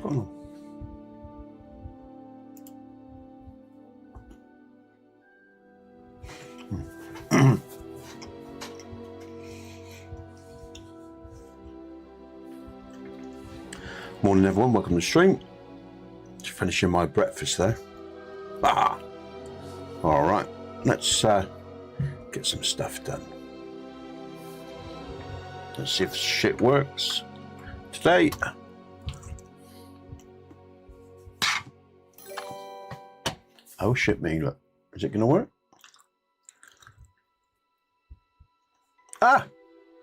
going on? Morning everyone, welcome to the stream. Just finishing my breakfast there. Alright, let's get some stuff done. Let's see if shit works. Today, oh shit me, look. Is it gonna work?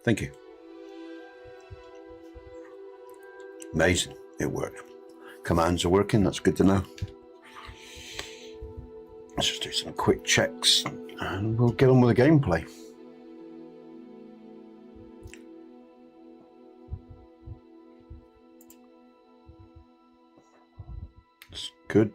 Thank you. Amazing, it worked. Commands are working, that's good to know. Let's just do some quick checks and we'll get on with the gameplay. It's good.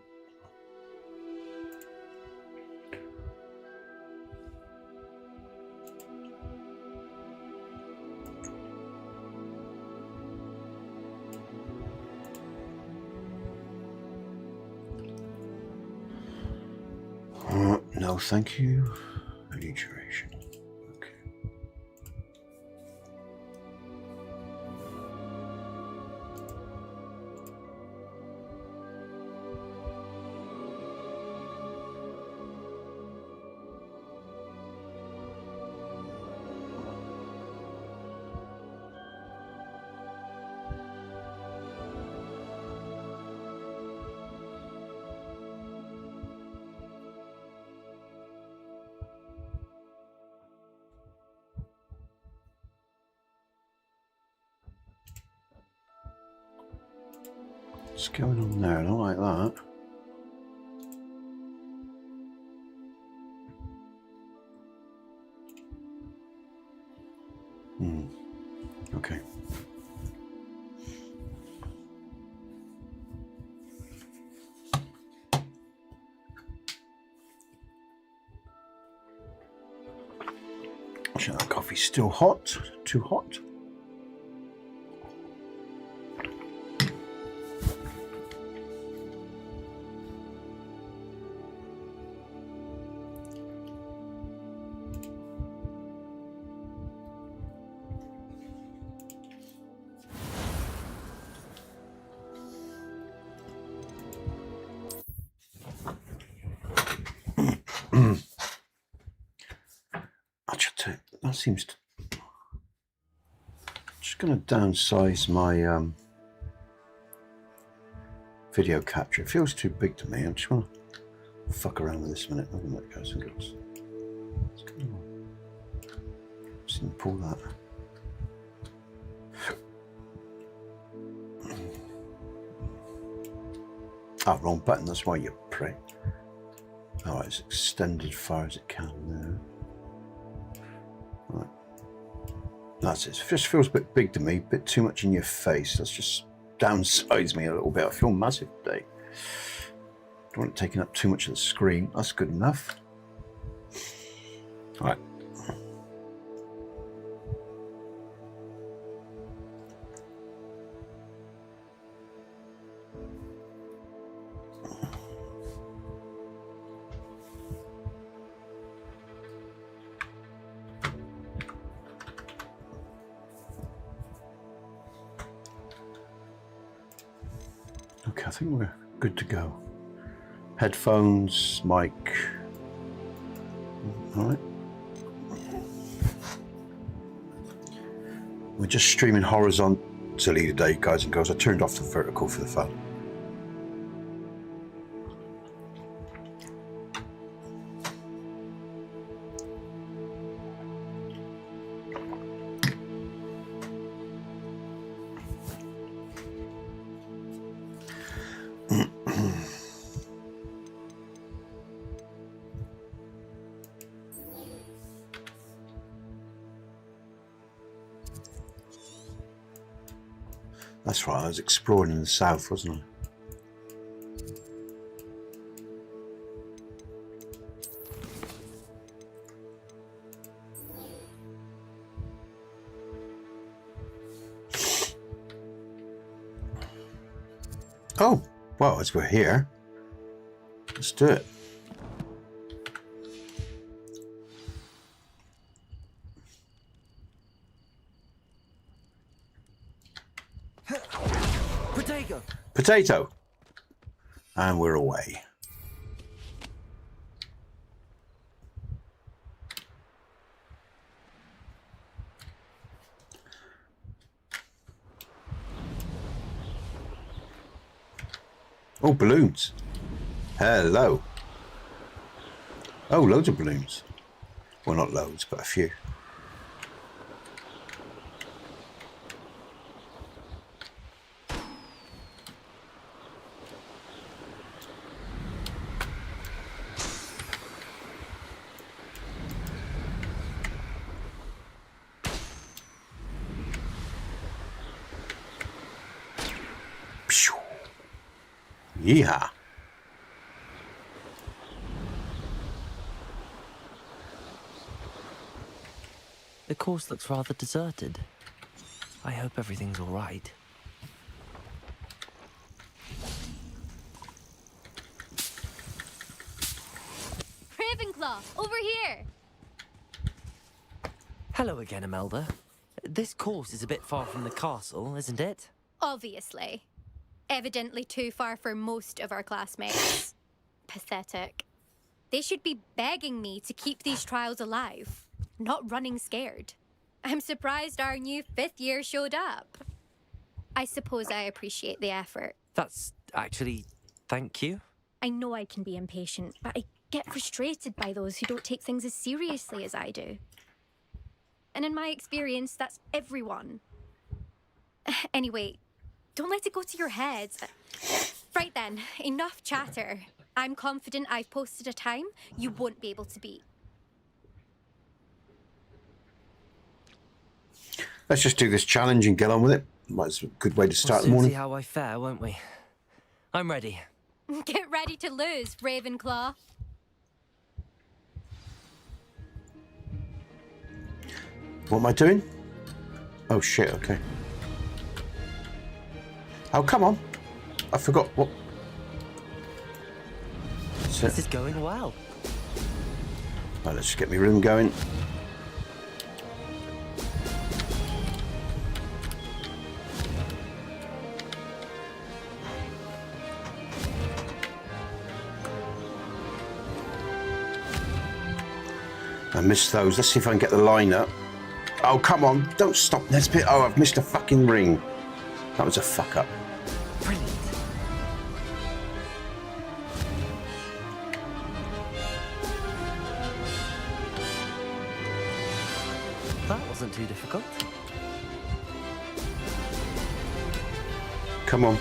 No, thank you. Any duration. Okay. What's going on there? I don't like that. Okay. Actually, that coffee's still hot. Too hot. That seems to... Just going to downsize my video capture. It feels too big to me. I just want to fuck around with this a minute. Look at that, guys and girls. What's going on? Just going to pull that. Ah, wrong button. That's why you prick. Oh, it's extended far as it can there. Right. That's it. It just feels a bit big to me, a bit too much in your face. Let's just downsize me a little bit. I feel massive today. Don't want it taking up too much of the screen. That's good enough. All right. Okay, I think we're good to go. Headphones, mic. All right. We're just streaming horizontally today, guys and girls. I turned off the vertical for the phone. That's right, I was exploring in the south, wasn't I? Oh, well, as we're here, let's do it. Potato. Potato. And we're away. Oh, balloons. Hello. Oh, loads of balloons. Well, not loads, but a few. Yeehaw. The course looks rather deserted. I hope everything's all right. Ravenclaw, over here! Hello again, Imelda. This course is a bit far from the castle, isn't it? Obviously. Evidently too far for most of our classmates. Pathetic. They should be begging me to keep these trials alive, not running scared. I'm surprised our new 5th year showed up. I suppose I appreciate the effort. That's actually... thank you. I know I can be impatient, but I get frustrated by those who don't take things as seriously as I do. And in my experience, that's everyone. Anyway, don't let it go to your head. Right then, enough chatter. I'm confident I've posted a time you won't be able to beat. Let's just do this challenge and get on with it. That's a good way to start the We'll morning. see how I fare, won't we? I'm ready. Get ready to lose, Ravenclaw. What am I doing? Oh shit, okay. Oh, come on. I forgot what. That's This it. is going well. Right, let's just get my room going. I missed those. Let's see if I can get the line up. Oh, come on. Don't stop, Nesbit. Oh, I've missed a fucking ring. That was a fuck up. Brilliant. That wasn't too difficult. Come on.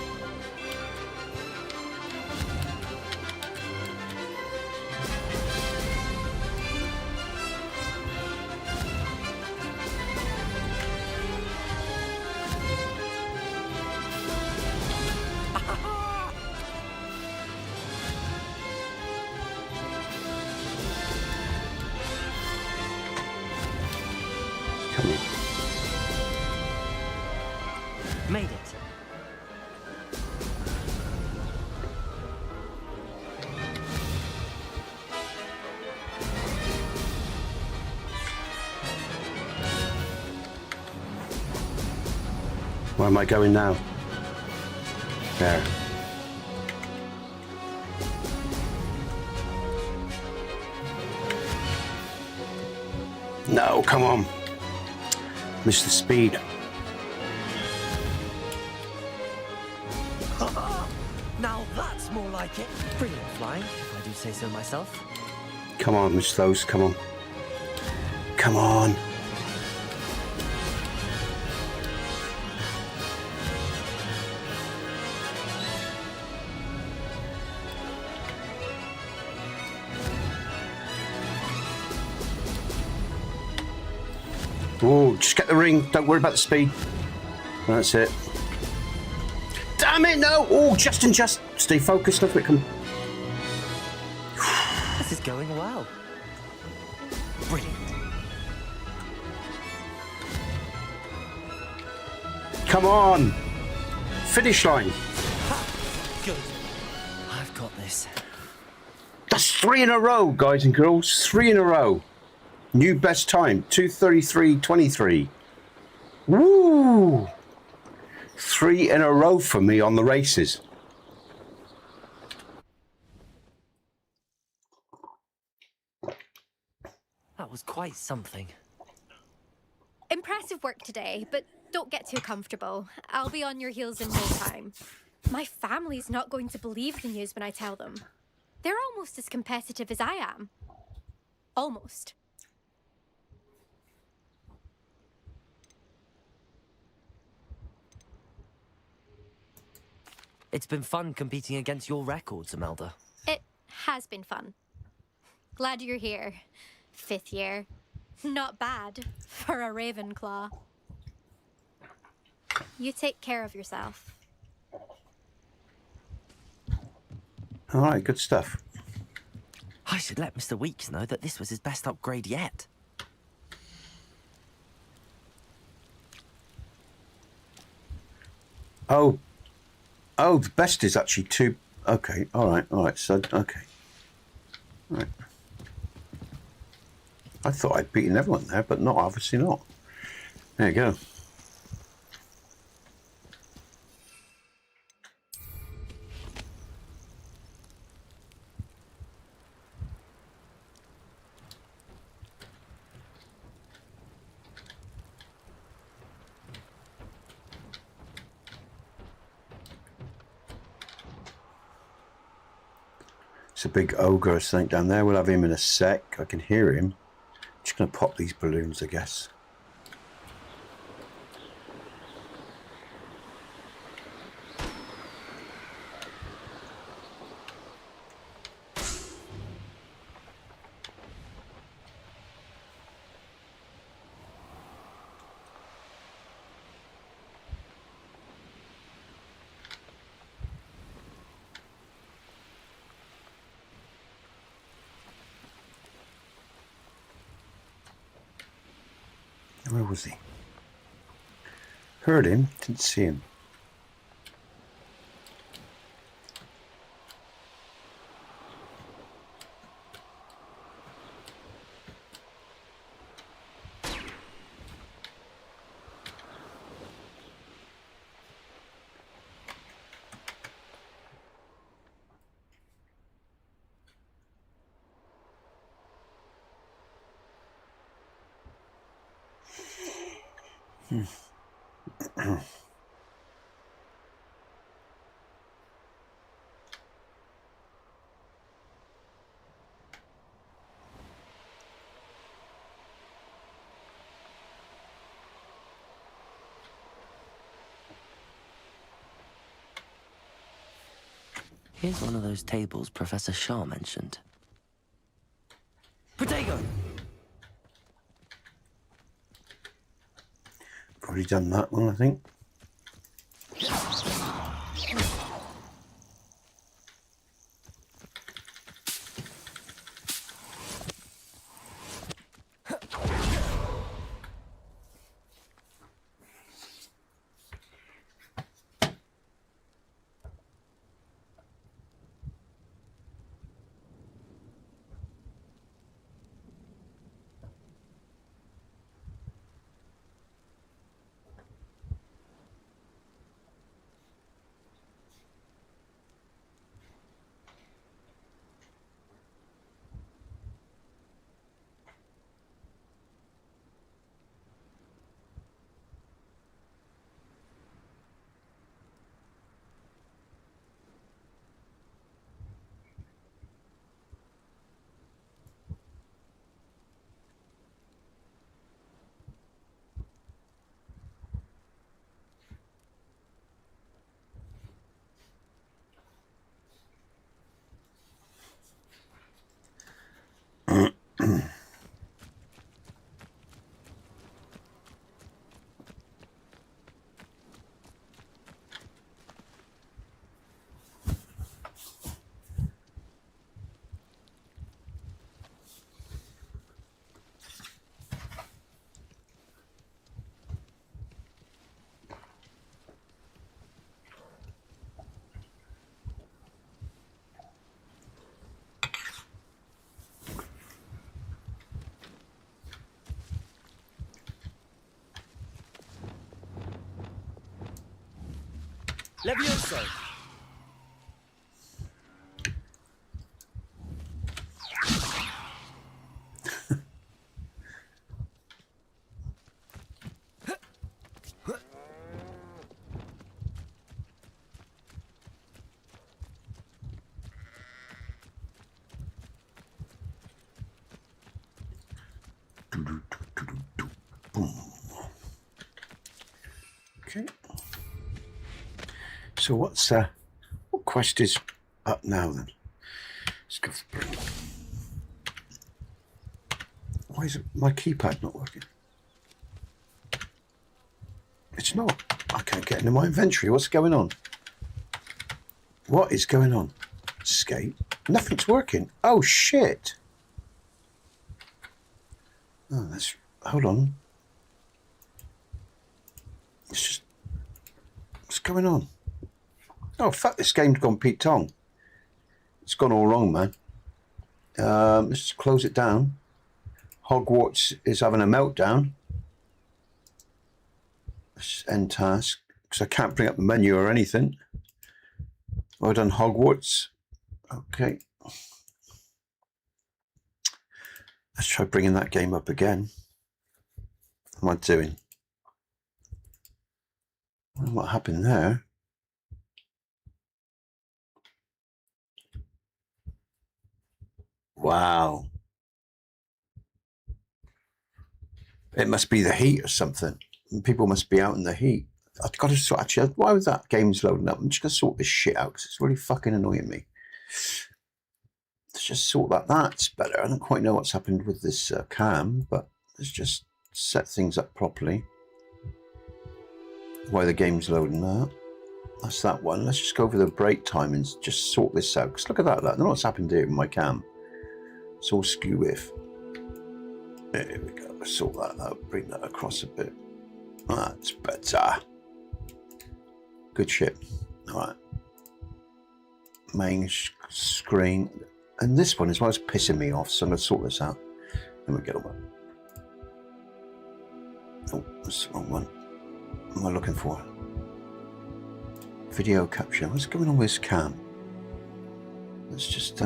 Come on. Made it. Where am I going now? There. No, come on. Miss the speed. Now that's more like it. Brilliant flying, if I do say so myself. Come on, miss those. Come on. Come on. Oh, just get the ring. Don't worry about the speed. That's it. Damn it, no! Oh, just. Stay focused, let it come. This is going well. Brilliant. Come on. Finish line. this. That's 3 in a row, guys and girls. 3 in a row. New best time, 2:33.23. Woo! 3 in a row for me on the races. That was quite something. Impressive work today, but don't get too comfortable. I'll be on your heels in no time. My family's not going to believe the news when I tell them. They're almost as competitive as I am. Almost. It's been fun competing against your records, Imelda. It has been fun. Glad you're here. 5th year. Not bad for a Ravenclaw. You take care of yourself. All right, good stuff. I should let Mr. Weeks know that this was his best upgrade yet. Oh, the best is actually 2. Okay, all right. So, okay. All right. I thought I'd beaten everyone there, but not, obviously not. There you go. It's a big ogre, I think, down there. We'll have him in a sec. I can hear him. Just going to pop these balloons, I guess. Where was he? Heard him, didn't see him. Here's one of those tables Professor Shah mentioned. Potato! Already done that one, I think. Levioso. Boom. Okay. So what quest is up now then? Let's go for the brain. Why is my keypad not working? It's not. I can't get into my inventory. What's going on? What is going on? Escape. Nothing's working. Oh shit. Oh, that's. Hold on. It's just. What's going on? Oh fuck! This game's gone Pete Tong. It's gone all wrong, man. Let's just close it down. Hogwarts is having a meltdown. Let's end task because I can't bring up the menu or anything. Well done, Hogwarts. Okay. Let's try bringing that game up again. What am I doing? I don't know what happened there. Wow. It must be the heat or something. People must be out in the heat. I've got to sort. Actually, why was that game's loading up? I'm just gonna sort this shit out because it's really fucking annoying me. Let's just sort that. That's better. I don't quite know what's happened with this cam, but let's just set things up properly. Why the game's loading up? That's that one. Let's just go over the break time and just sort this out. Because look at that. I don't know what's happened here with my cam. It's all skew with. There we go. Let's sort that out. Bring that across a bit. That's better. Good shit. All right. Main screen. And this one as well is pissing me off. So I'm going to sort this out. Then we'll get on. Oh, that's the wrong one. What am I looking for? Video capture. What's going on with this cam? Let's just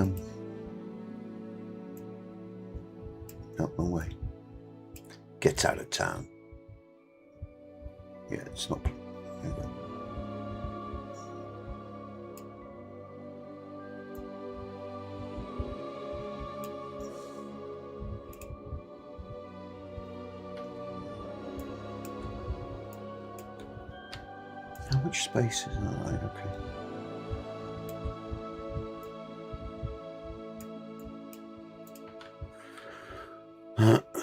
out my way. Get out of town. Yeah, it's not. There you go. How much space is that? Right, okay.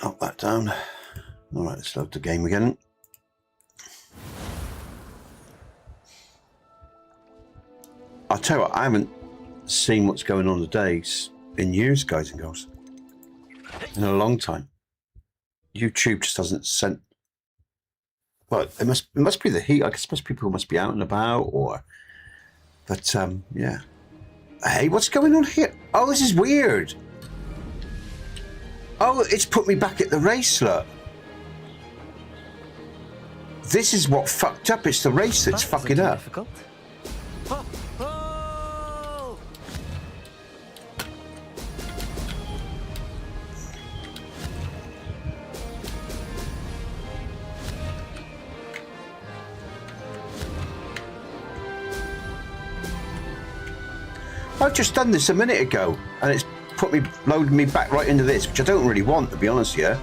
Knock that down. All right, let's load the game again. I'll tell you what, I haven't seen what's going on today in years, guys and girls. In a long time. YouTube just hasn't sent. Well, it must be the heat. I guess most people must be out and about, or. But yeah. Hey, what's going on here? Oh, this is weird. Oh, it's put me back at the race, look. This is what fucked up. It's the race that's fucking up. Difficult. Oh, oh! I've just done this a minute ago, and it's loaded me back right into this, which I don't really want, to be honest here.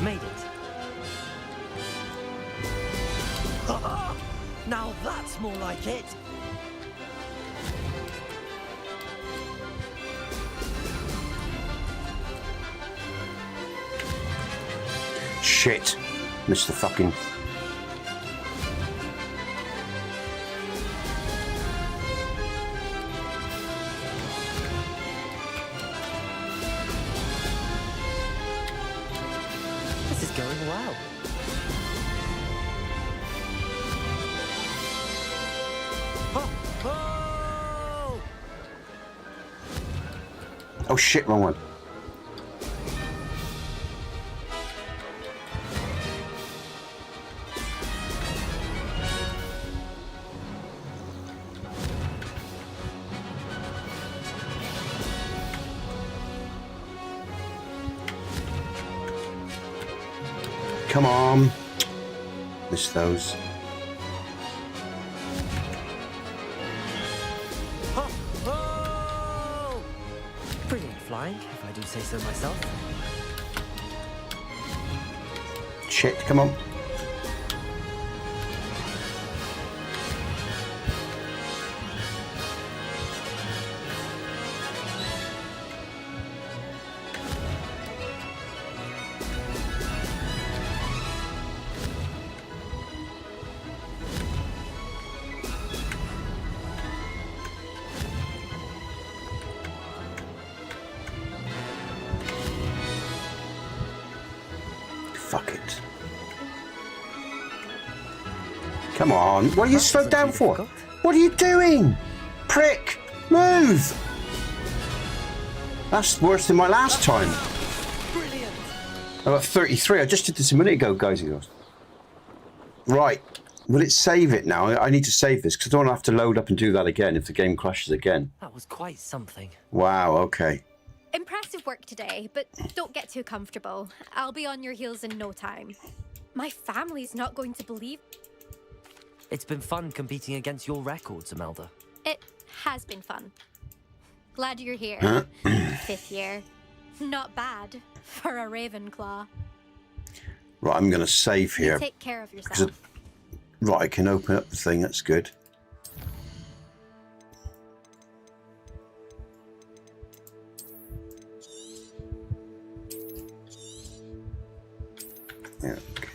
Made it. Now that's more like it. Shit. Missed the fucking... This is going well. Oh, Oh shit, wrong one. Come on. Miss those. Ho! Ho! Brilliant flying, if I do say so myself. Shit, come on. Fuck it. Come on. What are you slowed down for? What are you doing? Prick! Move! That's worse than my last time. Brilliant. I got 33. I just did this a minute ago, guys. Right. Will it save it now? I need to save this because I don't want to have to load up and do that again if the game crashes again. That was quite something. Wow, okay. Impressive work today, but don't get too comfortable. I'll be on your heels in no time. My family's not going to believe... It's been fun competing against your records, Imelda. It has been fun. Glad you're here. 5th year. Not bad for a Ravenclaw. Right, I'm going to save here. You take care of yourself. Right, I can open up the thing. That's good. Yeah, okay.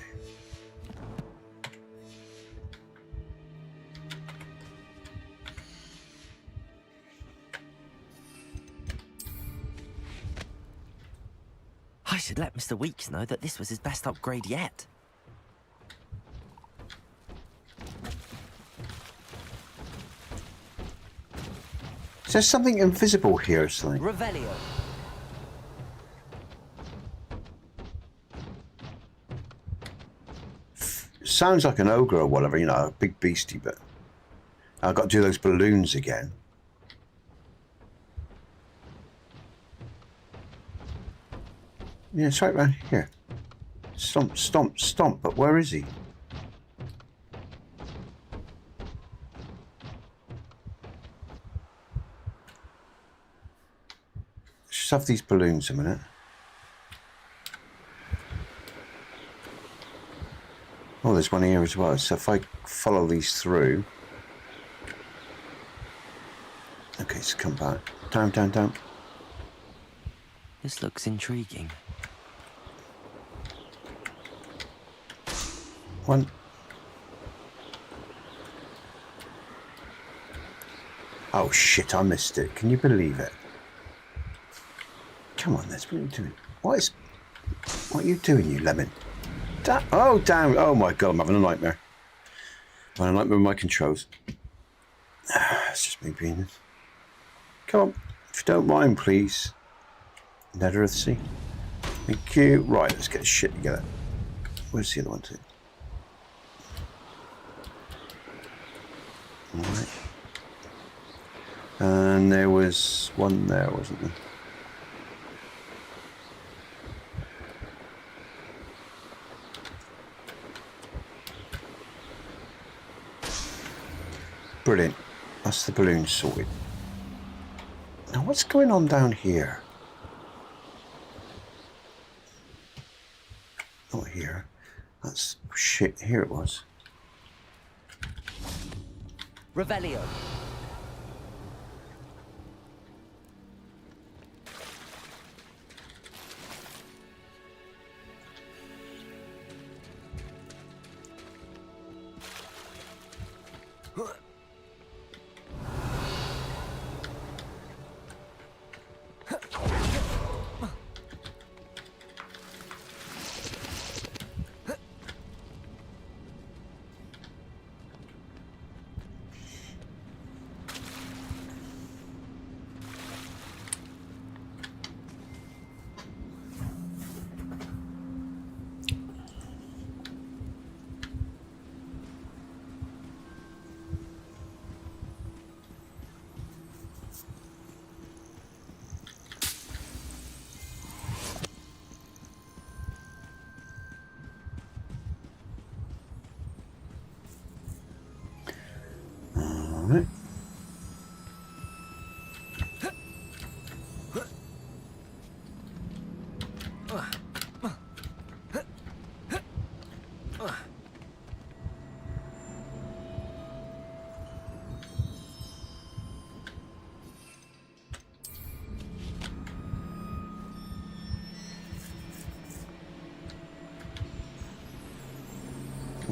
I should let Mr. Weeks know that this was his best upgrade yet. Is there something invisible here or something? Revelio. Sounds like an ogre or whatever, you know, a big beastie, but I've got to do those balloons again. Yeah, it's right around here. Stomp, stomp, stomp, but where is he? Let's just have these balloons a minute. Oh, there's one here as well. So if I follow these through... Okay, so come back. Down, down, down. This looks intriguing. One. Oh shit, I missed it. Can you believe it? Come on, Nesbit, what are you doing? What are you doing, you lemon? Oh, damn. Oh my god, I'm having a nightmare. I'm having a nightmare with my controls. It's just me being... Come on, if you don't mind, please. Nether of the Sea. Thank you. Right, let's get shit together. Where's the other one too? Alright. And there was one there, wasn't there? Brilliant. That's the balloon sorted. Now what's going on down here? Not here. That's shit. Here it was. Revelio.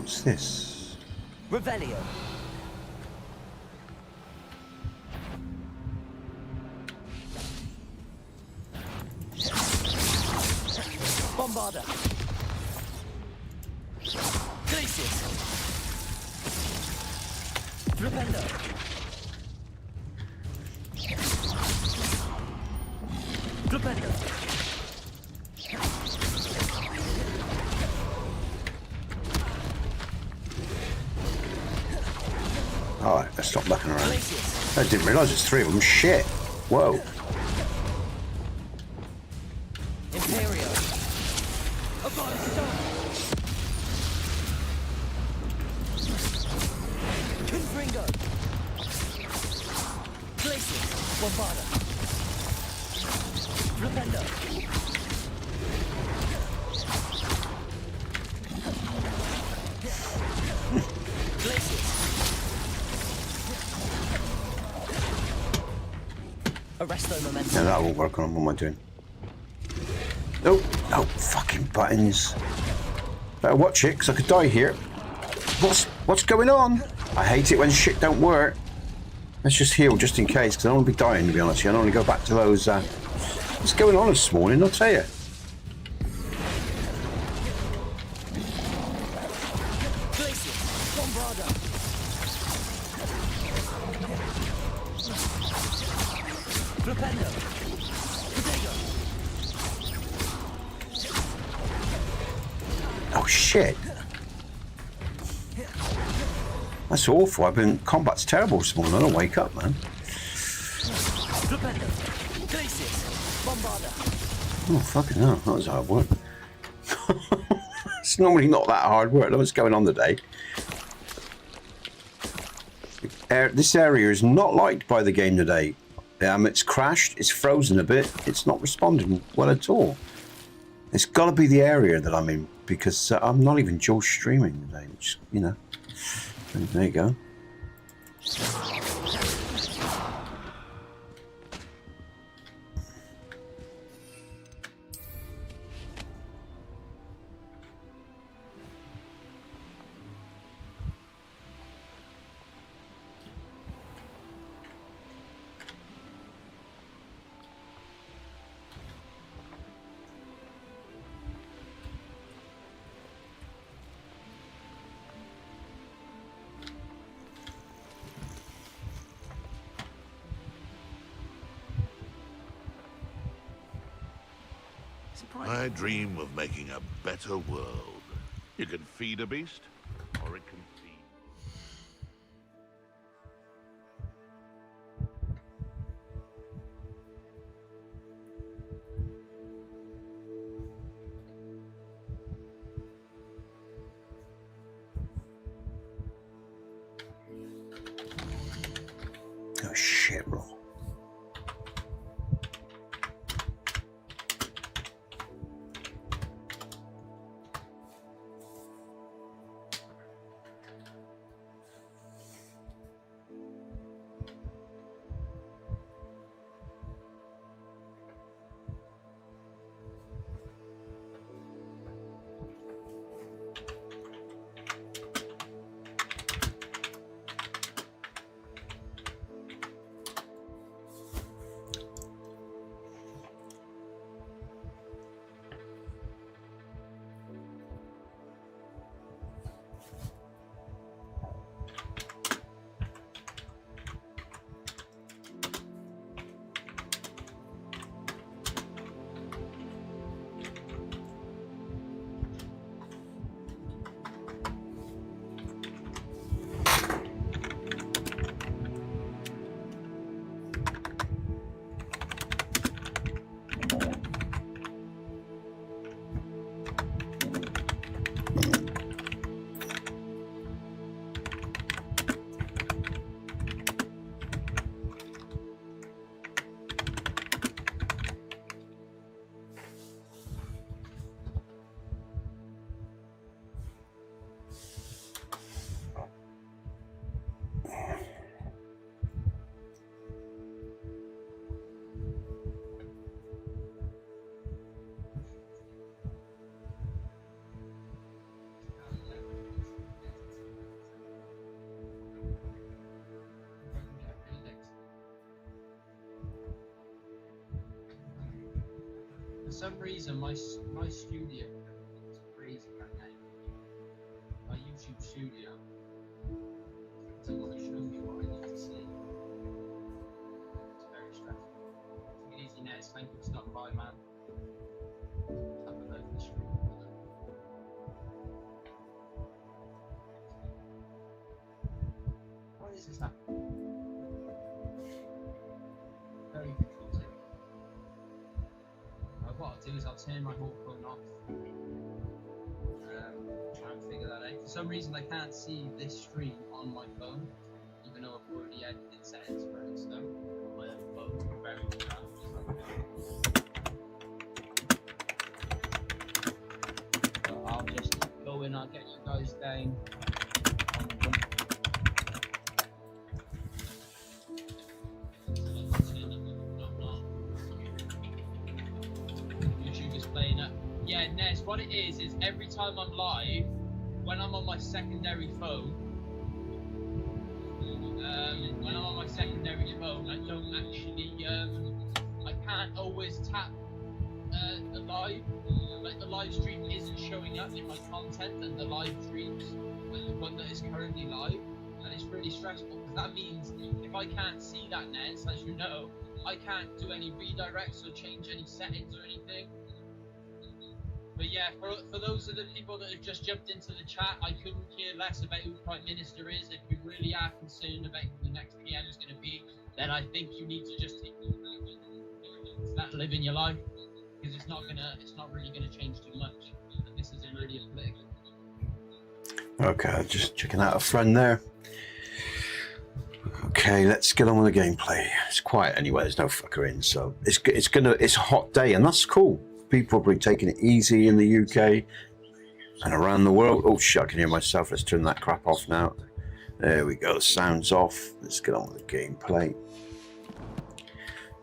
What's this? Revelio. Bombarda. Glacius. Flipendo. Flipendo. Alright, let's stop mucking around. I didn't realise there's 3 of them. Shit. Whoa. Imperio. Confringo. Glacius. Bombarda. Flipendo. Glacius. Arresto momentum. Yeah, that won't work on. What am I doing? Nope. Oh, fucking buttons. Better watch it, because I could die here. What's going on? I hate it when shit don't work. Let's just heal, just in case, because I don't want to be dying, to be honest. I don't want to go back to those... what's going on this morning, I'll tell you. Oh shit. That's awful. Combat's terrible this morning. I don't wake up, man. Oh, fucking hell. That was hard work. It's normally not that hard work. Look what's going on today. This area is not liked by the game today. It's crashed. It's frozen a bit. It's not responding well at all. It's got to be the area that I'm in, because I'm not even dual streaming today, which, you know. There you go. I dream of making a better world. You can feed a beast, or it can feed. Oh shit, bro. some reason, my studio is crazy right now. My YouTube studio doesn't want to show me what I need to see. It's very stressful. Take it easy, Nez. Thank you for stopping by, man. Have a lovely stream. Why is this happening? Very confusing. What I'll do is I'll turn my whole phone off. Try and figure that out. For some reason I can't see this stream on my phone, even though I've already edited settings for it, so on my own phone. Very so I'll just go in, I'll get you guys down on the run. YouTube is playing up. Yeah, Ness, what it is every time I'm live, when I'm on my secondary phone, I don't actually, I can't always tap the live, like the live stream isn't showing up in my content and the live streams, like the one that is currently live, and it's really stressful because that means if I can't see that, Ness, as you know, I can't do any redirects or change any settings or anything. But yeah, for those of the people that have just jumped into the chat, I couldn't care less about who Prime Minister is. If you really are concerned about who the next PM is going to be, then I think you need to just start living your life, because it's not really gonna change too much. And this isn't really a political. Okay, just checking out a friend there. Okay, let's get on with the gameplay. It's quiet anyway. There's no fucker in, so it's a hot day, and that's cool. People probably taking it easy in the UK and around the world. Oh shit, I can hear myself. Let's turn that crap off now. There we go. The sound's off. Let's get on with the gameplay.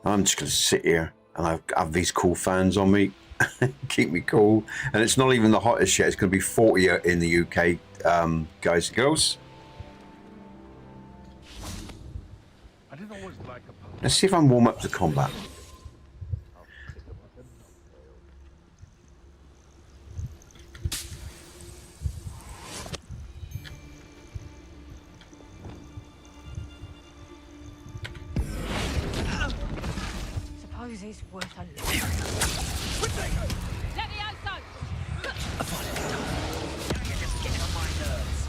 I'm just going to sit here and I have these cool fans on me, keep me cool. And it's not even the hottest yet. It's going to be 40 in the UK, guys and girls. Let's see if I'm warm up to combat. Suppose it's worth a look. Let me outside! You're just getting on my nerves.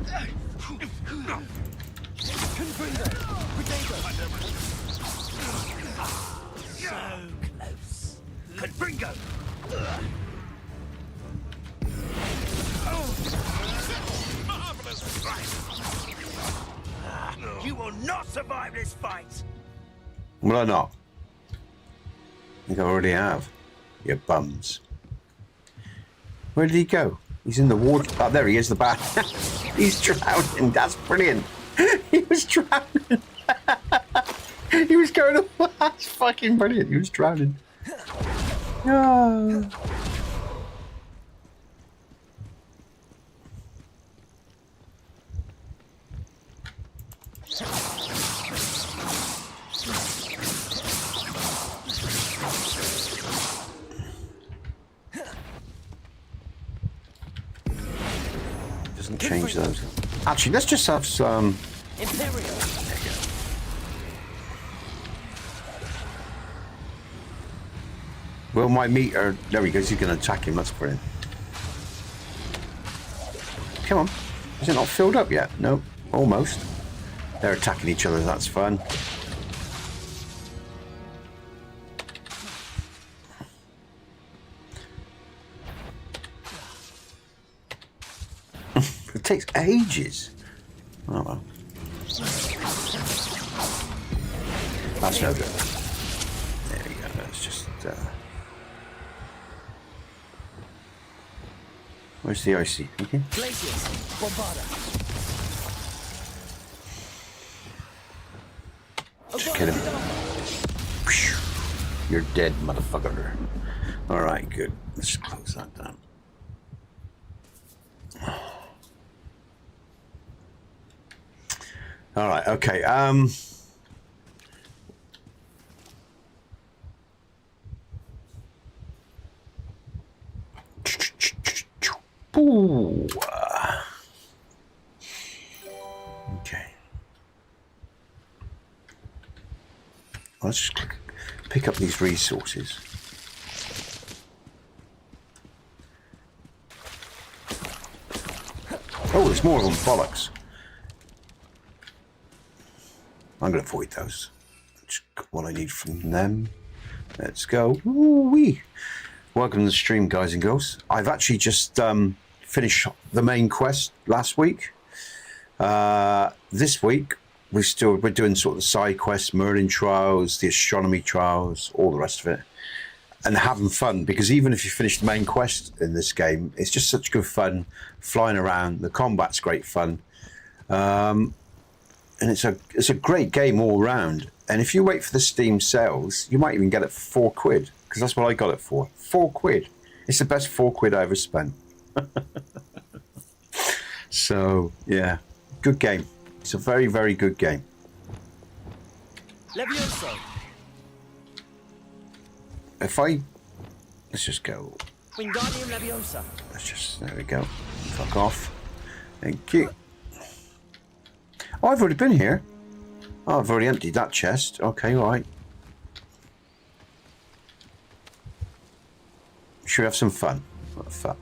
So close. Confringo! Marvelous fight! You will not survive this fight! Will I not? I think I already have. You bums. Where did he go? He's in the water. Oh, there he is, the bat. He's drowning. That's brilliant. He was drowning. He was going. That's fucking brilliant. He was drowning. Oh. Doesn't change those. Actually, let's just have some. Imperial. Well, my meter. There he goes. He's going to attack him. That's brilliant. Come on. Is it not filled up yet? No, almost. They're attacking each other. That's fun. It takes ages. Oh well. That's no good. There we go. Let's just. Where's the icy? Okay. Glaciers. Bombarda. Just kill him. You're dead, motherfucker. Alright, good. Let's close that down. Alright, okay. Ooh. Okay. Let's just pick up these resources. Oh, there's more of them. Bollocks. I'm going to avoid those. Just got what I need from them. Let's go. Woo-wee. Welcome to the stream, guys and girls. I've actually just finished the main quest last week. This week, we're doing sort of the side quests, Merlin trials, the astronomy trials, all the rest of it. And having fun, because even if you finish the main quest in this game, it's just such good fun flying around. The combat's great fun, and it's a great game all round. And if you wait for the Steam sales, you might even get it for £4, because that's what I got it for. £4. It's the best £4 I ever spent. So yeah, good game. It's a very, very good game. Levioso. Let's just go. Wingardium Leviosa. There we go. Fuck off. Thank you. Oh, I've already been here. Oh, I've already emptied that chest. Okay, all right. Should we have some fun? What fun?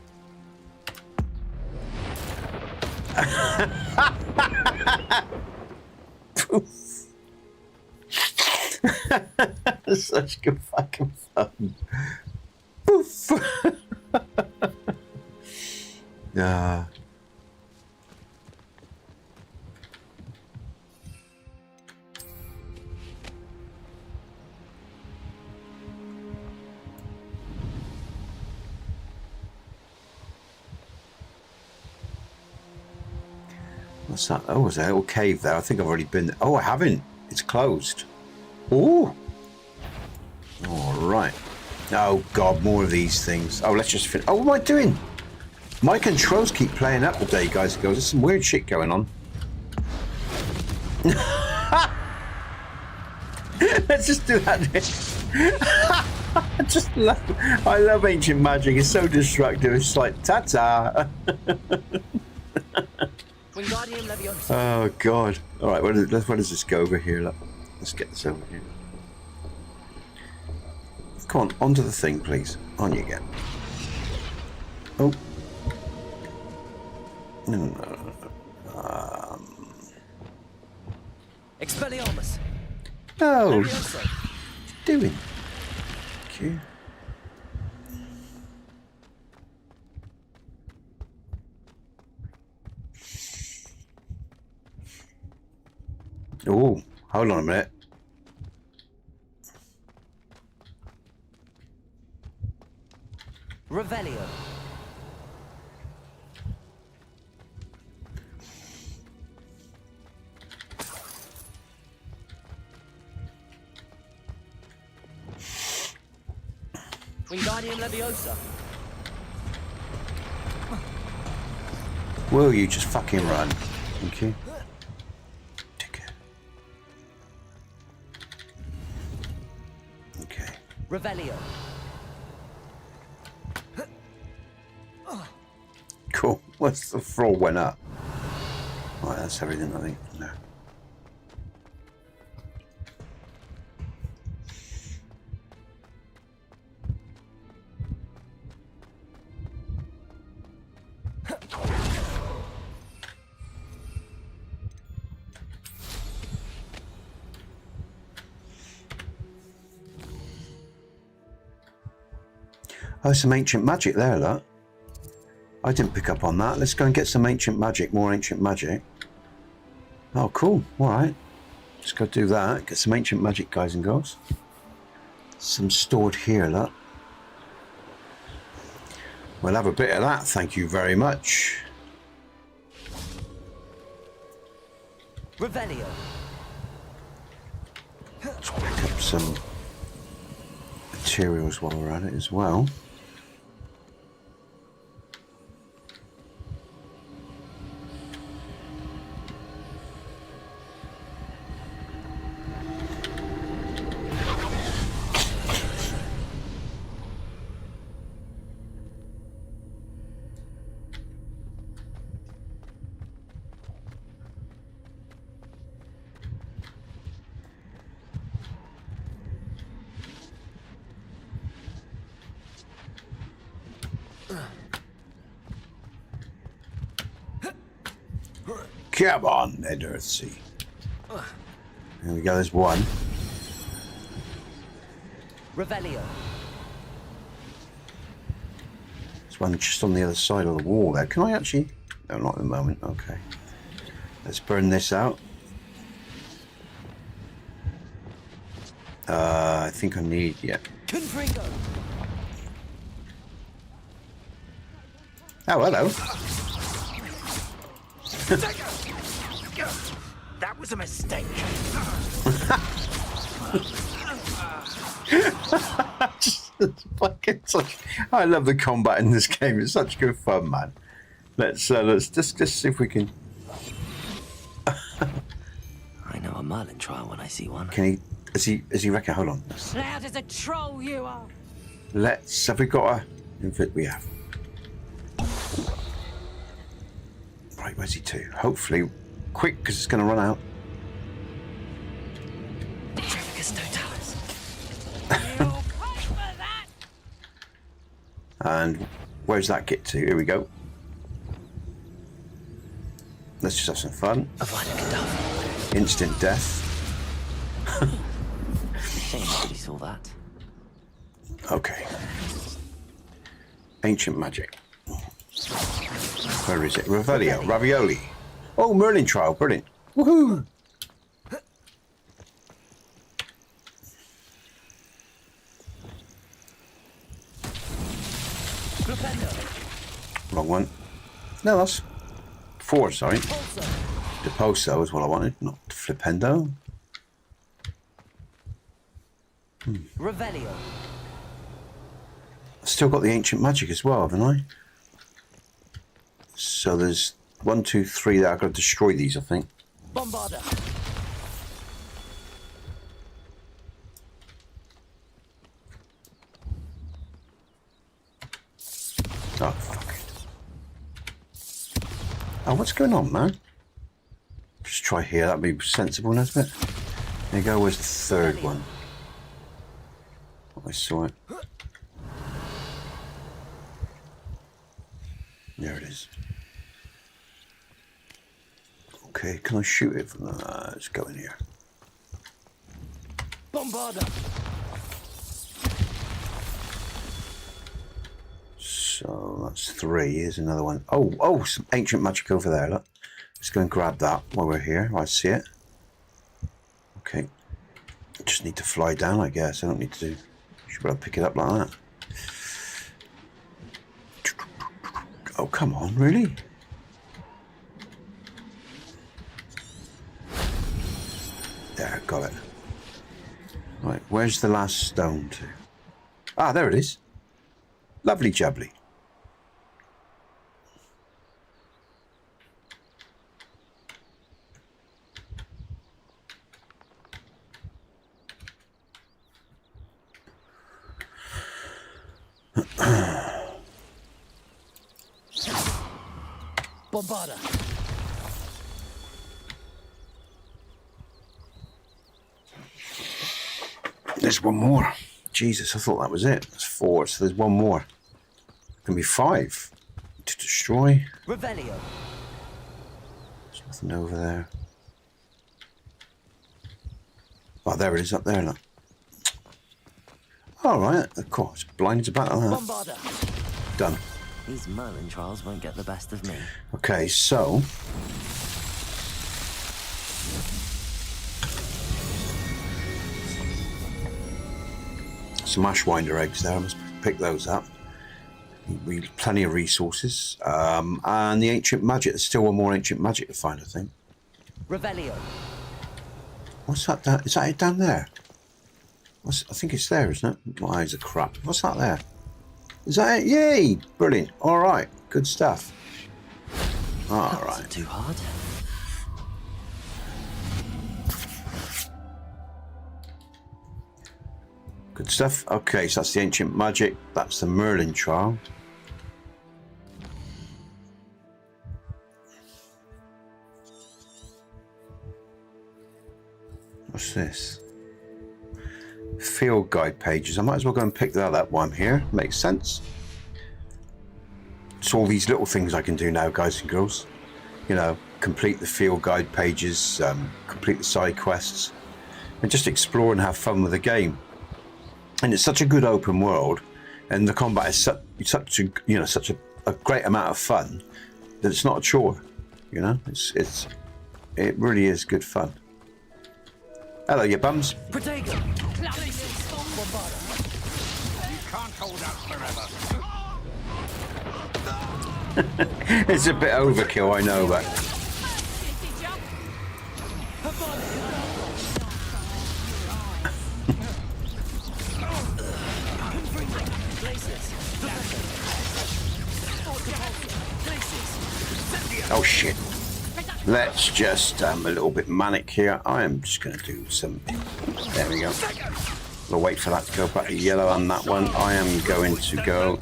Such good fucking fun. Poof. What's that? Oh, there's a little cave there. I think I've already been there. Oh, I haven't. It's closed. Oh. All right. Oh, God, more of these things. Oh, let's just finish. Oh, what am I doing? My controls keep playing up today, guys and girls. There's some weird shit going on. Let's just do that. I love ancient magic. It's so destructive. It's like, ta-ta. Wingardium Leviosa. Oh, God. All right, where does this go over here? Let's get this over here. Come on, onto the thing, please. On you get. Oh. No. Expelliarmus. No. Leviosa. What are you doing? Okay. Oh, hold on a minute. Revelio. Wingardium Leviosa. Will you just fucking run? Thank you. Ticket. Okay. Revelio. Cool. What's the floor went up? Right, that's everything I think. No. Oh, some ancient magic there, look. I didn't pick up on that. Let's go and get some ancient magic, more ancient magic. Oh, cool. All right. Let's go do that. Get some ancient magic, guys and girls. Some stored here, look. We'll have a bit of that, thank you very much. Revelio. Let's pick up some materials while we're at it as well. Come on, then, Earthsea. There we go, there's one. Revelio. There's one just on the other side of the wall there. Can I actually... No, not at the moment. Okay. Let's burn this out. I think I need... Yeah. Confringo. Oh, hello. That was a mistake. I love the combat in this game. It's such good fun, man. Let's just see if we can. I know a Merlin trial when I see one. Can he? Is he reckon? Hold on. Loud as a troll you are. Let's. Have we got a? In fact, we have. Right, where's he to? Hopefully, quick, because it's going to run out. You'll pay for that. And where's that get to? Here we go. Let's just have some fun. Instant death. Shame nobody saw that. Okay. Ancient magic. Where is it? Revelio. Ravioli. Oh, Merlin trial. Brilliant. Woohoo! Wrong one. No, that's 4, sorry. Deposo is what I wanted, not Flipendo. Revelio. I've still got the ancient magic as well, haven't I? So there's 1, 2, 3 there. I've got to destroy these, I think. Bombarda. Oh, fuck it. Oh, what's going on, man? Just try here. That'd be sensible, Nesbit. There you go. Where's the third one? Oh, I saw it. There it is. Okay, can I shoot it from let's go in here. Bombarda. So that's 3. Here's another one. Oh, some ancient magic over there. Look. Let's go and grab that while we're here. I see it. Okay. Just need to fly down, I guess. I don't need to. Should be able to pick it up like that. Oh, come on, really? There, got it. Right, where's the last stone to? Ah, there it is. Lovely jubbly. Bombarda. There's one more. Jesus, I thought that was it. That's 4, so there's one more. Can be 5 to destroy. Revelio. There's nothing over there. Oh, there it is up there. Look. All right, of course. Blinded to battle. Huh? Bombarda. Done. These Merlin trials won't get the best of me. Okay, so some Ashwinder eggs there. I must pick those up. Plenty of resources. And the ancient magic. There's still one more ancient magic to find, I think. Revelio. What's that down? Is that it down there? I think it's there, isn't it? My eyes are crap. What's that there? Is that it? Yay! Brilliant. All right. Good stuff. All That right. wasn't too hard. Good stuff. Okay, so that's the ancient magic. That's the Merlin trial. What's this? Field guide pages. I might as well go and pick that up while I'm here. Makes sense. It's all these little things I can do now, guys and girls. You know, complete the field guide pages, complete the side quests, and just explore and have fun with the game. And it's such a good open world, and the combat is such a great amount of fun that it's not a chore. You know, it really is good fun. Hello, you bums. Protego! Can't hold out forever. It's a bit overkill, I know, but oh shit. Let's just a little bit manic here. I am just going to do some. There we go. We'll wait for that to go back to yellow on that one. I am going to go.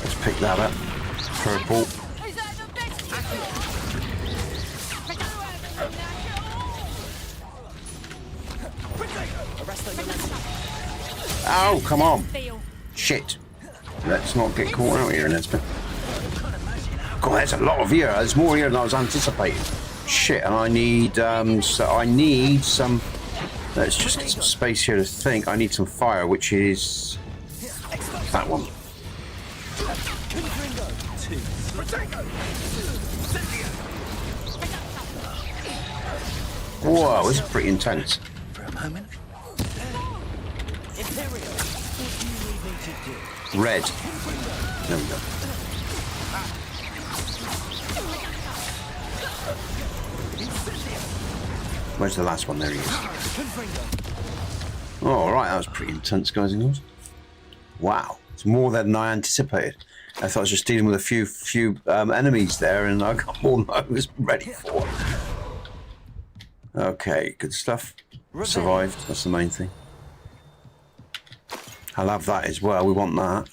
Let's pick that up. Purple. Oh, come on. Shit. Let's not get caught out here, Nesbit. God, there's a lot of here. There's more here than I was anticipating. Shit, and I need some. Let's just get some space here to think. I need some fire, which is that one. Whoa, this is pretty intense. For a moment. Red. There we go. Where's the last one? There he is. Oh, all right, that was pretty intense, guys and girls. Wow, it's more than I anticipated. I thought I was just dealing with a few enemies there, and I got more than I was ready for. Okay, good stuff. Survived. That's the main thing. I'll have that as well. We want that.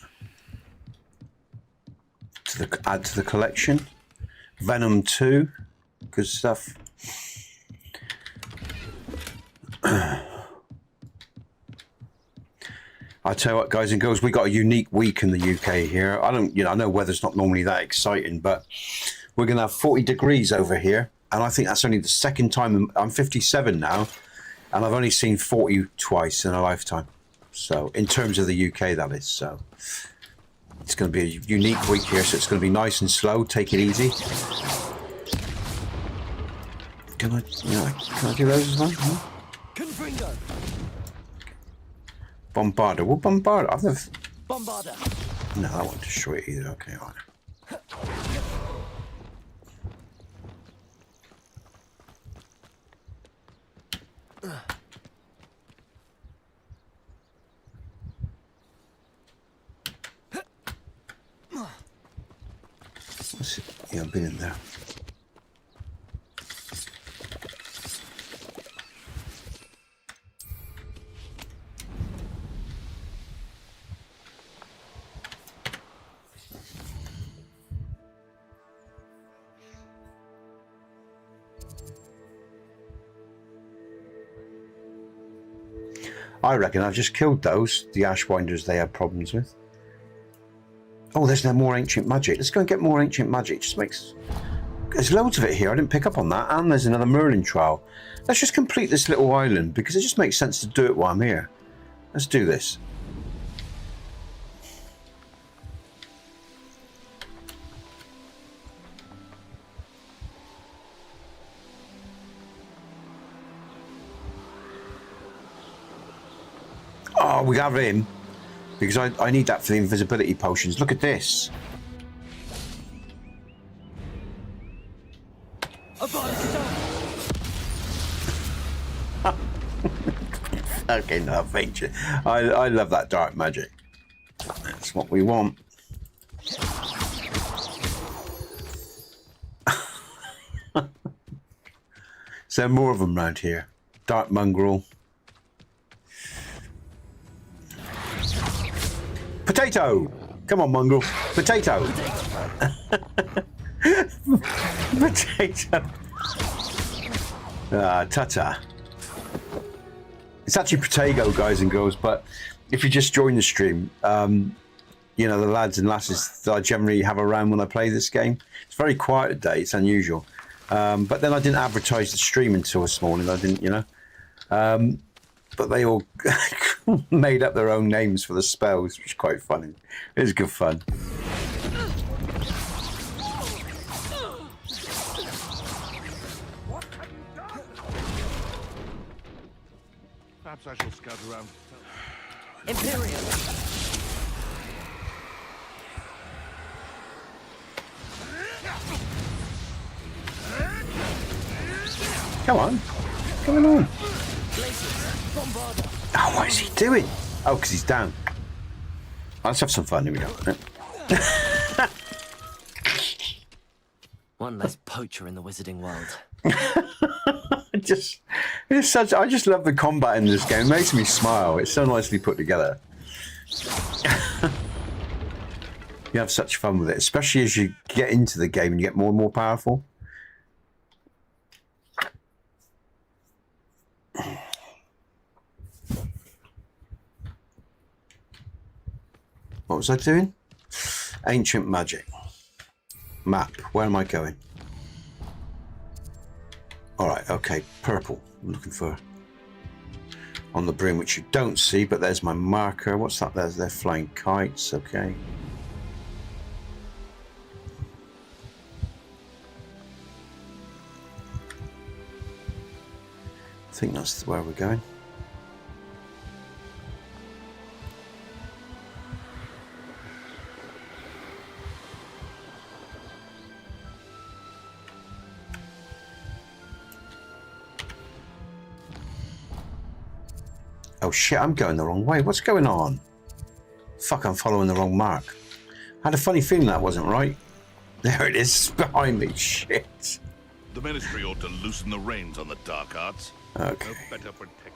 Add to the collection. Venom 2. Good stuff. I tell you what, guys and girls, we got a unique week in the UK here. I know weather's not normally that exciting, but we're going to have 40 degrees over here. And I think that's only the second time. I'm 57 now, and I've only seen 40 twice in a lifetime. So, in terms of the UK, that is. So, it's going to be a unique week here. So, it's going to be nice and slow. Take it easy. Can I do those as well? Huh? Bombarder. What bombarder? I've never. Bombarder. No, I won't destroy it either. Okay, all right. What's it? Yeah, I've been in there. I reckon I've just killed those, the Ashwinders they had problems with. Oh, there's no more ancient magic. Let's go and get more ancient magic. Just makes... There's loads of it here. I didn't pick up on that. And there's another Merlin trial. Let's just complete this little island because it just makes sense to do it while I'm here. Let's do this. Oh, we have him because I need that for the invisibility potions. Look at this. Okay, no, ancient. I love that dark magic. That's what we want. So there are more of them around here. Dark mongrel. Potato! Come on, mongrel. Potato! Potato! Tata. It's actually Potato, guys and girls, but if you just join the stream, you know, the lads and lasses that I generally have around when I play this game. It's very quiet today. It's unusual. But then I didn't advertise the stream until this morning. I didn't, you know. But they all made up their own names for the spells, which is quite funny. It was good fun. Perhaps I shall scout around. Imperial. Come on. What's going on? Oh, what is he doing? Oh, because he's down. Let's have some fun. Here we go. One less poacher in the wizarding world. I just love the combat in this game. It makes me smile. It's so nicely put together. You have such fun with it, especially as you get into the game and you get more and more powerful. What was I doing? Ancient magic. Map. Where am I going? Alright, okay. Purple. I'm looking for on the brim, which you don't see, but there's my marker. What's that? They're flying kites. Okay. I think that's where we're going. Oh shit, I'm going the wrong way. What's going on? Fuck, I'm following the wrong mark. I had a funny feeling that wasn't right. There it is, behind me. Shit. The Ministry ought to loosen the reins on the dark arts. Okay. No better protection.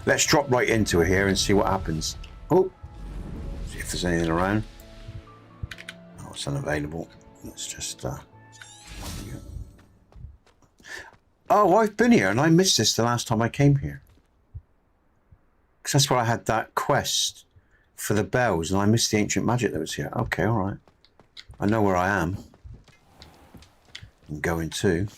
Let's drop right into it here and see what happens. Oh, see if there's anything around. Oh, it's unavailable. Let's just. Oh, I've been here and I missed this the last time I came here. Because that's where I had that quest for the bells and I missed the ancient magic that was here. Okay, all right. I know where I am. I'm going to.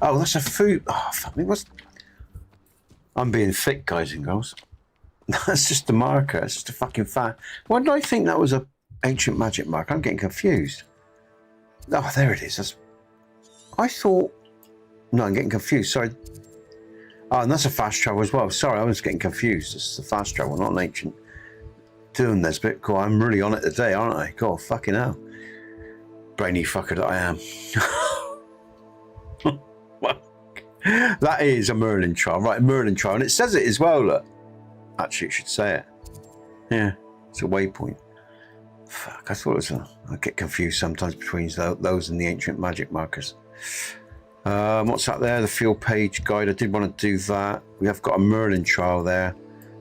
Oh, that's a food. Oh, fuck me. I'm being thick, guys and girls. That's just a marker. It's just a fucking fact. Why did I think that was a ancient magic marker? I'm getting confused. Oh, there it is. I thought. No, I'm getting confused. Sorry. Oh, and that's a fast travel as well. Sorry, I was getting confused. This is a fast travel, not an ancient. Doing Nesbit. Cool. I'm really on it today, aren't I? God, fucking hell. Brainy fucker that I am. That is a Merlin trial, right? Merlin trial, and it says it as well. Look, actually, it should say it. Yeah, it's a waypoint. Fuck, I thought it was. I get confused sometimes between those and the ancient magic markers. What's that there? The field page guide. I did want to do that. We have got a Merlin trial there,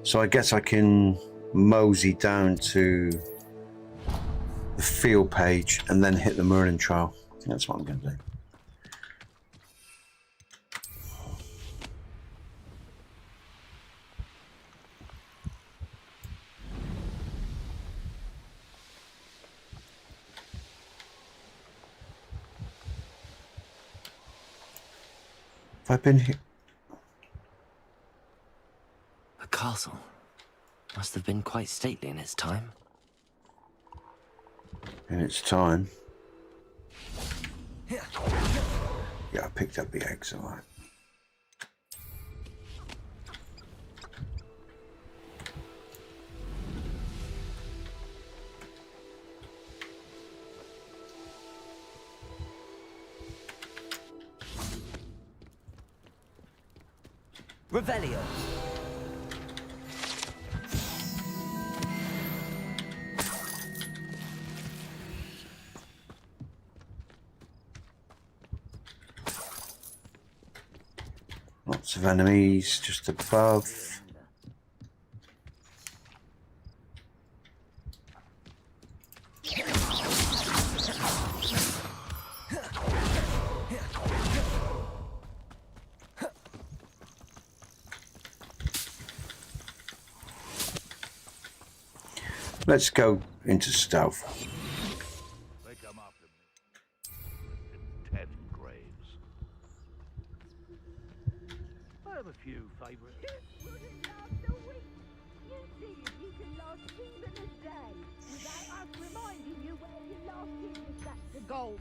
so I guess I can mosey down to the field page and then hit the Merlin trial. I think that's what I'm going to do. Have I been here? A castle. Must have been quite stately in its time. In its time. Yeah, I picked up the eggs, all right. Revelio. Lots of enemies just above. Let's go into stealth. They come after me. It's 10 graves. I have a few favourites. Wouldn't last a week. You see if you can last even a day without us reminding you where you last hid your sacks of gold.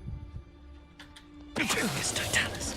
Furious Totalis.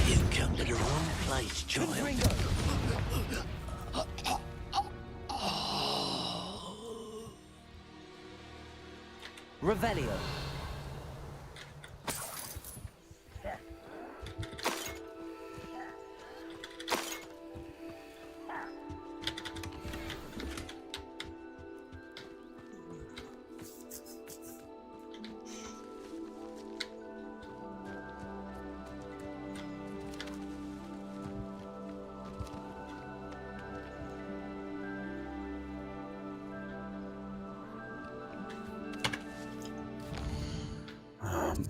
You've come to the wrong place, child. Revelio.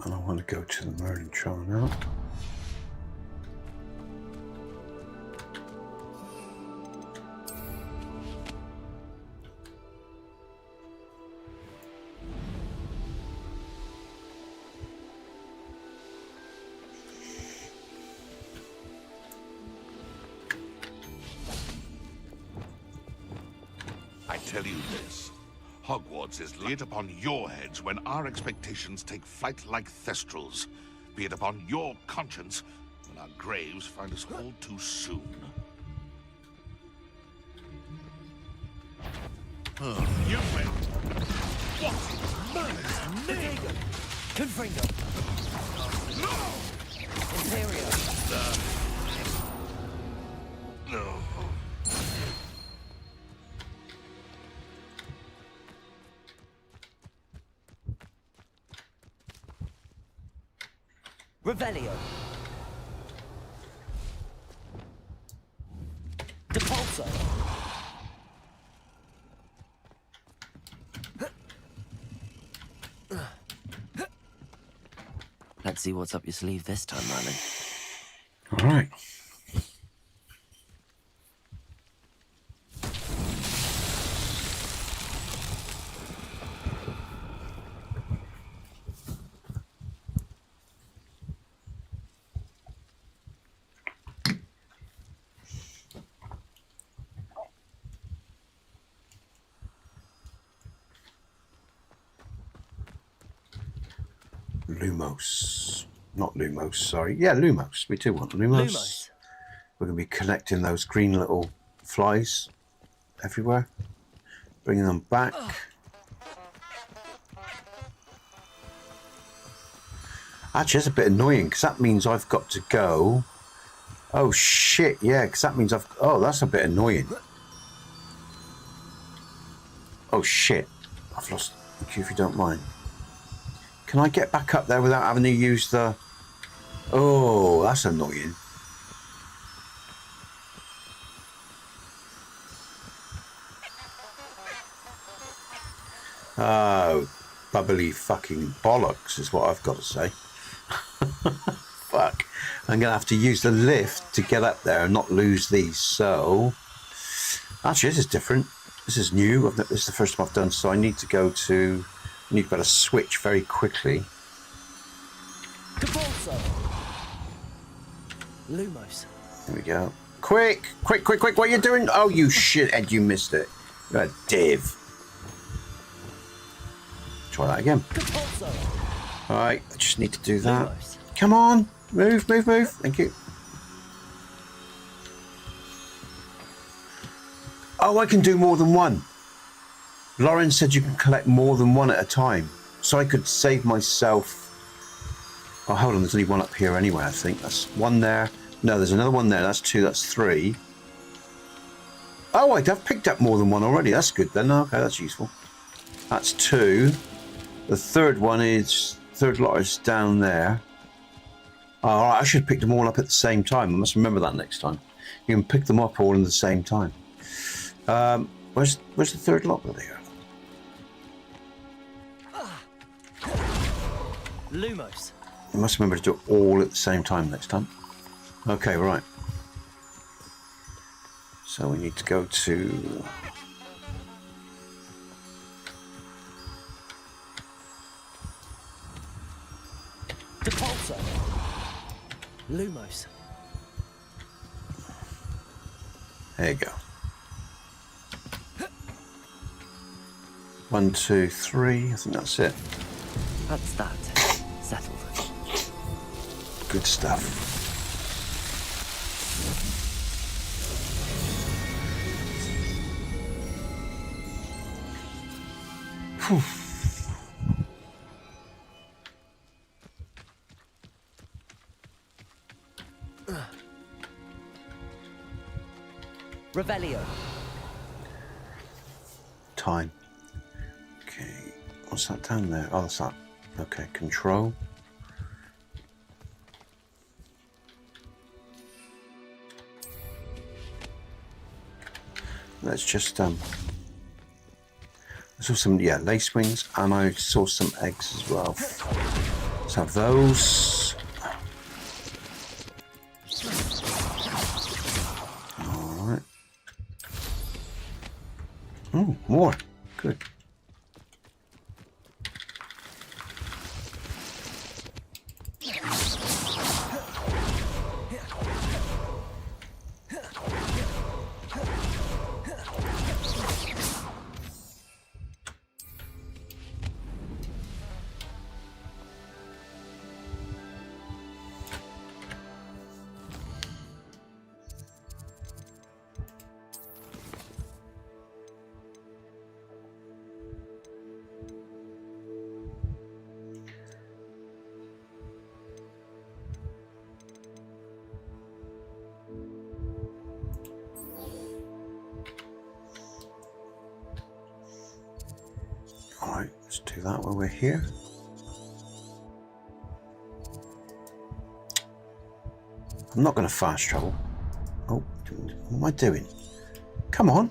And I want to go to the Merlin trial now. I tell you this. Hogwarts is laid upon your heads when our expectations take flight like thestrals. Be it upon your conscience when our graves find us all too soon. You men! What? Murder's me! Confringo. No! Imperio. No. Revelio. Depulso. Let's see what's up your sleeve this time, Merlin. All right. Lumos. Not Lumos, sorry. Yeah, Lumos. We do want Lumos. Lumos. We're going to be collecting those green little flies everywhere. Bringing them back. Actually, that's a bit annoying because that means I've got to go. Oh, shit. Yeah, because that means I've... Oh, that's a bit annoying. Oh, shit. I've lost... Thank you if you don't mind. Can I get back up there without having to use the... Oh, that's annoying. Oh, bubbly fucking bollocks is what I've got to say. Fuck. I'm going to have to use the lift to get up there and not lose these. So, actually, this is different. This is new. This is the first time I've done, so I need to go to... I need to be able to switch very quickly. Depulso. Lumos. There we go. Quick! Quick, quick, quick! What are you doing? Oh, you shithead, you missed it. You're a div. Try that again. Depulso. Alright, I just need to do that. Lumos. Come on! Move, move, move. Thank you. Oh, I can do more than one. Lauren said you can collect more than one at a time. So I could save myself... Oh, hold on, there's only one up here anyway, I think. That's one there. No, there's another one there. That's two, that's three. Oh, I've picked up more than one already. That's good then. Okay, that's useful. That's two. The third one is... Third lot is down there. Oh, all right, I should have picked them all up at the same time. I must remember that next time. You can pick them up all in the same time. Where's the third lot? There they are. Lumos. You must remember to do it all at the same time next time. Okay, right. So we need to go to... Depulso. Lumos. There you go. 1, 2, 3. I think that's it. That's that. Settled. Good stuff. Whew. Revelio. Time. Okay. What's that down there? Oh, that's that. Okay, control. Let's just I saw some, yeah, lace wings, and I saw some eggs as well. Let's have those. All right. Oh, more. Good. Alright, let's do that while we're here. I'm not going to fast travel. Oh, what am I doing? Come on.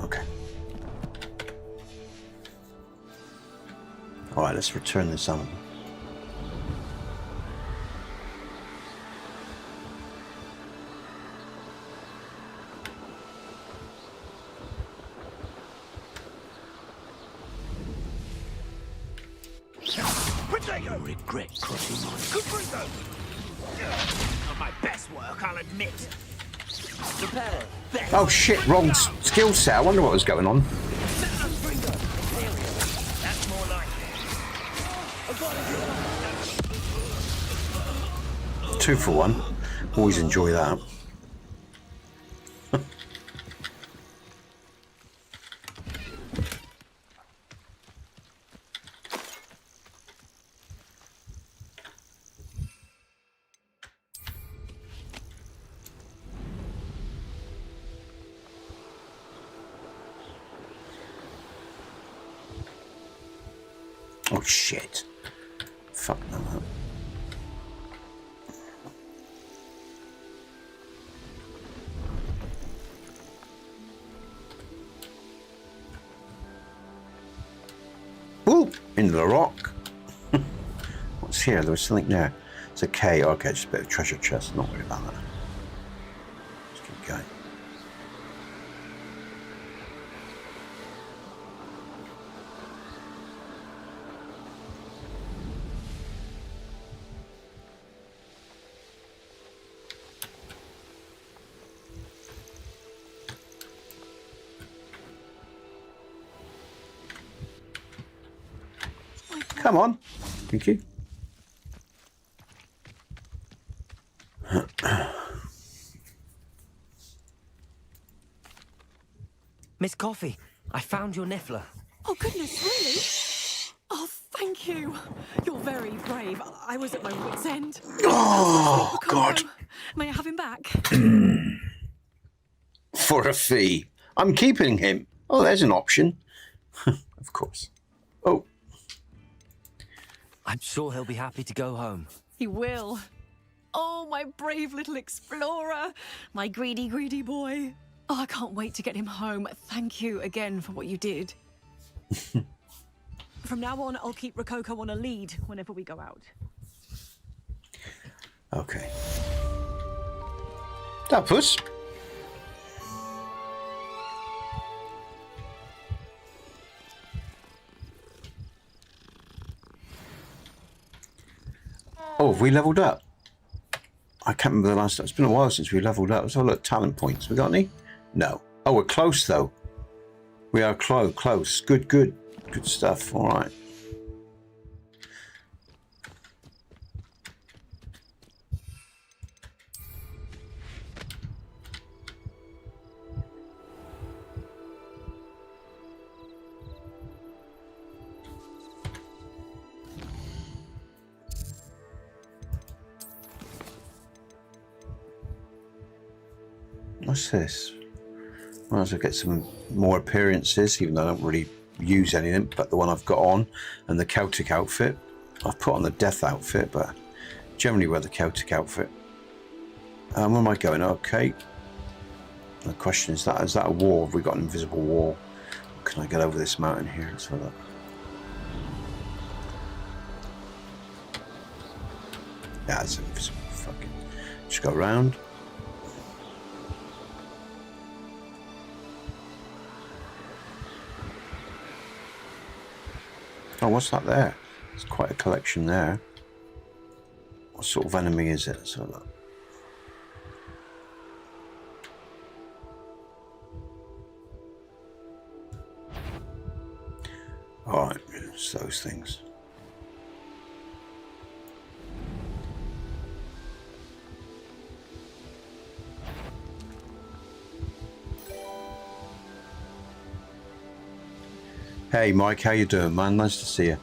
Okay. Alright, let's return this animal. You regret crushing my good. Not my best work, I'll admit. Reparo. Oh shit, wrong skill set. I wonder what was going on. That's more like it. 2 for 1. Always enjoy that. Oh shit. Fuck that up. Ooh, into the rock. What's here? There was something there. It's a K. Okay, just a bit of treasure chest. Not worried about that. Let's keep going. Come on. Thank you. Miss Coffee, I found your niffler. Oh, goodness, really? Oh, thank you. You're very brave. I was at my wit's end. Oh, God. May I have him back? For a fee. I'm keeping him. Oh, there's an option. Of course. Oh. I'm sure he'll be happy to go home. He will. Oh, my brave little explorer. My greedy, greedy boy. Oh, I can't wait to get him home. Thank you again for what you did. From now on, I'll keep Rococo on a lead whenever we go out. Okay. That puss. Oh, have we leveled up? I can't remember the last time. It's been a while since we leveled up. Let's have a look. Talent points. We got any? No. Oh, we're close though. We are close. Good, good. Good stuff. All right. What's this? Might as well get some more appearances, even though I don't really use any of them, but the one I've got on, and the Celtic outfit. I've put on the Death outfit, but generally wear the Celtic outfit. Where am I going? Okay. The question is that a wall? Have we got an invisible wall? Can I get over this mountain here? Let's have a look. Yeah, it's invisible. Fucking. Just go around. Oh, what's that there? There's quite a collection there. What sort of enemy is it? Let's have a look. Alright, it's those things. Hey Mike, how you doing, man? Nice to see you.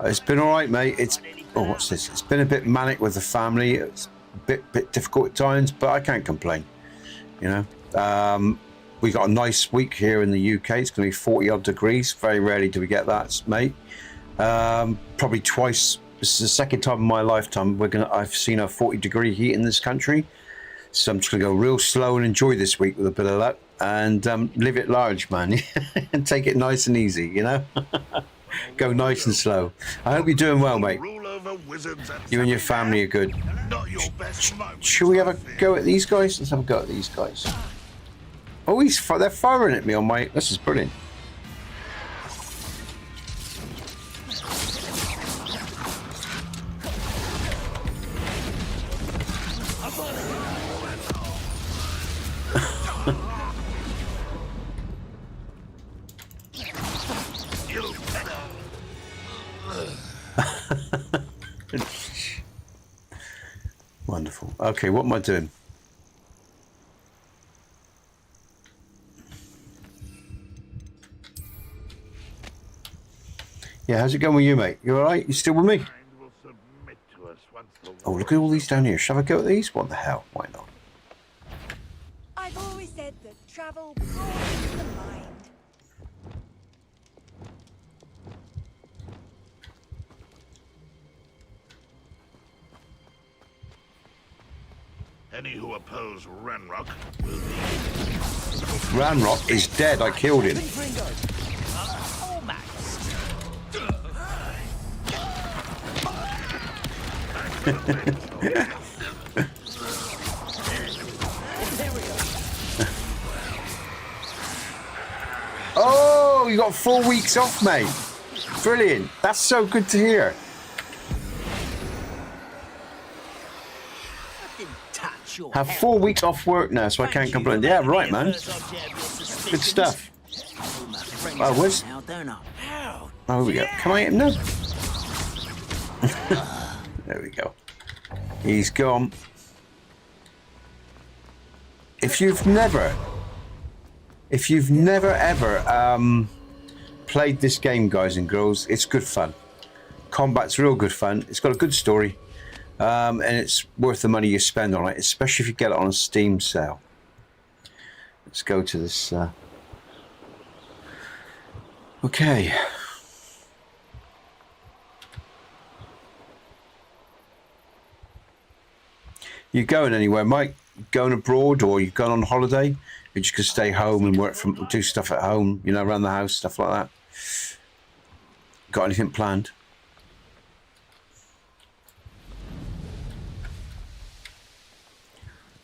It's been all right, mate. What's this? It's been a bit manic with the family. It's a bit difficult at times, but I can't complain. You know, we got a nice week here in the UK. It's going to be 40 odd degrees. Very rarely do we get that, mate. Probably twice. This is the second time in my lifetime I've seen a 40-degree heat in this country. So I'm just going to go real slow and enjoy this week with a bit of luck. And live it large, man. And take it nice and easy, you know. Go nice and slow. I hope you're doing well, mate. You and your family are good. Should we have a go at these guys? Let's have a go at these guys. Oh, they're firing at me on my. This is brilliant. Wonderful. Okay, what am I doing? Yeah, how's it going with you, mate? You all right? You still with me? Oh, look at all these down here. Shall I go at these? What the hell? Why not? I've always said that travel broadens the mind. Any who oppose Ranrock will be... Ranrock is dead. I killed him. Oh, you got 4 weeks off, mate. Brilliant. That's so good to hear. Have 4 weeks off work now, so I can't complain. Yeah, right, man. Good stuff. Oh, where's... Oh, here we go. Can I hit him now? There we go. He's gone. If you've never If you've never ever played this game, guys and girls, it's good fun. Combat's real good fun. It's got a good story, and it's worth the money you spend on it, especially if you get it on a Steam sale. Let's go to this. Okay. You going anywhere, Mike? Going abroad, or you going on holiday? You just could stay home and do stuff at home, you know, around the house, stuff like that. Got anything planned?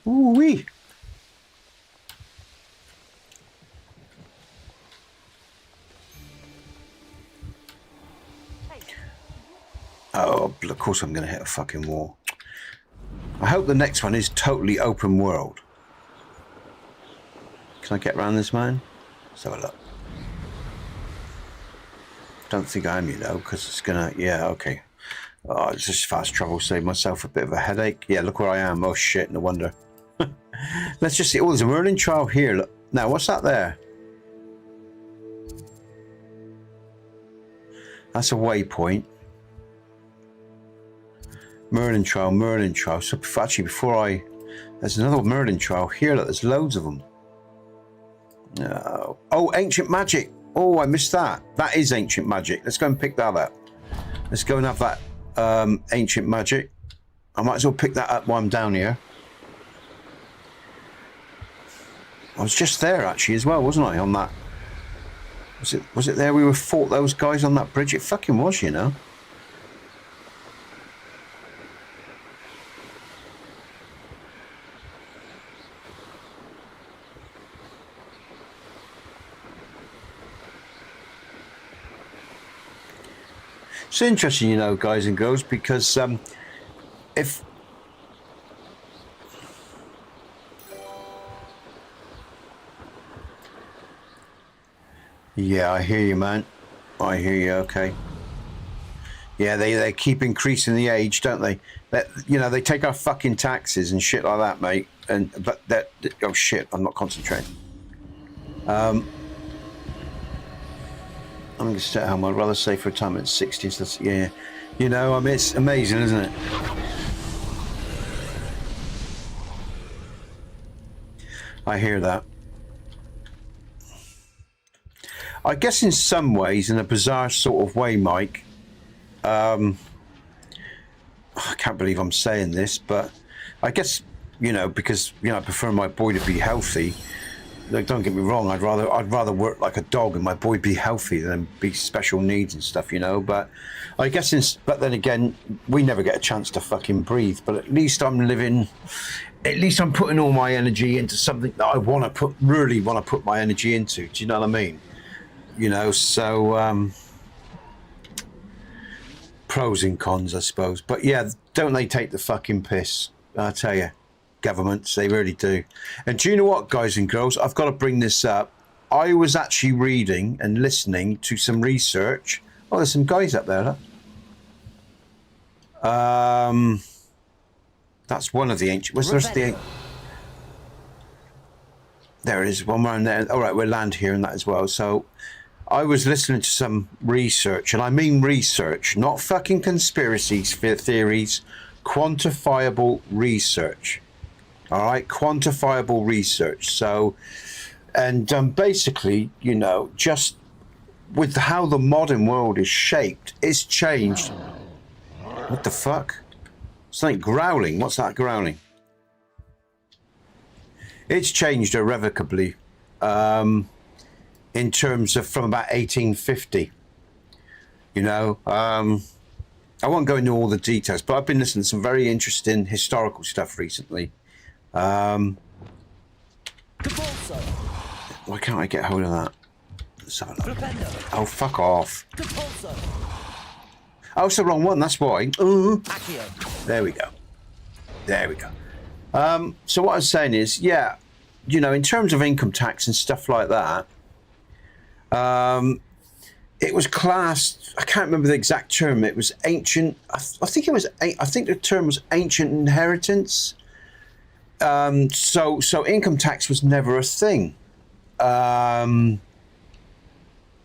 Ooh wee. Oh, of course I'm going to hit a fucking wall. I hope the next one is totally open world. Can I get around this, man? Let's have a look. Don't think I am, you know, because it's gonna... Yeah, okay. Oh, it's just fast travel. Save myself a bit of a headache. Yeah, look where I am. Oh, shit, no wonder. Let's just see. Oh, there's a Merlin trial here. Look. Now, what's that there? That's a waypoint. Merlin trial, Merlin trial. So before I... There's another Merlin trial here. Look, there's loads of them. No. Oh, ancient magic. Oh, I missed that. That is ancient magic. Let's go and pick that up. Let's go and have that ancient magic. I might as well pick that up while I'm down here. I was just there actually as well, wasn't I? On that. Was it there we fought those guys on that bridge? It fucking was, you know. It's interesting, you know, guys and girls, because if... Yeah, I hear you, man. I hear you, okay. Yeah, they keep increasing the age, don't they? You know, they take our fucking taxes and shit like that, mate. But oh shit, I'm not concentrating. I'm going to stay at home. I'd rather stay for a time at 60s. That's, yeah, you know, I mean, it's amazing, isn't it? I hear that. I guess in some ways, in a bizarre sort of way, Mike, I can't believe I'm saying this, but I guess, you know, because, you know, I prefer my boy to be healthy. Like, don't get me wrong, I'd rather work like a dog and my boy be healthy than be special needs and stuff, you know. But I guess, but then again, we never get a chance to fucking breathe. But at least I'm living. At least I'm putting all my energy into something that I really want to put my energy into. Do you know what I mean? You know, so pros and cons, I suppose. But yeah, don't they take the fucking piss? I tell you. Governments, they really do. And do you know what, guys and girls, I've got to bring this up. I was actually reading and listening to some research. Oh, there's some guys up there, look. That's one of the ancient. What's the? There it is, one around there. All right, we'll land here and that as well. So I was listening to some research, and I mean research, not fucking conspiracy theories, quantifiable research. All right, quantifiable research. So, and basically, you know, just with how the modern world is shaped, it's changed. What the fuck? Something growling. What's that growling? It's changed irrevocably in terms of from about 1850. You know, I won't go into all the details, but I've been listening to some very interesting historical stuff recently. Why can't I get hold of that? Let's have a look. Oh, fuck off. Oh, it's the wrong one, that's why. There we go. There we go. So what I was saying is, yeah, you know, in terms of income tax and stuff like that, it was classed, I can't remember the exact term, it was ancient, I think the term was ancient inheritance. So income tax was never a thing.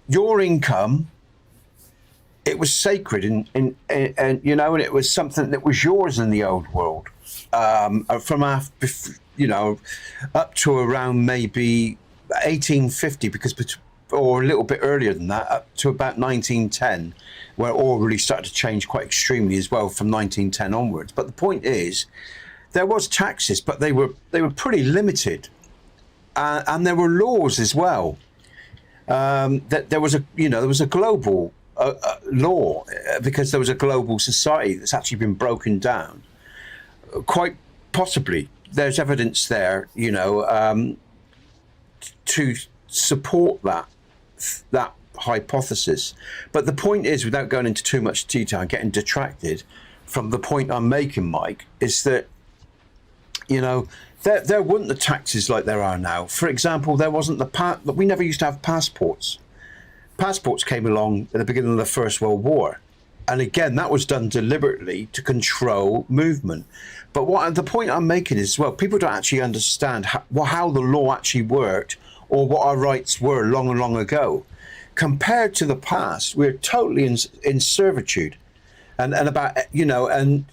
your income, it was sacred, and you know, and it was something that was yours in the old world, from after, you know, up to around maybe 1850, because or a little bit earlier than that, up to about 1910, where it all really started to change quite extremely as well from 1910 onwards. But the point is, there was taxes, but they were pretty limited, and there were laws as well. That there was a global law, because there was a global society that's actually been broken down. Quite possibly, there's evidence there, you know, to support that hypothesis. But the point is, without going into too much detail and getting detracted from the point I'm making, Mike, is that, you know, there weren't the taxes like there are now. For example, there wasn't we never used to have passports. Passports came along at the beginning of the First World War. And again, that was done deliberately to control movement. But the point I'm making is, well, people don't actually understand how the law actually worked, or what our rights were long and long ago. Compared to the past, we're totally in servitude. And about, you know, and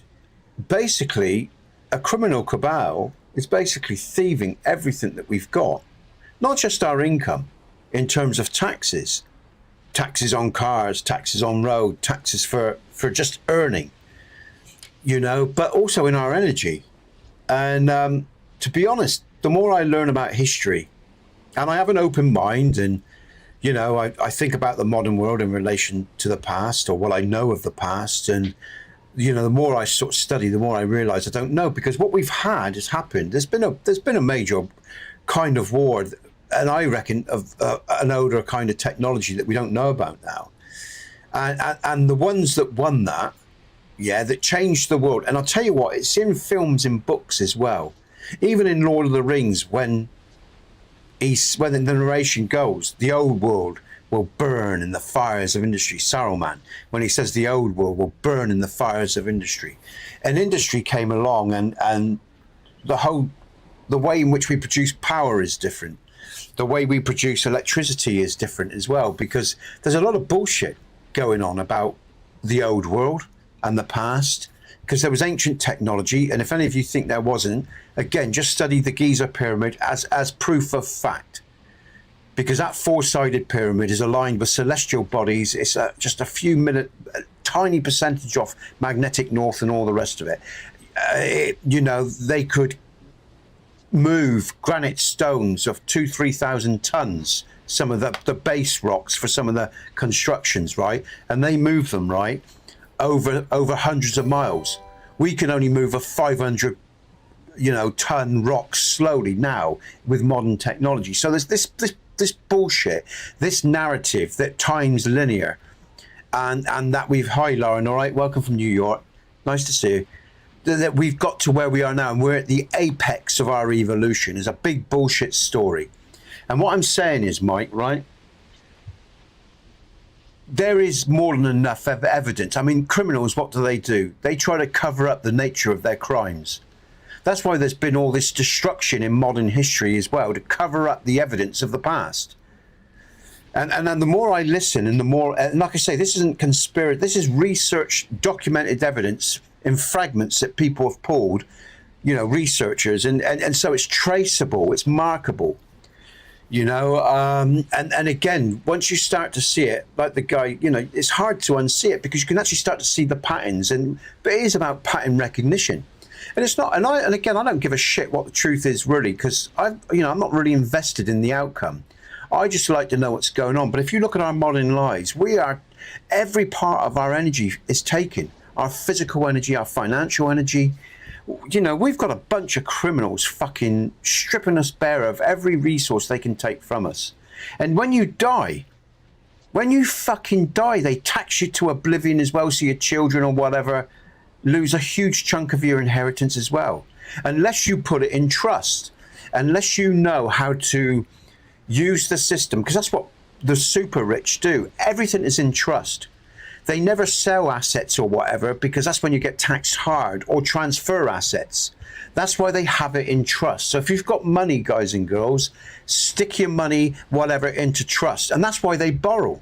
basically a criminal cabal is basically thieving everything that we've got. Not just our income in terms of taxes on cars, taxes on road, taxes for just earning, you know, but also in our energy. And to be honest, the more I learn about history, and I have an open mind, and, you know, I think about the modern world in relation to the past, or what I know of the past, and, you know, the more I sort of study, the more I realize I don't know, because what we've had has happened. There's been a major kind of war, and I reckon of an older kind of technology that we don't know about now, and the ones that won that, yeah, that changed the world. And I'll tell you what, it's in films and books as well. Even in Lord of the Rings, when the narration goes, the old world will burn in the fires of industry. Saruman, when he says the old world will burn in the fires of industry, and industry came along, and the way in which we produce power is different. The way we produce electricity is different as well, because there's a lot of bullshit going on about the old world and the past, because there was ancient technology. And if any of you think there wasn't, again, just study the Giza pyramid as proof of fact, because that four-sided pyramid is aligned with celestial bodies. It's just a tiny percentage off magnetic north and all the rest of it. You know, they could move granite stones of 2,000-3,000 tons, some of the base rocks for some of the constructions, right? And they move them, right, over hundreds of miles. We can only move a 500, you know, ton rock slowly now with modern technology. So there's this bullshit, this narrative that time's linear, and that we've, hi Lauren, all right, welcome from New York, nice to see you, that we've got to where we are now, and we're at the apex of our evolution, is a big bullshit story. And what I'm saying is, Mike, right, there is more than enough evidence. I mean, criminals, what do? They try to cover up the nature of their crimes. That's why there's been all this destruction in modern history as well, to cover up the evidence of the past. And the more I listen, and the more, and like I say, this isn't conspiracy, this is research, documented evidence in fragments that people have pulled, you know, researchers, and so it's traceable, it's markable. You know, and again, once you start to see it, like the guy, you know, it's hard to unsee it, because you can actually start to see the patterns, but it is about pattern recognition. And it's not, and again, I don't give a shit what the truth is really, because I'm not really invested in the outcome. I just like to know what's going on. But if you look at our modern lives, every part of our energy is taken. Our physical energy, our financial energy. You know, we've got a bunch of criminals fucking stripping us bare of every resource they can take from us. And when you fucking die, they tax you to oblivion as well, so your children or whatever lose a huge chunk of your inheritance as well. Unless you put it in trust, unless you know how to use the system, because that's what the super rich do. Everything is in trust. they never sell assets or whatever, because that's when you get taxed hard, or transfer assets. That's why they have it in trust. So if you've got money, guys and girls, stick your money, whatever, into trust. And that's why they borrow,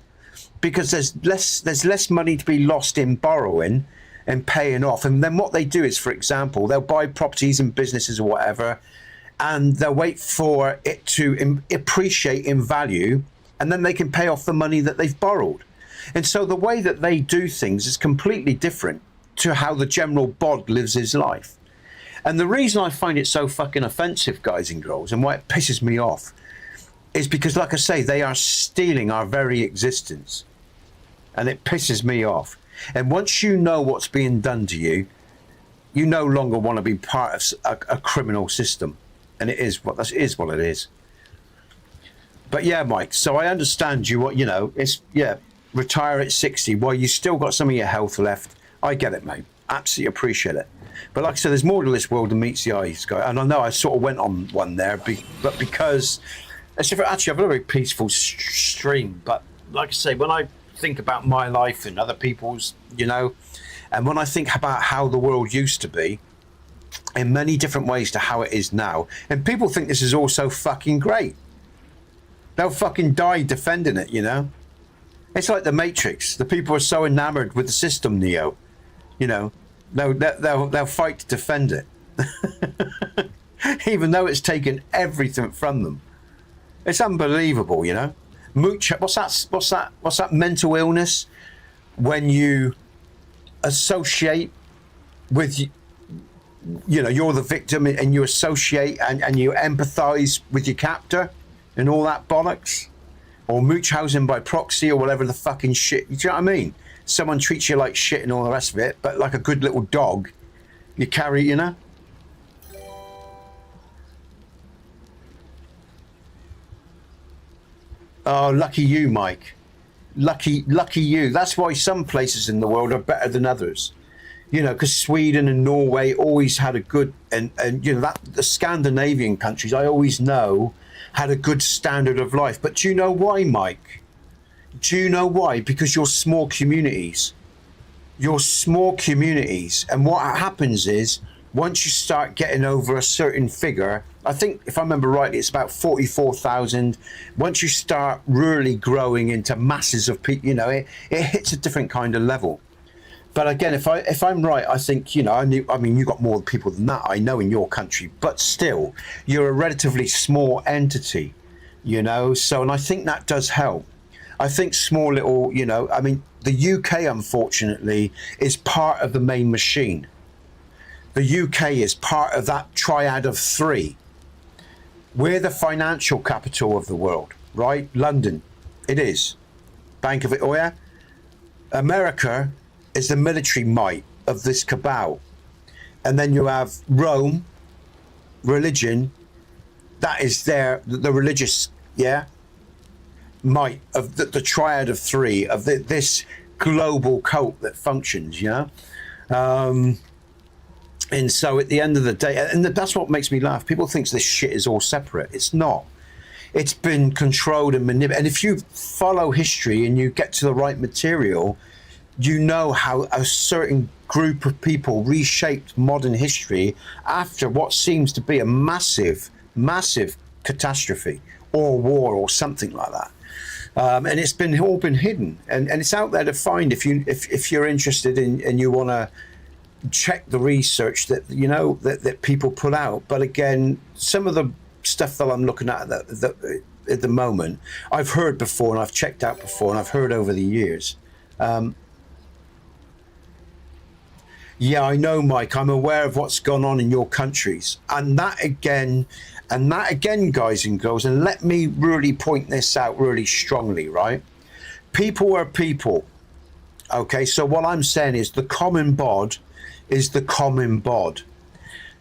because there's less money to be lost in borrowing and paying off. And then what they do is, for example, they'll buy properties and businesses or whatever, and they'll wait for it to appreciate in value, and then they can pay off the money that they've borrowed. And so the way that they do things is completely different to how the general bod lives his life. And the reason I find it so fucking offensive, guys and girls, and why it pisses me off, is because, like I say, they are stealing our very existence. And it pisses me off. And once you know what's being done to you, you no longer want to be part of a criminal system. And it is what it is. But yeah, Mike, so I understand you, you know, it's, yeah, retire at 60 while you still got some of your health left. I get it, mate. Absolutely appreciate it. But like I said, there's more to this world than meets the eye, guy. And I know I sort of went on one there, but because actually I've a very peaceful stream. But like I say, when I think about my life and other people's, you know, and when I think about how the world used to be, in many different ways to how it is now, and people think this is all so fucking great. They'll fucking die defending it, you know. It's like the Matrix. The people are so enamored with the system, Neo. You know, they'll fight to defend it, even though it's taken everything from them. It's unbelievable, you know. What's that mental illness when you associate with, you know, you're the victim and you associate and you empathize with your captor and all that bollocks, or Munchausen by proxy, or whatever the fucking shit. Do you know what I mean? Someone treats you like shit and all the rest of it, but like a good little dog, you carry, you know. Oh, lucky you, Mike. Lucky you. That's why some places in the world are better than others. You know, because Sweden and Norway always had a good, and you know, that the Scandinavian countries, I always know, had a good standard of life. But do you know why, Mike? Do you know why? Because you're small communities. You're small communities. And what happens is, once you start getting over a certain figure, I think, if I remember rightly, it's about 44,000. Once you start really growing into masses of people, you know, it hits a different kind of level. But again, if I'm right, I think, you know, I mean, you got more people than that, I know, in your country, but still, you're a relatively small entity, you know. So, and I think that does help. I think small little, you know, I mean, the UK, unfortunately, is part of the main machine. The UK is part of that triad of three. We're the financial capital of the world, right? London, it is. Bank of it, oh yeah? America is the military might of this cabal. And then you have Rome, religion, that is the religious, yeah, might of the triad of three, of this global cult that functions, you know. And so at the end of the day, and that's what makes me laugh, people think this shit is all separate. It's not. It's been controlled and manipulated. And if you follow history and you get to the right material, you know how a certain group of people reshaped modern history after what seems to be a massive catastrophe or war or something like that. And it's been all been hidden, and it's out there to find if you're interested in, and you want to check the research that, you know, that people put out. But again, some of the stuff that I'm looking at at the moment, I've heard before, and I've checked out before, and I've heard over the years. Yeah, I know, Mike. I'm aware of what's gone on in your countries, and that again, guys and girls. And let me really point this out really strongly, right? People are people. Okay, so what I'm saying is the common bod is the common bod.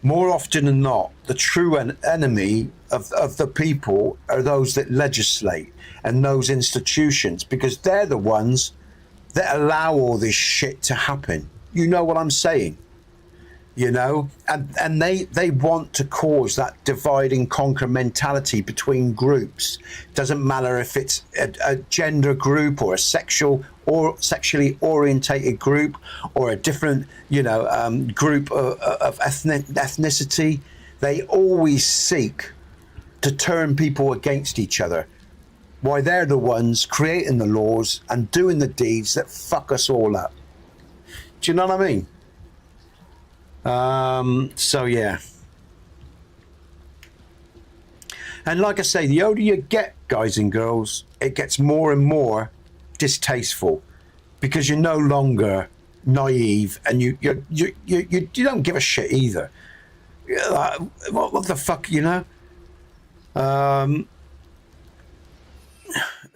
More often than not, the true enemy of the people are those that legislate and those institutions, because they're the ones that allow all this shit to happen. You know what I'm saying? you know, and they want to cause that divide and conquer mentality between groups. Doesn't matter if it's a gender group or a sexually orientated group or a different, you know, group of ethnicity. They always seek to turn people against each other. Why, they're the ones creating the laws and doing the deeds that fuck us all up. Do you know what I mean? So yeah. And like I say, the older you get, guys and girls, it gets more and more distasteful because you're no longer naive and you don't give a shit either. Like, what the fuck, you know?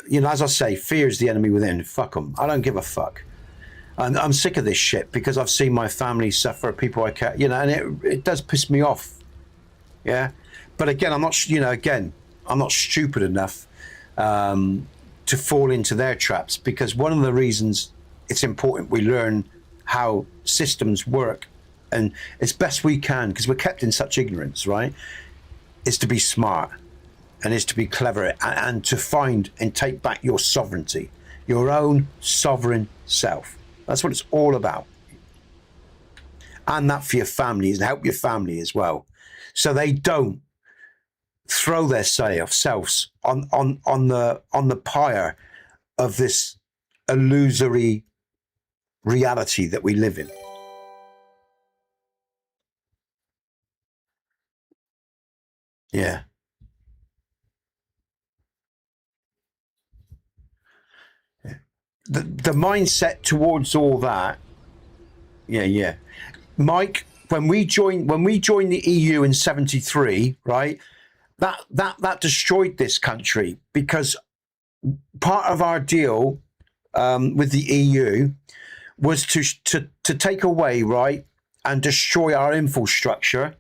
You know, as I say, fear is the enemy within. Fuck them. I don't give a fuck. And I'm sick of this shit because I've seen my family suffer, people I care, you know, and it does piss me off. Yeah. But again, I'm not, you know, I'm not stupid enough to fall into their traps, because one of the reasons it's important we learn how systems work, and as best we can, because we're kept in such ignorance, right, is to be smart and is to be clever and to find and take back your sovereignty, your own sovereign self. That's what it's all about. And that for your families, and help your family as well, so they don't throw their selves on the pyre of this illusory reality that we live in. Yeah. The mindset towards all that, yeah. Mike, when we joined the EU in '73, right? That destroyed this country, because part of our deal with the EU was to take away, right, and destroy our infrastructure,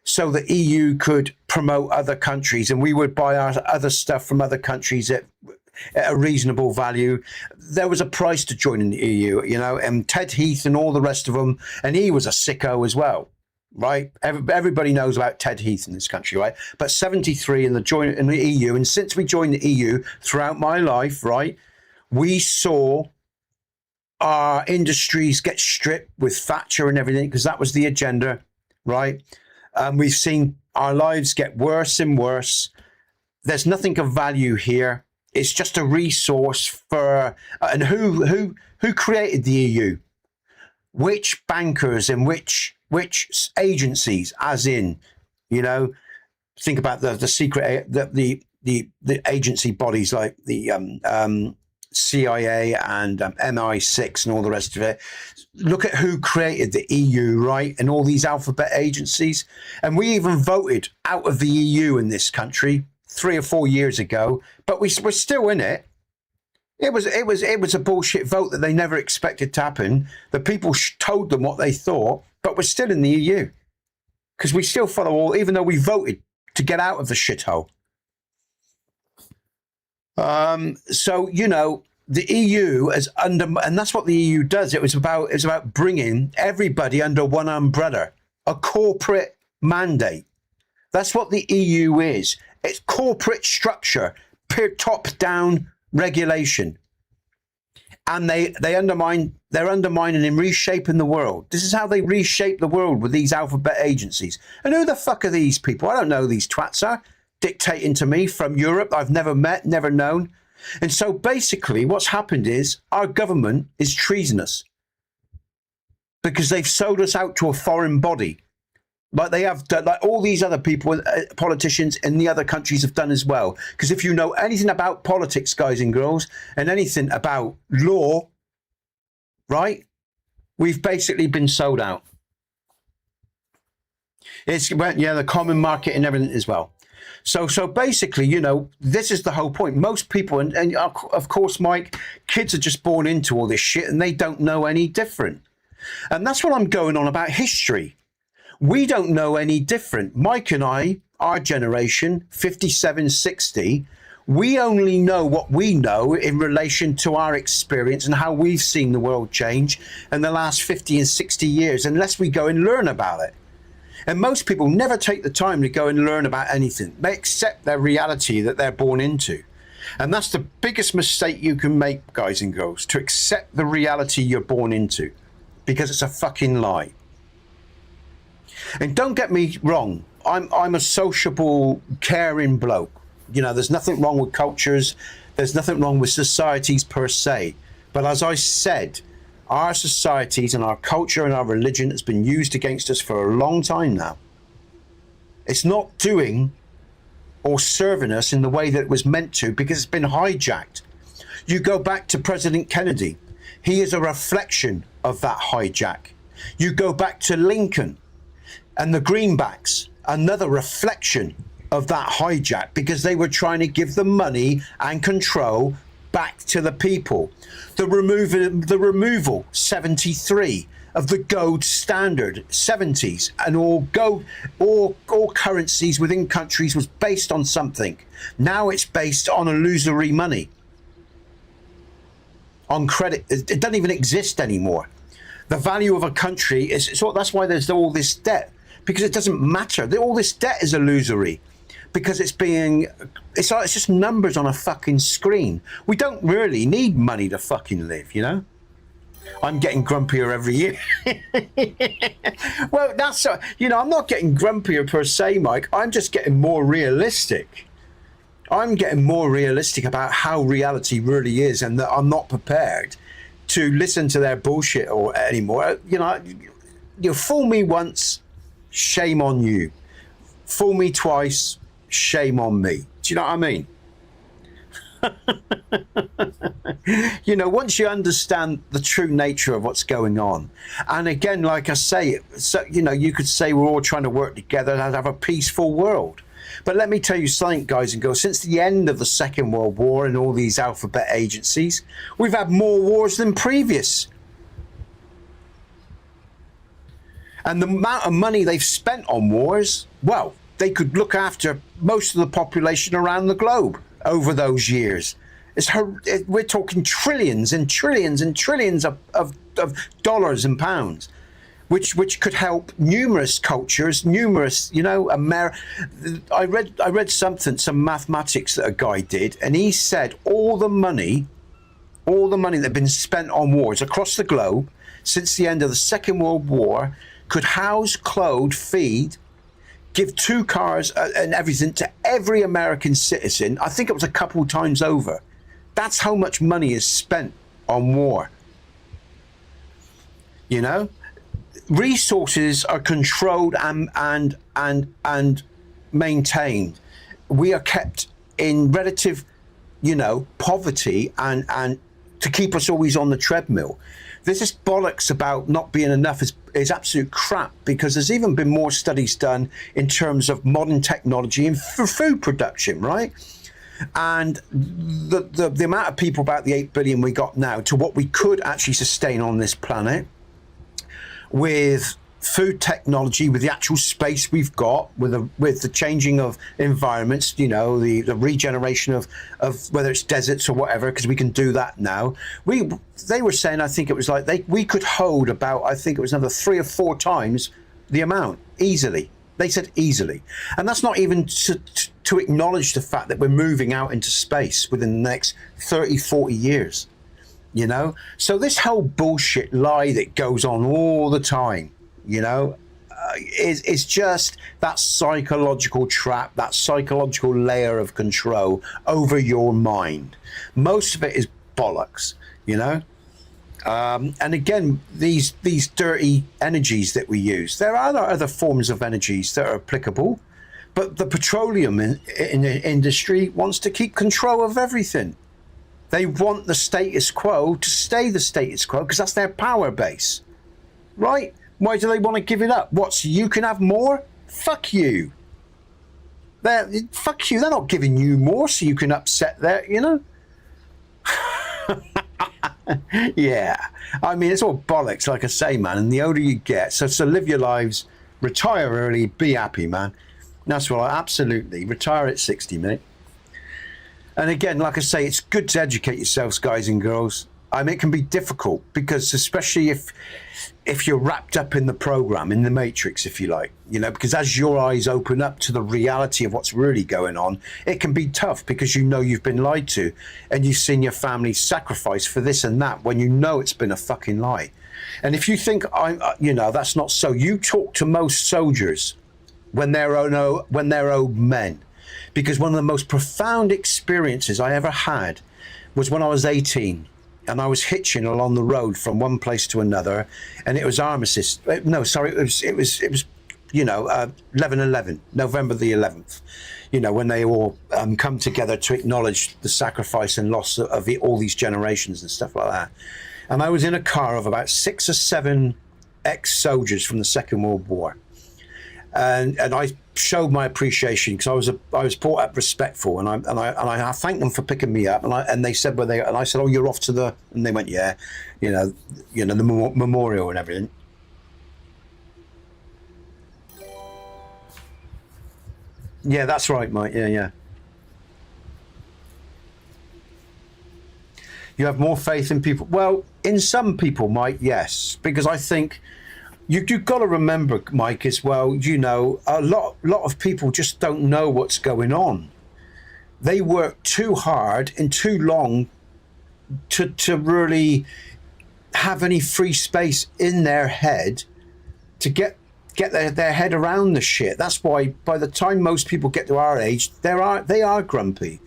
so the EU could promote other countries, and we would buy our other stuff from other countries at a reasonable value. There was a price to joining the EU, you know, and Ted Heath and all the rest of them, and he was a sicko as well, right? Everybody knows about Ted Heath in this country, right? But '73 in the EU, and since we joined the EU, throughout my life, right, we saw our industries get stripped with Thatcher and everything, because that was the agenda, right? We've seen our lives get worse and worse. There's nothing of value here. It's just a resource for, and who created the EU? Which bankers and which agencies? As in, you know, think about the secret, the agency bodies like the CIA and MI6 and all the rest of it. Look at who created the EU, right? And all these alphabet agencies. And we even voted out of the EU in this country 3 or 4 years ago, but we're still in it. It was a bullshit vote that they never expected to happen. The people told them what they thought, but we're still in the EU because we still follow all, even though we voted to get out of the shithole. So, you know, the EU is under, and that's what the EU does. It's about bringing everybody under one umbrella, a corporate mandate. That's what the EU is. It's corporate structure, top-down regulation. And they're undermining and reshaping the world. This is how they reshape the world, with these alphabet agencies. And who the fuck are these people? I don't know who these twats are dictating to me from Europe. I've never met, never known. And so basically what's happened is our government is treasonous because they've sold us out to a foreign body. Like they have done, like all these other people, politicians in the other countries have done as well. Because if you know anything about politics, guys and girls, and anything about law, right, we've basically been sold out. It's, yeah, the common market and everything as well. So basically, you know, this is the whole point. Most people, and of course, Mike, kids are just born into all this shit and they don't know any different. And that's what I'm going on about history. We don't know any different. Mike and I, our generation, 57, 60, We only know what we know in relation to our experience and how we've seen the world change in the last 50 and 60 years, unless we go and learn about it. And most people never take the time to go and learn about anything. They accept their reality that they're born into. And that's the biggest mistake you can make, guys and girls, to accept the reality you're born into, because it's a fucking lie. And don't get me wrong, I'm a sociable, caring bloke. You know, there's nothing wrong with cultures. There's nothing wrong with societies per se. But as I said, our societies and our culture and our religion has been used against us for a long time now. It's not doing or serving us in the way that it was meant to, because it's been hijacked. You go back to President Kennedy. He is a reflection of that hijack. You go back to Lincoln and the Greenbacks, another reflection of that hijack, because they were trying to give the money and control back to the people. The removal 73 of the gold standard 70s, and all currencies within countries was based on something. Now it's based on illusory money, on credit. It doesn't even exist anymore. The value of a country is, so that's why there's all this debt, because it doesn't matter. All this debt is illusory, because it's just numbers on a fucking screen. We don't really need money to fucking live, you know? I'm getting grumpier every year. Well, that's, you know, I'm not getting grumpier per se, Mike. I'm just getting more realistic. I'm getting more realistic about how reality really is, and that I'm not prepared to listen to their bullshit or anymore. You know, you fool me once, shame on you. Fool me twice, shame on me. Do you know what I mean? You know, once you understand the true nature of what's going on, and again, like I say, so, you know, you could say we're all trying to work together and have a peaceful world. But let me tell you something, guys and girls, since the end of the Second World War and all these alphabet agencies, we've had more wars than previous. And the amount of money they've spent on wars, well, they could look after most of the population around the globe over those years. We're talking trillions and trillions and trillions of dollars and pounds, which could help numerous cultures, numerous, you know, I read some mathematics that a guy did, and he said all the money that had been spent on wars across the globe since the end of the Second World War could house, clothe, feed, give 2 cars and everything to every American citizen. I think it was a couple times over. That's how much money is spent on war. You know, resources are controlled and maintained. We are kept in relative, you know, poverty and to keep us always on the treadmill. This is bollocks about not being enough is absolute crap, because there's even been more studies done in terms of modern technology and for food production, right? And the amount of people, about the 8 billion we got now, to what we could actually sustain on this planet with food technology, with the actual space we've got, with the changing of environments, you know, the regeneration of whether it's deserts or whatever, because we can do that now. They were saying, I think it was like we could hold about, I think it was another 3 or 4 times the amount easily. They said easily. And that's not even to acknowledge the fact that we're moving out into space within the next 30, 40 years, you know? So this whole bullshit lie that goes on all the time, you know, is just that psychological trap, that psychological layer of control over your mind. Most of it is bollocks, you know. And again, these dirty energies that we use, there are other forms of energies that are applicable, but the petroleum industry wants to keep control of everything. They want the status quo to stay the status quo, because that's their power base, right? Why do they want to give it up? What, so you can have more? Fuck you. Fuck you. They're not giving you more so you can upset their, you know? Yeah. I mean, it's all bollocks, like I say, man. And the older you get, so live your lives, retire early, be happy, man. That's what absolutely. Retire at 60, mate. And again, like I say, it's good to educate yourselves, guys and girls. I mean, it can be difficult because especially if you're wrapped up in the program, in the matrix, if you like, you know, because as your eyes open up to the reality of what's really going on, it can be tough because you know you've been lied to and you've seen your family sacrifice for this and that when you know it's been a fucking lie. And if you think, you know, that's not so, you talk to most soldiers when they're old men, because one of the most profound experiences I ever had was when I was 18. And I was hitching along the road from one place to another, and it was armistice. No, sorry, it was, you know, 11/11, November the 11th. You know, when they all come together to acknowledge the sacrifice and loss of all these generations and stuff like that. And I was in a car of about 6 or 7 ex-soldiers from the Second World War, and I showed my appreciation because I was brought up respectful, and I thanked them for picking me up, and they said where they, and I said, oh, you're off to the, and they went, yeah, you know the memorial and everything. Yeah, that's right, Mike. Yeah. You have more faith in people. Well, in some people, Mike, yes, because I think. You've got to remember, Mike, as well, you know, a lot of people just don't know what's going on. They work too hard and too long to really have any free space in their head to get their head around the shit. That's why by the time most people get to our age, they are grumpy.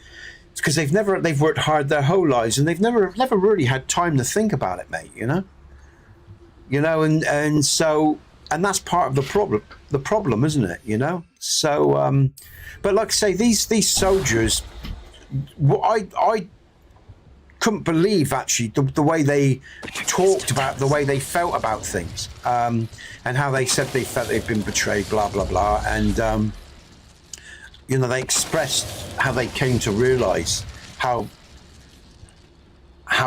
It's because they've worked hard their whole lives and they've never really had time to think about it, mate, you know? You know, and so, and that's part of the problem, isn't it? You know, so, but like I say, these soldiers, I couldn't believe actually the way they talked about the way they felt about things, and how they said they felt they'd been betrayed, blah blah blah, and you know, they expressed how they came to realise how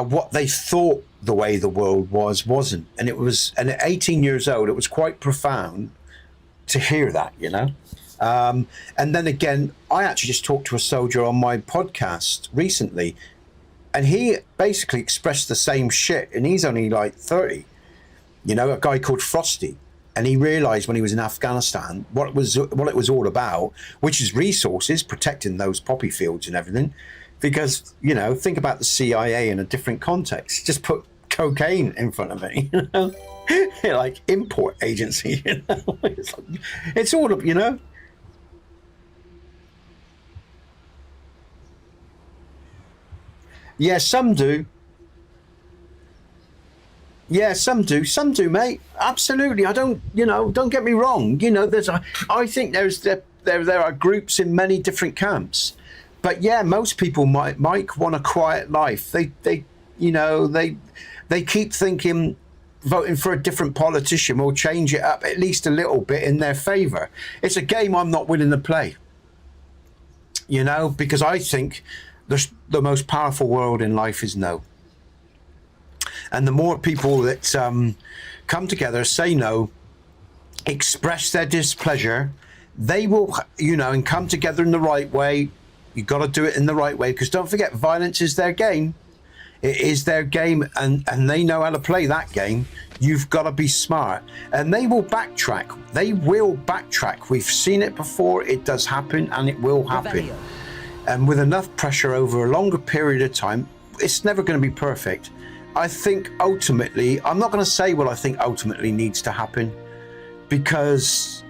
what they thought the way the world wasn't, and at 18 years old, it was quite profound to hear that, you know. And then again, I actually just talked to a soldier on my podcast recently, and he basically expressed the same shit, and he's only like 30, you know, a guy called Frosty, and he realized when he was in Afghanistan what it was all about, which is resources, protecting those poppy fields and everything. Because, you know, think about the CIA in a different context. Just put cocaine in front of it, you know, like import agency, you know, it's all, you know. Yeah, some do. Yeah, some do, mate. Absolutely. I don't, you know, don't get me wrong. You know, I think there are groups in many different camps. But yeah, most people might want a quiet life. They you know, they keep thinking voting for a different politician will change it up at least a little bit in their favour. It's a game I'm not willing to play. You know, because I think the most powerful world in life is no. And the more people that come together, say no, express their displeasure, they will, you know, and come together in the right way. You've got to do it in the right way, because don't forget, violence is their game. It is their game, and they know how to play that game. You've got to be smart. And they will backtrack. They will backtrack. We've seen it before. It does happen, and it will happen. And with enough pressure over a longer period of time, it's never going to be perfect. I think ultimately, I'm not going to say what I think ultimately needs to happen, because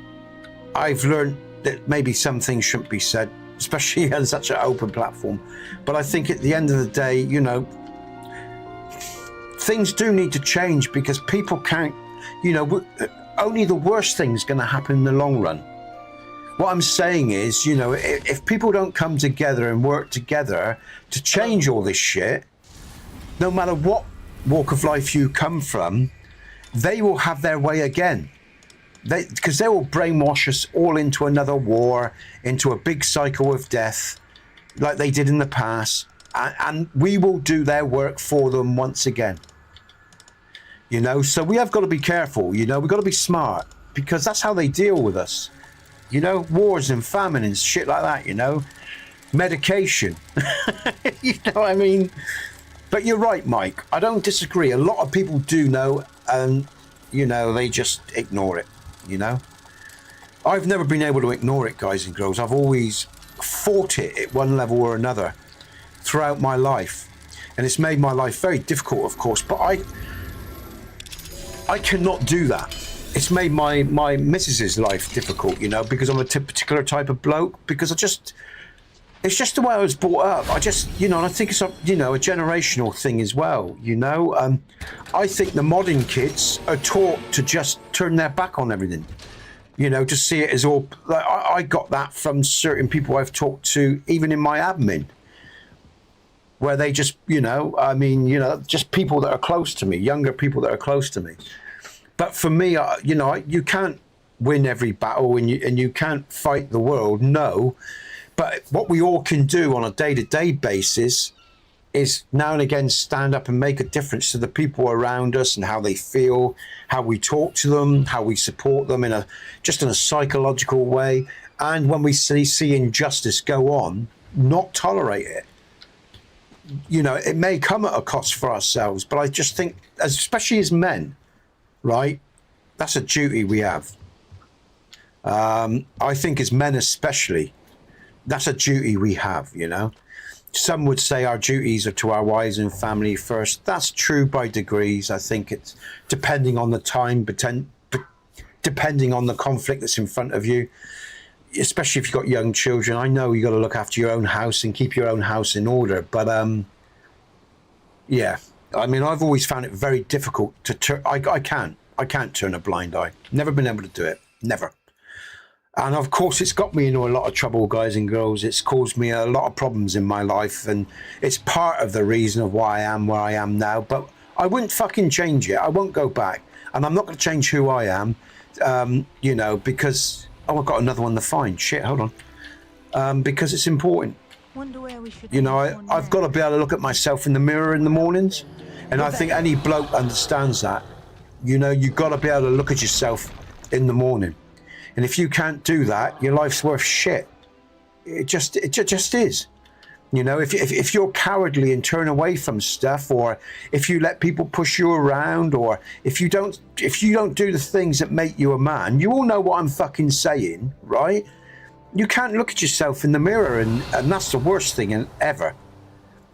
I've learned that maybe some things shouldn't be said, especially on such an open platform. But I think at the end of the day, you know, things do need to change, because people can't, you know, only the worst thing's going to happen in the long run. What I'm saying is, you know, if people don't come together and work together to change all this shit, no matter what walk of life you come from, they will have their way again. Because they will brainwash us all into another war, into a big cycle of death, like they did in the past, and we will do their work for them once again. You know, so we have got to be careful, you know, we've got to be smart, because that's how they deal with us. You know, wars and famine and shit like that, you know. medication. You know what I mean? But you're right, Mike. I don't disagree. A lot of people do know, and, you know, they just ignore it, you know? I've never been able to ignore it, guys and girls. I've always fought it at one level or another throughout my life. And it's made my life very difficult, of course, but I cannot do that. It's made my missus's life difficult, you know, because I'm a particular type of bloke, because it's just the way I was brought up. I just, you know, and I think it's a, you know, a generational thing as well, you know. I think the modern kids are taught to just turn their back on everything, you know, to see it as all, like, I got that from certain people I've talked to, even in my admin, where they just, you know, I mean, you know, just people that are close to me, younger people that are close to me. But for me, you know, you can't win every battle, and you can't fight the world, no. But what we all can do on a day-to-day basis is now and again stand up and make a difference to the people around us and how they feel, how we talk to them, how we support them in a psychological way. And when we see injustice go on, not tolerate it. You know, it may come at a cost for ourselves, but I just think, especially as men, right, that's a duty we have. I think as men especially, that's a duty we have, you know. Some would say our duties are to our wives and family first. That's true by degrees. I think it's depending on the time, depending on the conflict that's in front of you, especially if you've got young children. I know you got to look after your own house and keep your own house in order. But, yeah, I mean, I've always found it very difficult to turn. I can't turn a blind eye. Never been able to do it. Never. And of course, it's got me into a lot of trouble, guys and girls. It's caused me a lot of problems in my life, and it's part of the reason of why I am where I am now. But I wouldn't fucking change it. I won't go back, and I'm not going to change who I am, you know, because I've got another one to find. Shit, hold on, because it's important. Wonder where we should, you know, I've got to be able to look at myself in the mirror in the mornings, and I think any bloke understands that. You know, you've got to be able to look at yourself in the morning. And if you can't do that, your life's worth shit. It just is. You know, if you're cowardly and turn away from stuff, or if you let people push you around, or if you don't do the things that make you a man, you all know what I'm fucking saying, right? You can't look at yourself in the mirror, and that's the worst thing ever.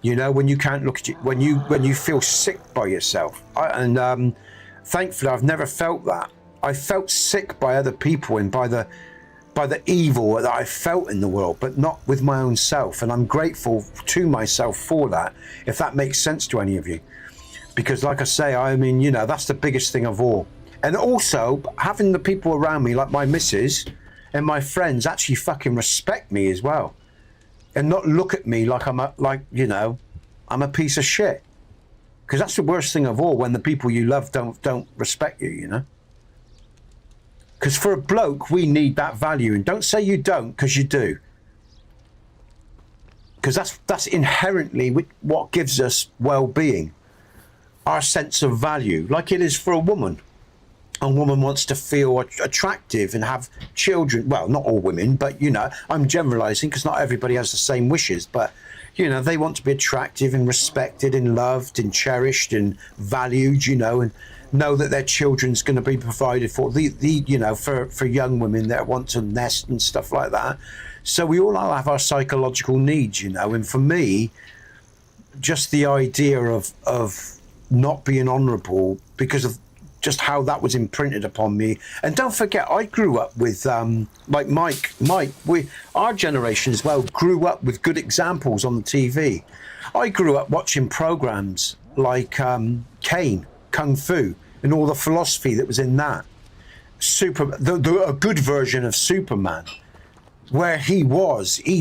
You know, when you can't look at you, when you feel sick by yourself. Thankfully, I've never felt that. I felt sick by other people and by the evil that I felt in the world, but not with my own self. And I'm grateful to myself for that, if that makes sense to any of you. Because like I say, I mean, you know, that's the biggest thing of all. And also, having the people around me, like my missus and my friends, actually fucking respect me as well. And not look at me like I'm a piece of shit. Because that's the worst thing of all, when the people you love don't respect you, you know. Because for a bloke, we need that value. And don't say you don't, because you do. Because that's inherently what gives us well-being. Our sense of value, like it is for a woman. A woman wants to feel attractive and have children. Well, not all women, but, you know, I'm generalizing because not everybody has the same wishes. But, you know, they want to be attractive and respected and loved and cherished and valued, you know, and know that their children's going to be provided for. You know, for young women that want to nest and stuff like that. So we all have our psychological needs, you know. And for me, just the idea of not being honourable because of just how that was imprinted upon me. And don't forget, I grew up with like Mike. Our generation as well grew up with good examples on the TV. I grew up watching programs like Kane, Kung Fu, and all the philosophy that was in that. A good version of Superman, where he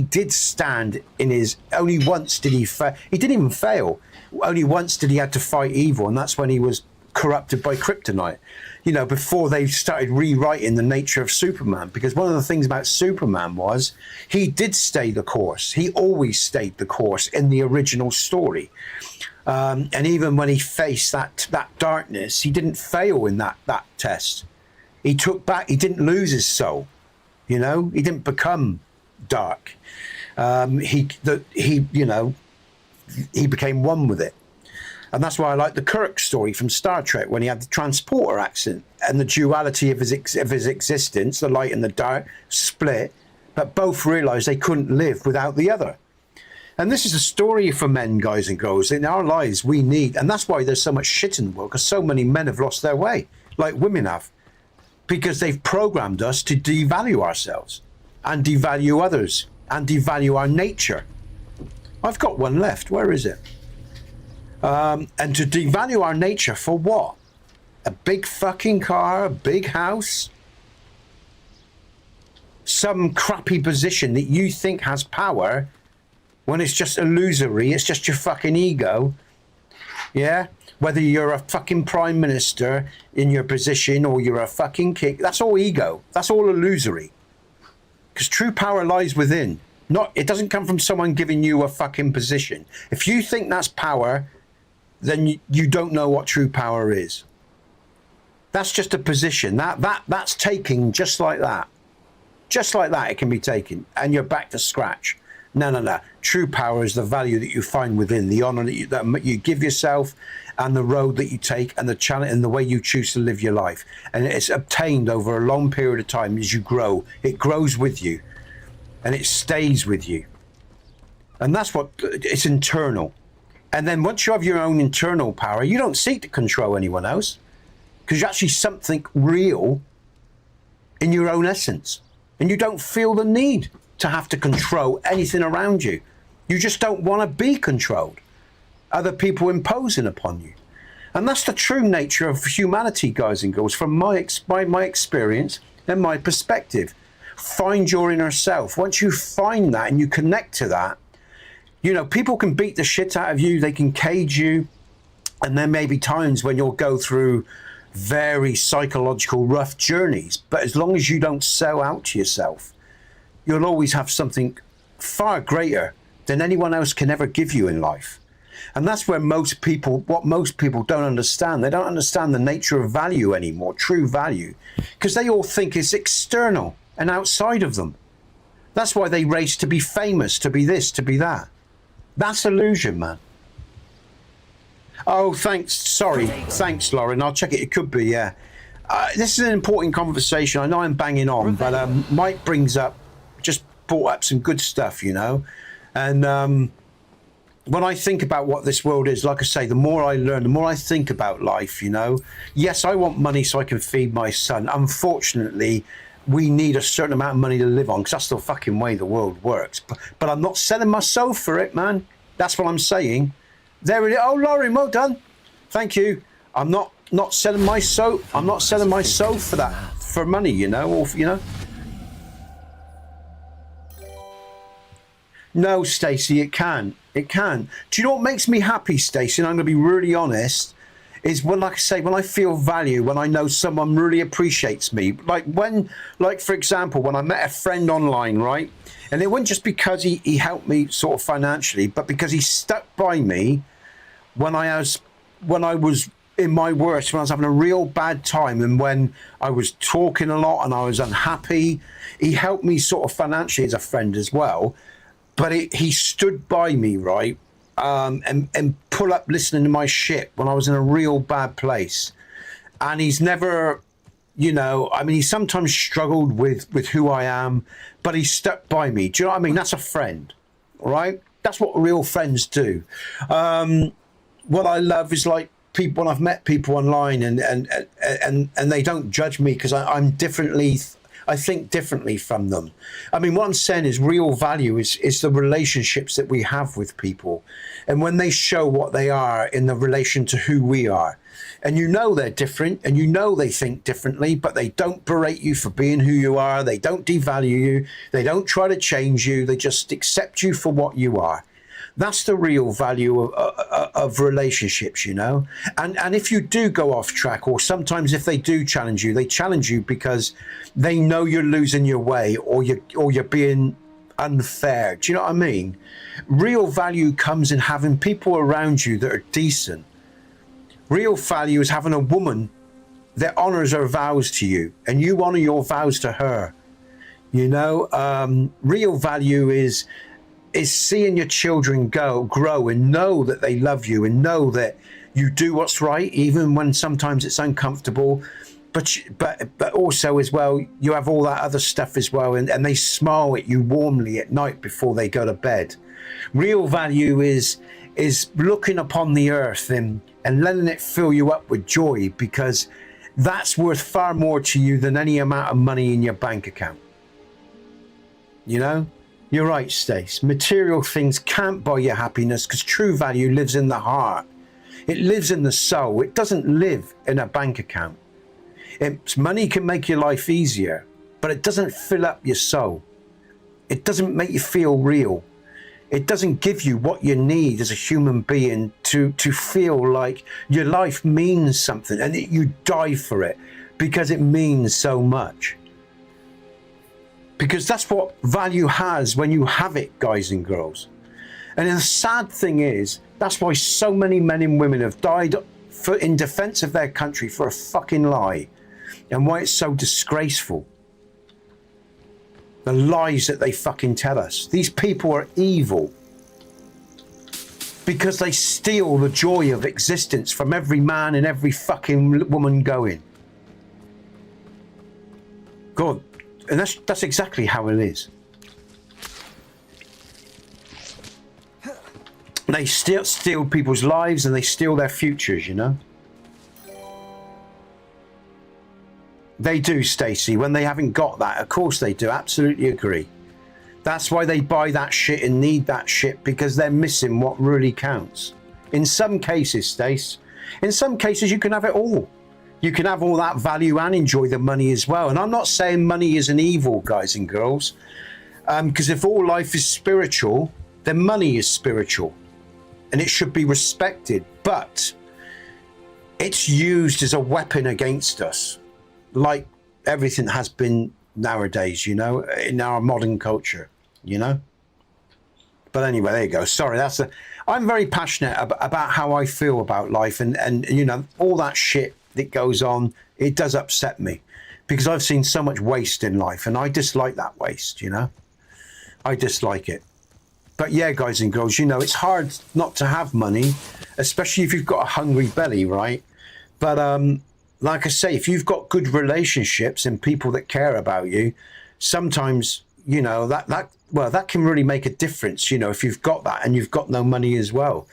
did stand in his, only once did he fail. He didn't even fail. Only once did he have to fight evil, and that's when he was corrupted by kryptonite, you know, before they started rewriting the nature of Superman. Because one of the things about Superman was he did stay the course. He always stayed the course in the original story. And even when he faced that darkness, he didn't fail in that test. He took back, he didn't lose his soul, you know, he didn't become dark. He became one with it. And that's why I like the Kirk story from Star Trek, when he had the transporter accident and the duality of his existence, the light and the dark, split, but both realized they couldn't live without the other. And this is a story for men, guys and girls. In our lives, we need, and that's why there's so much shit in the world, because so many men have lost their way, like women have, because they've programmed us to devalue ourselves and devalue others and devalue our nature. I've got one left. Where is it? And to devalue our nature for what? A big fucking car, a big house, some crappy position that you think has power when it's just illusory, it's just your fucking ego. Yeah? Whether you're a fucking prime minister in your position or you're a fucking king, that's all ego. That's all illusory. Because true power lies within. It doesn't come from someone giving you a fucking position. If you think that's power, then you don't know what true power is. That's just a position. That's taken just like that. Just like that, it can be taken, and you're back to scratch. No. True power is the value that you find within, the honor that you give yourself, and the road that you take, and the challenge, and the way you choose to live your life. And it's obtained over a long period of time as you grow. It grows with you, and it stays with you. And that's what it's internal. And then once you have your own internal power, you don't seek to control anyone else, because you're actually something real in your own essence. And you don't feel the need to have to control anything around you. You just don't want to be controlled. Other people imposing upon you. And that's the true nature of humanity, guys and girls, from my experience and my perspective. Find your inner self. Once you find that and you connect to that, you know, people can beat the shit out of you, they can cage you, and there may be times when you'll go through very psychological rough journeys, but as long as you don't sell out to yourself, you'll always have something far greater than anyone else can ever give you in life. And that's where most people don't understand. They don't understand the nature of value anymore, true value, because they all think it's external and outside of them. That's why they race to be famous, to be this, to be that. That's illusion, man. Oh, thanks. Sorry. Thanks, Lauren. I'll check it. It could be, yeah. This is an important conversation. I know I'm banging on, but Mike just brought up some good stuff, you know. And when I think about what this world is, like I say, the more I learn, the more I think about life, you know. Yes, I want money so I can feed my son. Unfortunately, we need a certain amount of money to live on, because that's the fucking way the world works. But I'm not selling my soul for it, man. That's what I'm saying. There it is. Oh, Lauren, well done. Thank you. I'm not selling my soul. I'm not selling my soul for that, for money, you know, or you know. No, Stacey, it can. It can. Do you know what makes me happy, Stacey? And I'm going to be really honest. Is when, like I say, when I feel value, when I know someone really appreciates me. Like for example, when I met a friend online, right? And it wasn't just because he helped me sort of financially, but because he stuck by me when I was in my worst, when I was having a real bad time, and when I was talking a lot and I was unhappy. He helped me sort of financially as a friend as well. But he stood by me, right? And pull up listening to my shit when I was in a real bad place. And he's never, you know, I mean, he sometimes struggled with who I am, but he stuck by me. Do you know what I mean? That's a friend, right? That's what real friends do. What I love is like people, when I've met people online and they don't judge me because I'm differently, I think differently from them. I mean, what I'm saying is real value is the relationships that we have with people. And when they show what they are in the relation to who we are, and you know they're different, and you know they think differently, but they don't berate you for being who you are. They don't devalue you. They don't try to change you. They just accept you for what you are. That's the real value of relationships, you know. And if you do go off track, or sometimes if they do challenge you, they challenge you because they know you're losing your way, or you're being unfair. Do you know what I mean? Real value comes in having people around you that are decent. Real value is having a woman that honors her vows to you, and you honor your vows to her. You know, real value is is seeing your children grow and know that they love you and know that you do what's right, even when sometimes it's uncomfortable. But also as well, you have all that other stuff as well, and they smile at you warmly at night before they go to bed. Real value is looking upon the earth and letting it fill you up with joy, because that's worth far more to you than any amount of money in your bank account. You know, you're right, Stace. Material things can't buy you happiness, because true value lives in the heart. It lives in the soul. It doesn't live in a bank account. Money can make your life easier, but it doesn't fill up your soul. It doesn't make you feel real. It doesn't give you what you need as a human being to feel like your life means something and that you die for it because it means so much. Because that's what value has when you have it, guys and girls. And the sad thing is, that's why so many men and women have died in defense of their country for a fucking lie. And why it's so disgraceful. The lies that they fucking tell us. These people are evil. Because they steal the joy of existence from every man and every fucking woman going. God. And that's exactly how it is. They steal people's lives and they steal their futures, you know? They do, Stacey, when they haven't got that. Of course they do. Absolutely agree. That's why they buy that shit and need that shit, because they're missing what really counts. In some cases, Stace, in some cases you can have it all. You can have all that value and enjoy the money as well. And I'm not saying money is an evil, guys and girls, because if all life is spiritual, then money is spiritual. And it should be respected. But it's used as a weapon against us. Like everything has been nowadays, you know, in our modern culture, you know. But anyway, there you go. Sorry, I'm very passionate about how I feel about life, and you know, all that shit that goes on, it does upset me, because I've seen so much waste in life, and I dislike that waste, you know. I dislike it. But yeah, guys and girls, you know, it's hard not to have money, especially if you've got a hungry belly, right? But like I say, if you've got good relationships and people that care about you, sometimes, you know, that can really make a difference, you know, if you've got that and you've got no money as well.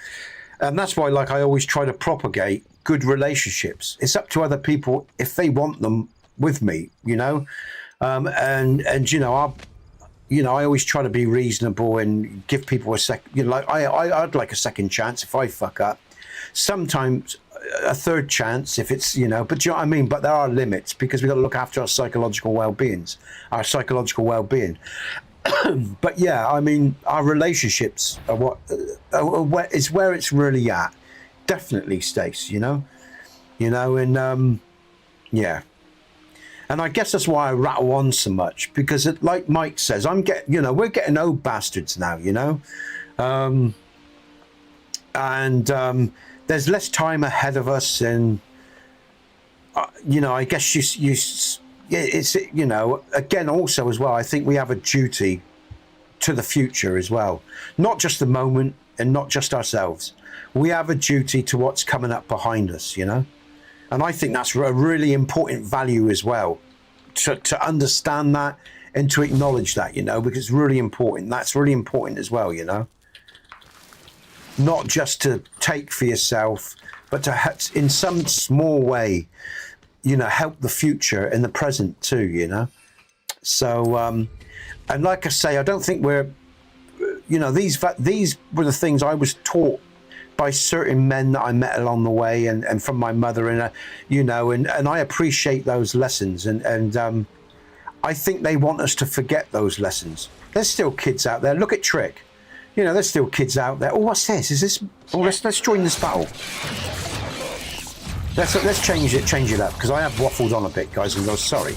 And that's why, like, I always try to propagate good relationships. It's up to other people if they want them with me, you know. And you know, I always try to be reasonable and give people a second, you know, like I'd like a second chance if I fuck up. Sometimes a third chance if it's, you know, but do you know what I mean? But there are limits, because we've got to look after our psychological well-being. But yeah, I mean, our relationships are what is where it's really at. Definitely, Stace, you know, and yeah. And I guess that's why I rattle on so much, because like Mike says, we're getting old bastards now, you know, and there's less time ahead of us, and you know, I guess it's, you know, again, also as well, I think we have a duty to the future as well, not just the moment and not just ourselves. We have a duty to what's coming up behind us, you know, and I think that's a really important value as well, to understand that and to acknowledge that, you know, because it's really important. That's really important as well, you know. Not just to take for yourself, but to, in some small way, you know, help the future and the present too, you know. So, and like I say, I don't think we're, you know, these were the things I was taught by certain men that I met along the way, and from my mother, and you know, and I appreciate those lessons, and I think they want us to forget those lessons. There's still kids out there. Look at Trick. You know, there's still kids out there. Oh, what's this? Is this? Oh, let's join this battle. Let's change it up, because I have waffled on a bit, guys and girls. Sorry,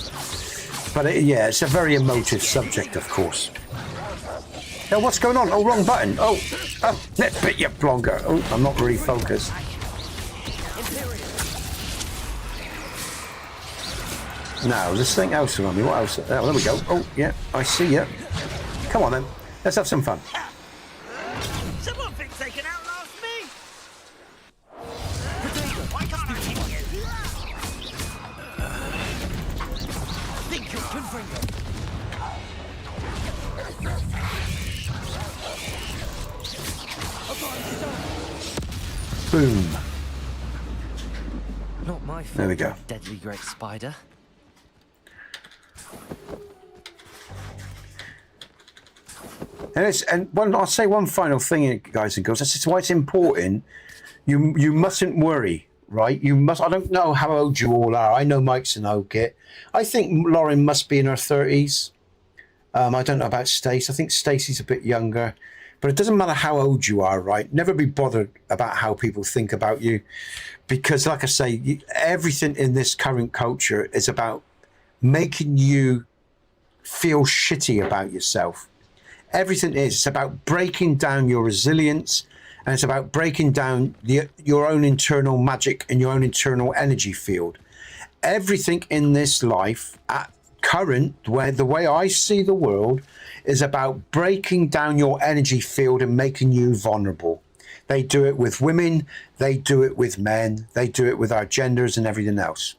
but yeah, it's a very emotive subject, of course. Oh, what's going on? Oh, wrong button. Oh, Nesbit, you blogger. Oh, I'm not really focused. Now, there's something else around me. What else? Oh, there we go. Oh, yeah, I see you. Come on then. Let's have some fun. Boom. Not my fault. There we go. Deadly great spider. And I'll say one final thing, guys and girls. This is why it's important. You mustn't worry, right? You must. I don't know how old you all are. I know Mike's an old git. I think Lauren must be in her 30s. I don't know about Stace. I think Stacey's a bit younger. But it doesn't matter how old you are, right? Never be bothered about how people think about you. Because, like I say, everything in this current culture is about making you feel shitty about yourself. Everything is. It's about breaking down your resilience, and it's about breaking down your own internal magic and your own internal energy field. Everything in this life, at current, where the way I see the world, is about breaking down your energy field and making you vulnerable. They do it with women, they do it with men, they do it with our genders and everything else.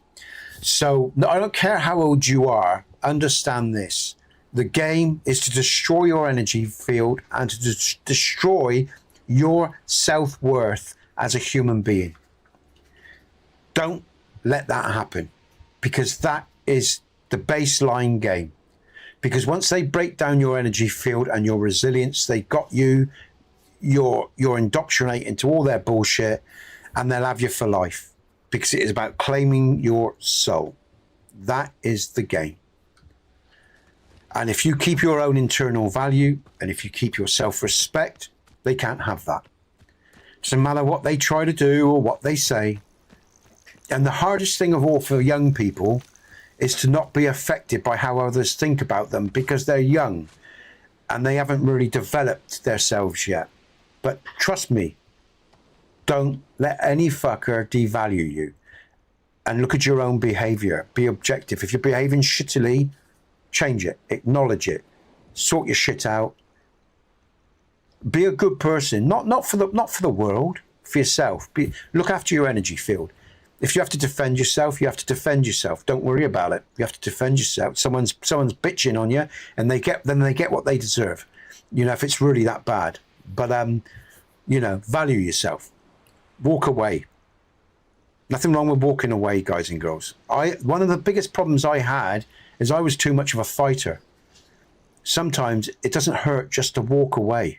So I don't care how old you are, understand this. The game is to destroy your energy field and to destroy your self-worth as a human being. Don't let that happen, because that is the baseline game. Because once they break down your energy field and your resilience, they got you, you're indoctrinated into all their bullshit, and they'll have you for life, because it is about claiming your soul. That is the game. And if you keep your own internal value, and if you keep your self-respect, they can't have that. Doesn't matter what they try to do or what they say. And the hardest thing of all for young people is to not be affected by how others think about them, because they're young and they haven't really developed themselves yet. But trust me, don't let any fucker devalue you. And look at your own behavior. Be objective. If you're behaving shittily, change it, acknowledge it, sort your shit out. Be a good person, not for the world, for yourself. Look after your energy field. If you have to defend yourself, you have to defend yourself. Don't worry about it. You have to defend yourself. Someone's bitching on you, and they get what they deserve. You know, if it's really that bad. But you know, value yourself. Walk away. Nothing wrong with walking away, guys and girls. One of the biggest problems I had is I was too much of a fighter. Sometimes it doesn't hurt just to walk away.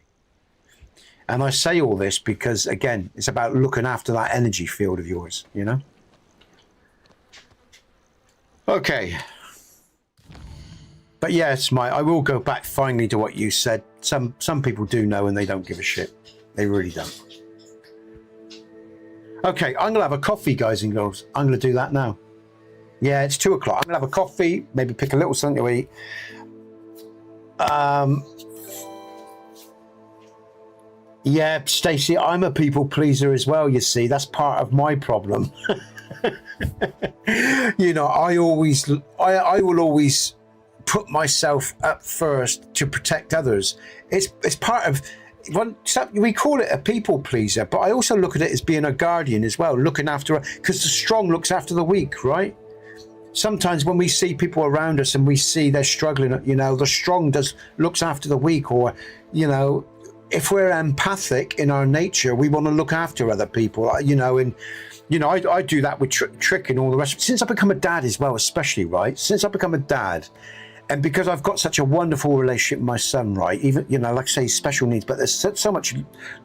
And I say all this because, again, it's about looking after that energy field of yours, you know? Okay. But yes, I will go back finally to what you said. Some people do know and they don't give a shit. They really don't. Okay, I'm going to have a coffee, guys and girls. I'm going to do that now. Yeah, it's 2 o'clock. I'm going to have a coffee, maybe pick a little something to eat. Yeah, Stacey, I'm a people pleaser as well, you see. That's part of my problem. You know, I will always put myself up first to protect others. It's part of... we call it a people pleaser, but I also look at it as being a guardian as well, looking after... Because the strong looks after the weak, right? Sometimes when we see people around us and we see they're struggling, you know, the strong looks after the weak, or, you know... If we're empathic in our nature, we want to look after other people, you know, and, you know, I do that with Trick and all the rest. Since I've become a dad as well, especially, right? Since I've become a dad, and because I've got such a wonderful relationship with my son, right? Even, you know, like I say, special needs, but there's so much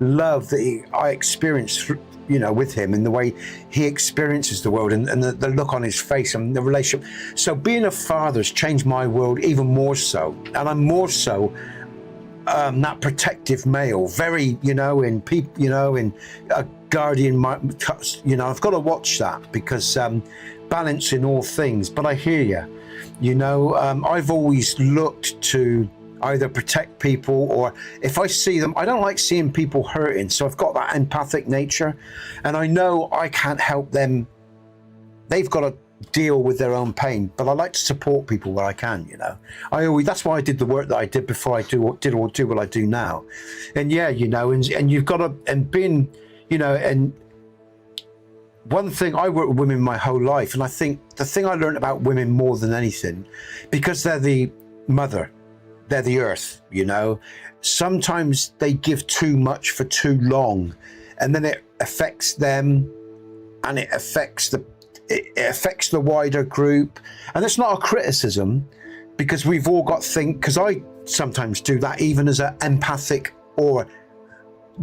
love that I experience, you know, with him, and the way he experiences the world, and the look on his face and the relationship. So being a father has changed my world even more so, and I'm more so that protective male, very, you know, in people, you know, in a guardian, you know, I've got to watch that, because balance in all things. But I hear you, you know, I've always looked to either protect people, or if I see them, I don't like seeing people hurting. So I've got that empathic nature, and I know I can't help them. They've got to deal with their own pain, but I like to support people where I can, you know. That's why I did the work that I did before I do what I do now. And yeah, you know, and you've got to, and being, you know, and one thing, I work with women my whole life, and I think the thing I learned about women more than anything, because they're the mother, they're the earth, you know, sometimes they give too much for too long, and then it affects them, and it affects the wider group. And it's not a criticism, because we've all got because I sometimes do that, even as an empathic or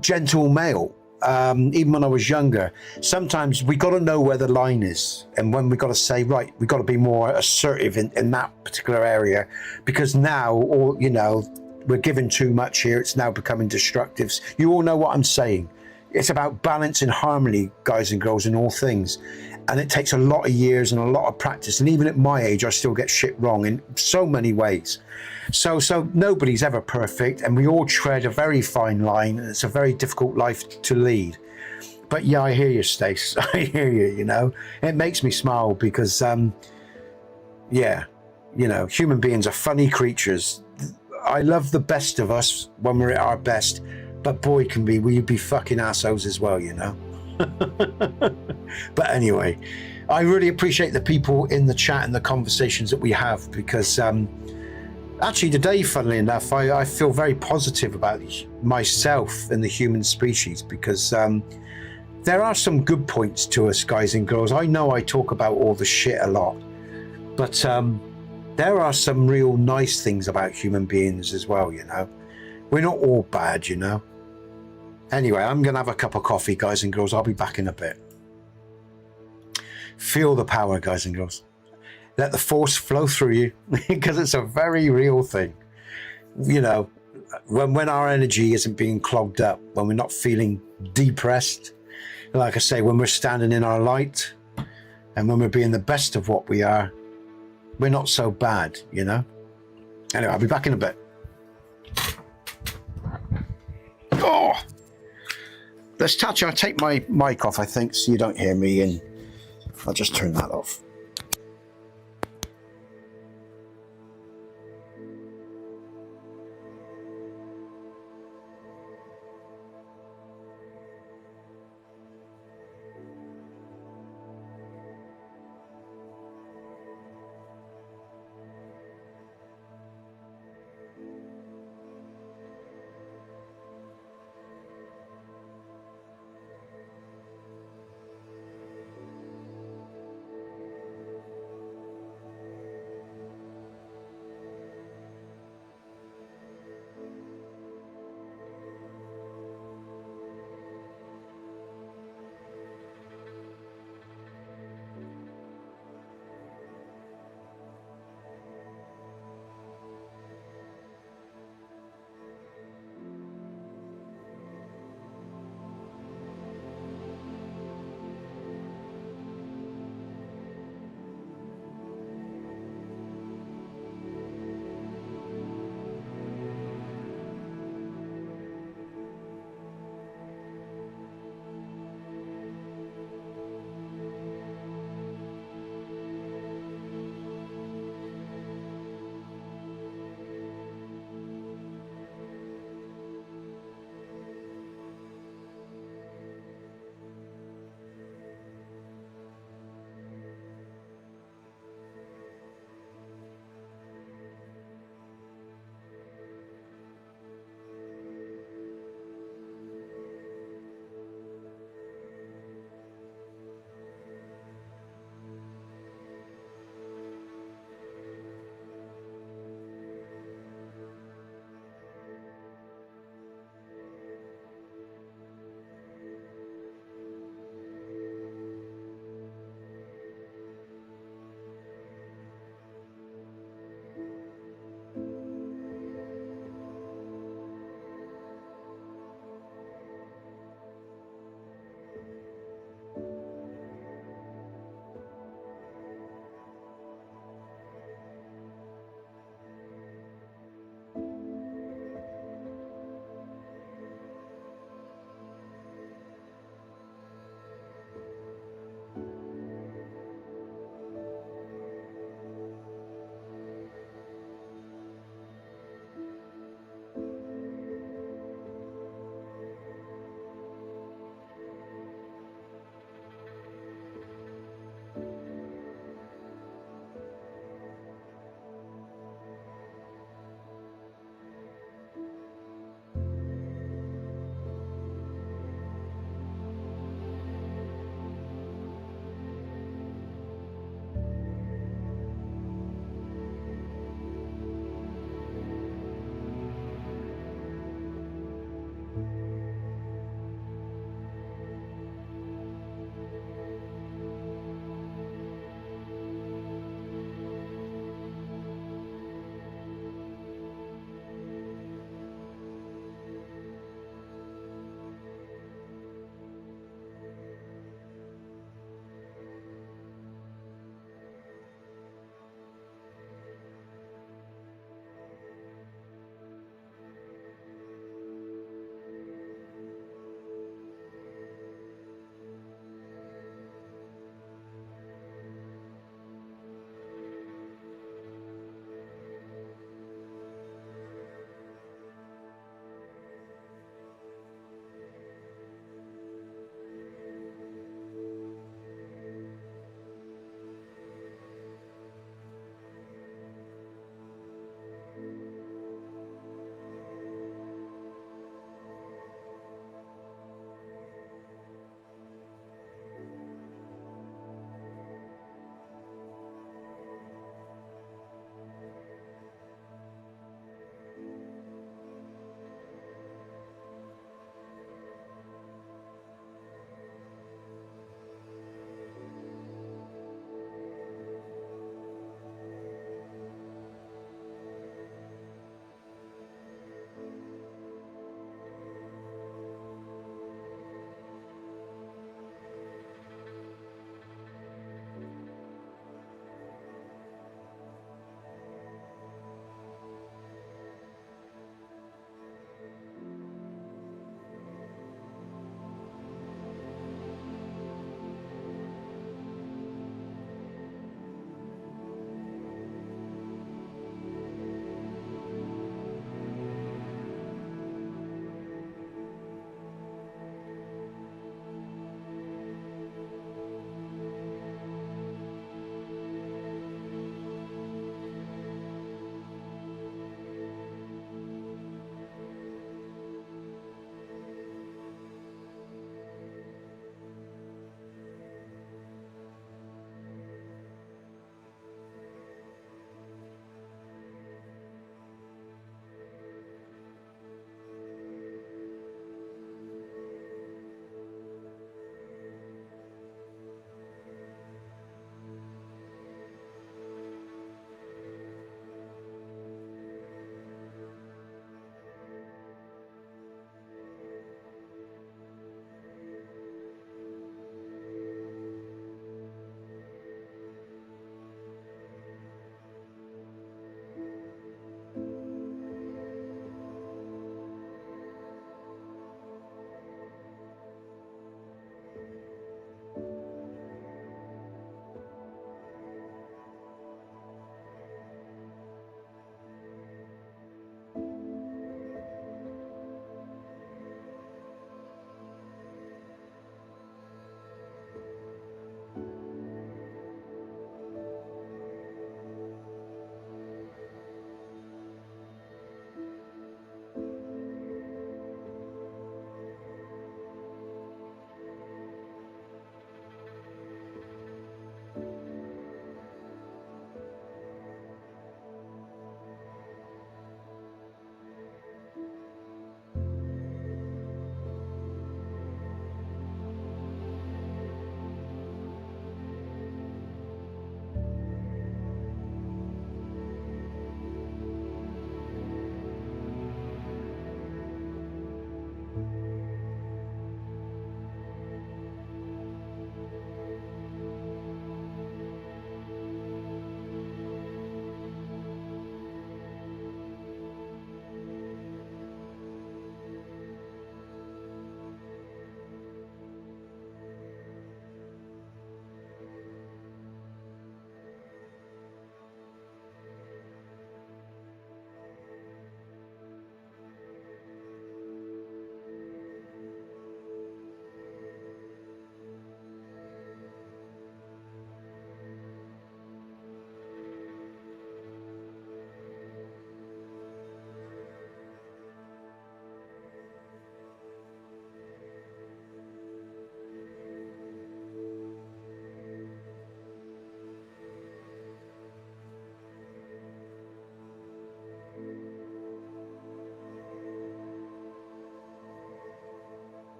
gentle male. Even when I was younger, sometimes we got to know where the line is, and when we got to say, right, we got to be more assertive in that particular area, because now, or we're giving too much here. It's now becoming destructive. You all know what I'm saying. It's about balance and harmony, guys and girls, in all things. And it takes a lot of years and a lot of practice. And even at my age, I still get shit wrong in so many ways. So nobody's ever perfect, and we all tread a very fine line, and it's a very difficult life to lead. But yeah, I hear you, Stace. I hear you, It makes me smile because, human beings are funny creatures. I love the best of us when we're at our best, but boy, we be fucking assholes as well, But anyway, I really appreciate the people in the chat and the conversations that we have, because actually today, funnily enough, I feel very positive about myself and the human species, because there are some good points to us, guys and girls. I know I talk about all the shit a lot, but there are some real nice things about human beings as well, We're not all bad, Anyway, I'm going to have a cup of coffee, guys and girls. I'll be back in a bit. Feel the power, guys and girls. Let the force flow through you, because it's a very real thing. When our energy isn't being clogged up, when we're not feeling depressed, like I say, when we're standing in our light, and when we're being the best of what we are, we're not so bad, Anyway, I'll be back in a bit. Oh! Let's touch. I'll take my mic off, I think, so you don't hear me, and I'll just turn that off.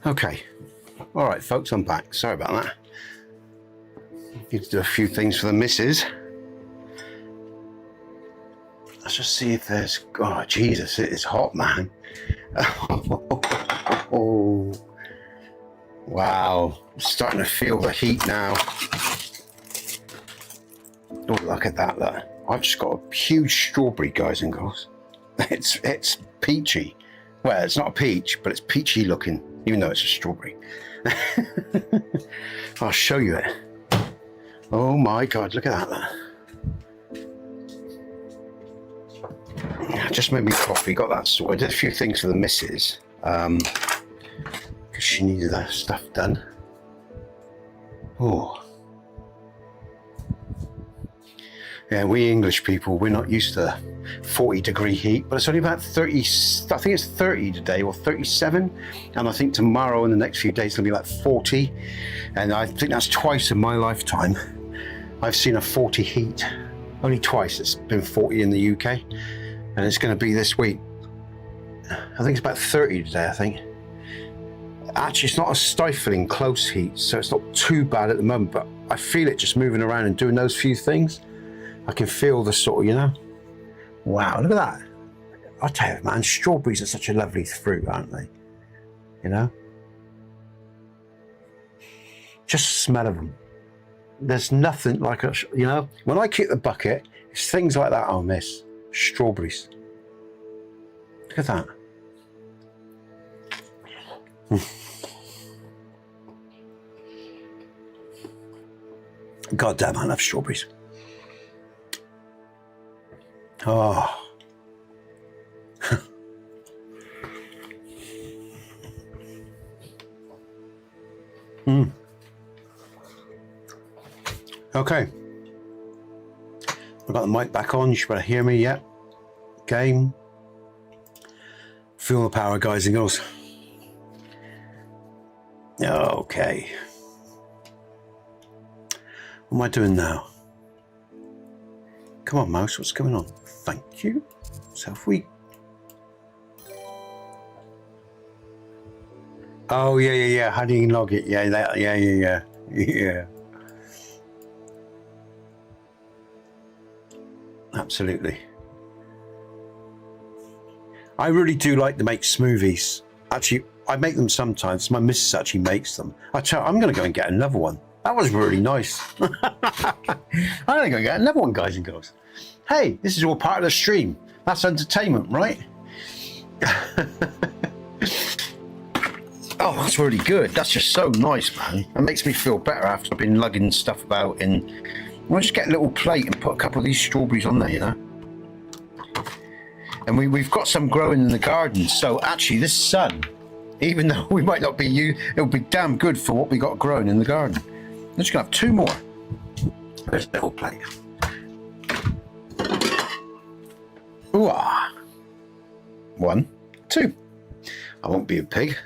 Okay. All right, folks, I'm back. Sorry about that. Need to do a few things for the missus. Let's just see if there's... Oh, Jesus, it is hot, man. Oh, wow. I'm starting to feel the heat now. Oh, look at that, look. I've just got a huge strawberry, guys and girls. It's peachy. Well, it's not a peach, but it's peachy looking, even though it's a strawberry. I'll show you it. Oh my God, look at that, look. I just made me coffee, got that sorted. Did a few things for the missus, because she needed that stuff done. Oh. Yeah, we English people, we're not used to 40-degree heat, but it's only about 30, I think it's 30 today, or 37, and I think tomorrow and the next few days it'll be like 40, and I think that's twice in my lifetime I've seen a 40 heat. Only twice it's been 40 in the UK, and it's going to be this week. I think it's about 30 today, I think. Actually, it's not a stifling close heat, so it's not too bad at the moment, but I feel it just moving around and doing those few things. I can feel the sort of, you know. Wow, look at that. I tell you, man, strawberries are such a lovely fruit, aren't they? You know? Just the smell of them. There's nothing like a, you know, when I kick the bucket, it's things like that I'll miss. Strawberries. Look at that. God damn, I love strawberries. Oh. Okay. I've got the mic back on. You should better hear me. Yeah. Game. Feel the power, guys and girls. Okay. What am I doing now? Come on, mouse. What's going on? Thank you. So if we... Oh, yeah. How do you log it? Yeah. Absolutely. I really do like to make smoothies. Actually, I make them sometimes. My missus actually makes them. I tell her, I'm going to go and get another one. That was really nice. I'm going to go and get another one, guys and girls. Hey, this is all part of the stream. That's entertainment, right? Oh, that's really good. That's just so nice, man. It makes me feel better after I've been lugging stuff about. And I'll just get a little plate and put a couple of these strawberries on there, you know. And we've got some growing in the garden. So actually, this sun, even though we might not be it'll be damn good for what we got growing in the garden. I'm just gonna have two more. There's a little plate. Ooh, 1, 2. I won't be a pig.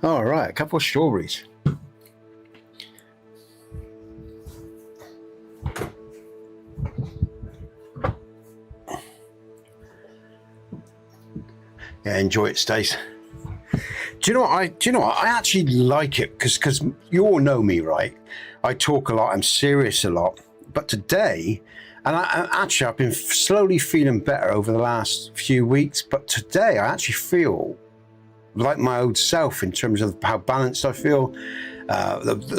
All right, a couple of strawberries. Yeah, enjoy it, Stace. Do you know what? I actually like it because you all know me, right? I talk a lot. I'm serious a lot. But today, and I've been slowly feeling better over the last few weeks. But today, I actually feel like my old self in terms of how balanced I feel.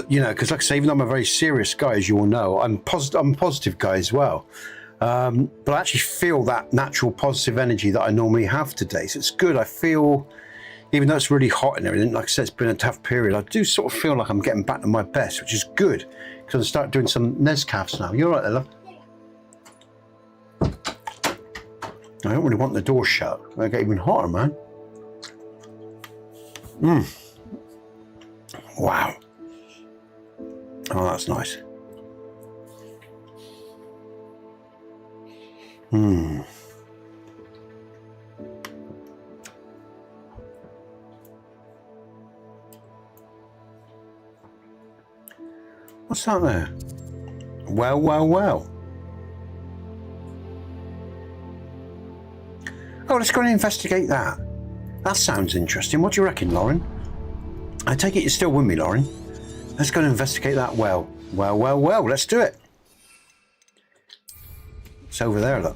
You know, because like I say, even though I'm a very serious guy, as you all know, I'm a positive guy as well. But I actually feel that natural positive energy that I normally have today. So it's good. I feel, even though it's really hot and everything, like I said, it's been a tough period. I do sort of feel like I'm getting back to my best, which is good. Because I start doing some Nescafs now. You all right there, love? I don't really want the door shut. I get even hotter, man. Wow. Oh, that's nice. What's that there? Well. Oh, let's go and investigate that. That sounds interesting. What do you reckon, Lauren? I take it you're still with me, Lauren. Let's go and investigate that well. Well. Let's do it. It's over there, look.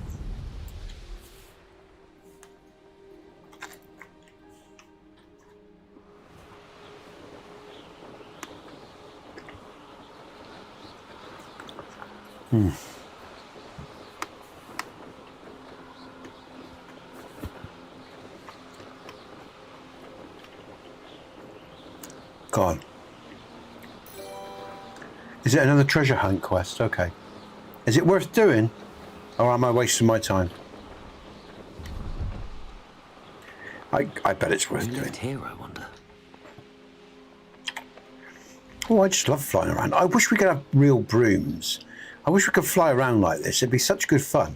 God. Is it another treasure hunt quest? Okay. Is it worth doing? Or am I wasting my time? I bet it's worth doing. Here, I wonder. Oh, I just love flying around. I wish we could have real brooms. I wish we could fly around like this. It'd be such good fun.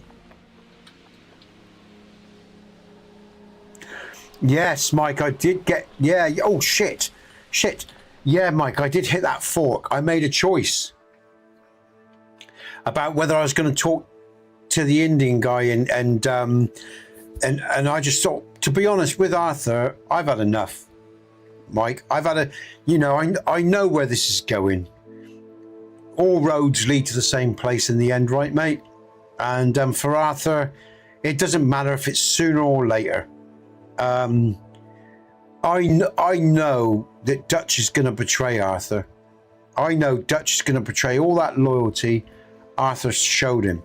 Yes, Mike, I did get... Yeah, oh, shit. Shit. Yeah, Mike, I did hit that fork. I made a choice about whether I was going to talk to the Indian guy and I just thought, to be honest with Arthur, I've had enough. Mike, I've had a... You know, I know where this is going. All roads lead to the same place in the end, right, mate? And for Arthur, it doesn't matter if it's sooner or later. I know that Dutch is going to betray Arthur. I know Dutch is going to betray all that loyalty Arthur showed him.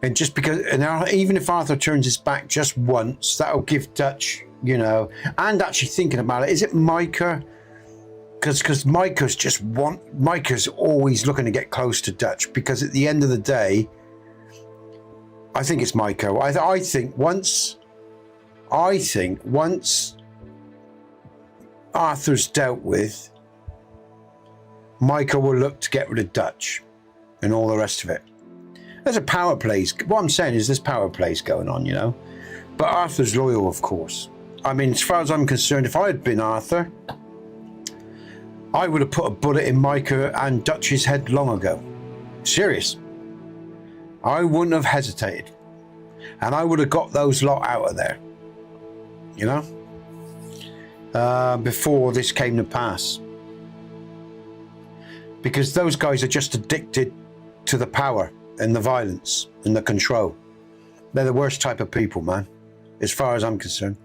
And just because, and even if Arthur turns his back just once, that'll give Dutch, you know, and actually thinking about it, is it Micah? Because Micah's always looking to get close to Dutch, because at the end of the day, I think it's Micah. I think once Arthur's dealt with, Micah will look to get rid of Dutch and all the rest of it. There's a power plays. What I'm saying is there's power plays going on, you know. But Arthur's loyal, of course. I mean, as far as I'm concerned, if I had been Arthur, I would have put a bullet in Micah and Dutch's head long ago. Serious. I wouldn't have hesitated. And I would have got those lot out of there. You know? Before this came to pass. Because those guys are just addicted to the power and the violence and the control. They're the worst type of people, man, as far as I'm concerned.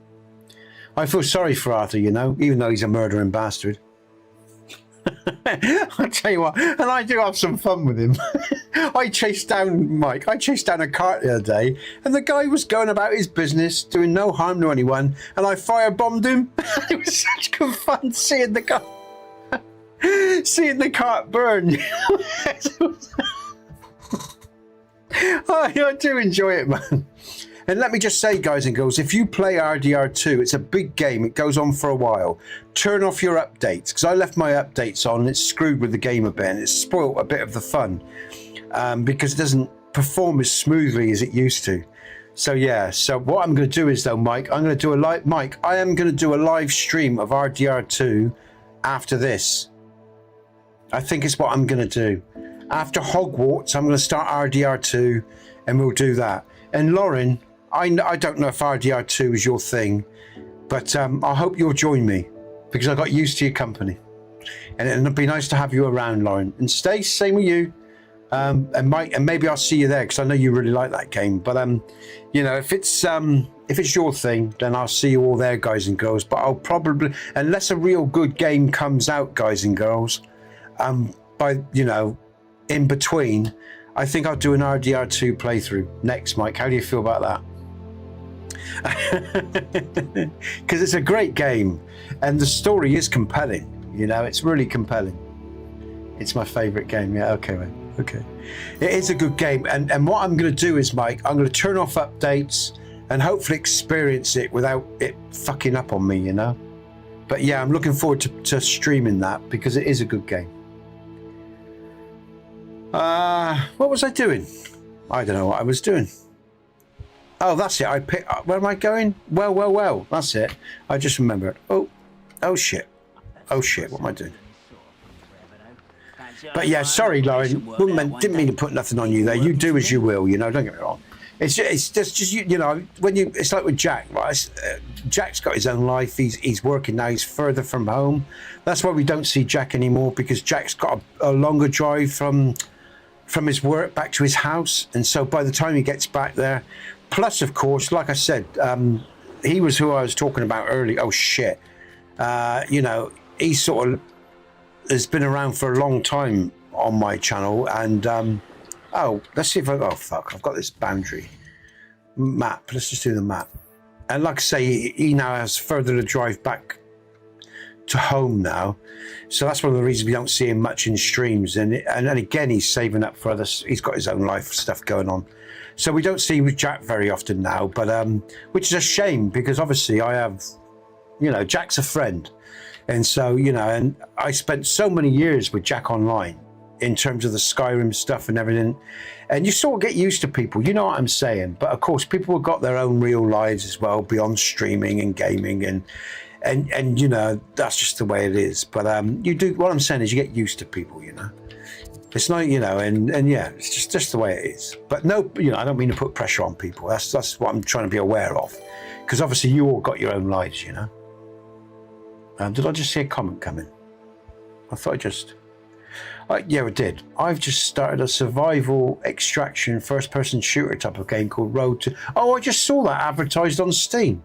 I feel sorry for Arthur, you know, even though he's a murdering bastard. I tell you what, and I do have some fun with him. I chased down a cart the other day, and the guy was going about his business, doing no harm to anyone, and I firebombed him. It was such good fun seeing the cart burn. I do enjoy it, man. And let me just say, guys and girls, if you play RDR2, it's a big game. It goes on for a while. Turn off your updates, because I left my updates on and it's screwed with the game a bit, and it's spoiled a bit of the fun because it doesn't perform as smoothly as it used to. So yeah, so what I'm going to do is, though, Mike, I am going to do a live stream of RDR2 after this. I think it's what I'm going to do. After Hogwarts, I'm going to start RDR2 and we'll do that. And Lauren, I don't know if RDR2 is your thing, but I hope you'll join me, because I got used to your company. And it'd be nice to have you around, Lauren. And Stace, same with you. And Mike, and maybe I'll see you there, because I know you really like that game. But you know, if it's your thing, then I'll see you all there, guys and girls. But I'll probably, unless a real good game comes out, guys and girls, by, you know, in between, I think I'll do an RDR2 playthrough next, Mike. How do you feel about that? Because it's a great game and the story is compelling. You know, it's really compelling. It's my favorite game. Yeah, okay, mate. Okay. It is a good game. And what I'm going to do is, Mike, I'm going to turn off updates and hopefully experience it without it fucking up on me, you know? But yeah, I'm looking forward to streaming that, because it is a good game. What was I doing? I don't know what I was doing. Oh, that's it. Where am I going? Well. That's it. I just remembered. Oh shit. What am I doing? But yeah, sorry, Lauren. Didn't mean to put nothing on you there. You do as you will, you know. Don't get me wrong. It's just you know, when you, it's like with Jack, right? Jack's got his own life. He's working now. He's further from home. That's why we don't see Jack anymore, because Jack's got a longer drive from his work back to his house, and so by the time he gets back there, plus of course, like I said, he was who I was talking about earlier. Oh shit, you know, he sort of has been around for a long time on my channel, and oh, let's see if oh fuck, I've got this boundary map. Let's just do the map. And like I say, he now has further to drive back to home now, so that's one of the reasons we don't see him much in streams. And then again, he's saving up for others. He's got his own life stuff going on, so we don't see him with Jack very often now. But which is a shame, because obviously I have, you know, Jack's a friend, and so, you know, and I spent so many years with Jack online in terms of the Skyrim stuff and everything, and you sort of get used to people, you know what I'm saying. But of course, people have got their own real lives as well beyond streaming and gaming, and you know, that's just the way it is. But you do, what I'm saying is, you get used to people, you know. It's not, you know, and yeah, it's just the way it is. But no, you know, I don't mean to put pressure on people. That's what I'm trying to be aware of, because obviously you all got your own lives, you know. Did I just see a comment come in? I thought I just. Yeah, I did. I've just started a survival extraction first-person shooter type of game called Road to... Oh, I just saw that advertised on Steam.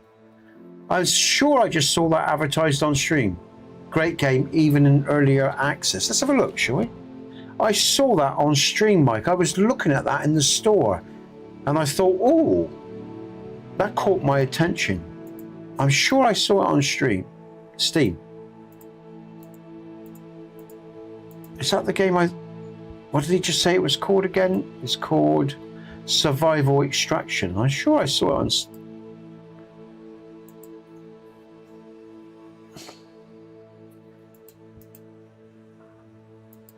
I'm sure I just saw that advertised on stream. Great game, even in earlier access. Let's have a look, shall we? I saw that on stream, Mike. I was looking at that in the store, and I thought, oh, that caught my attention. I'm sure I saw it on Steam. Is that the game what did he just say it was called again? It's called Survival Extraction. I'm sure I saw it on...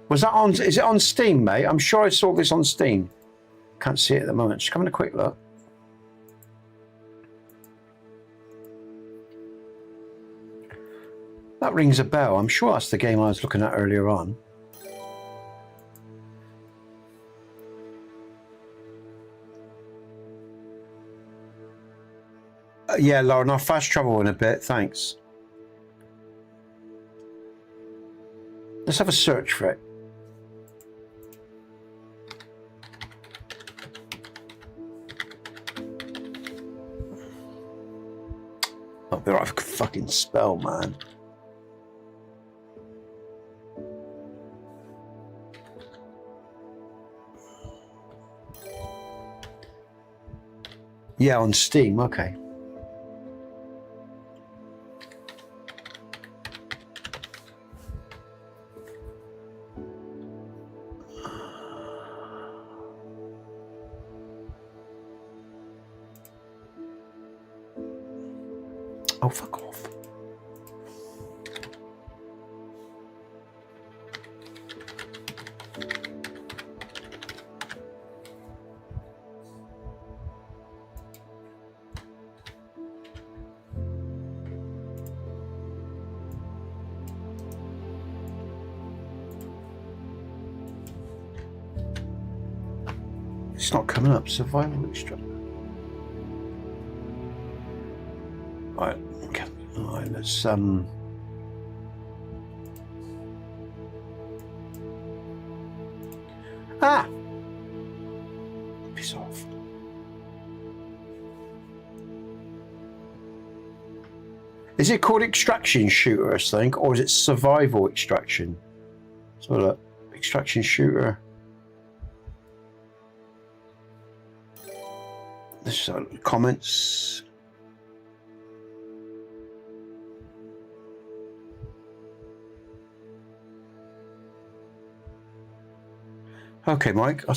Was that on... Is it on Steam, mate? I'm sure I saw this on Steam. Can't see it at the moment. Just having a quick look. That rings a bell. I'm sure that's the game I was looking at earlier on. Yeah, Lauren, I'll fast travel in a bit, thanks. Let's have a search for it. I'll be right for fucking spell, man. Yeah, on Steam, okay. Oh, fuck off. It's not coming up. Survival extract. Alright, okay. Alright, let's Ah! Piss off. Is it called extraction shooter, I think, or is it survival extraction? So look, extraction shooter. This comments. Okay, Mike. I'm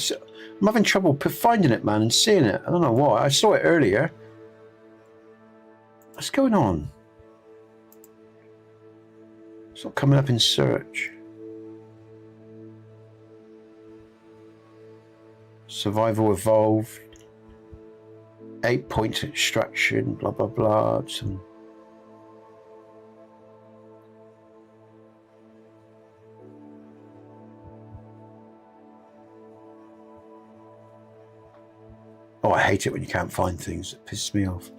having trouble finding it, man, and seeing it. I don't know why. I saw it earlier. What's going on? It's not coming up in search. Survival evolved. 8-point extraction, blah, blah, blah. Some... Oh, I hate it when you can't find things. It pisses me off.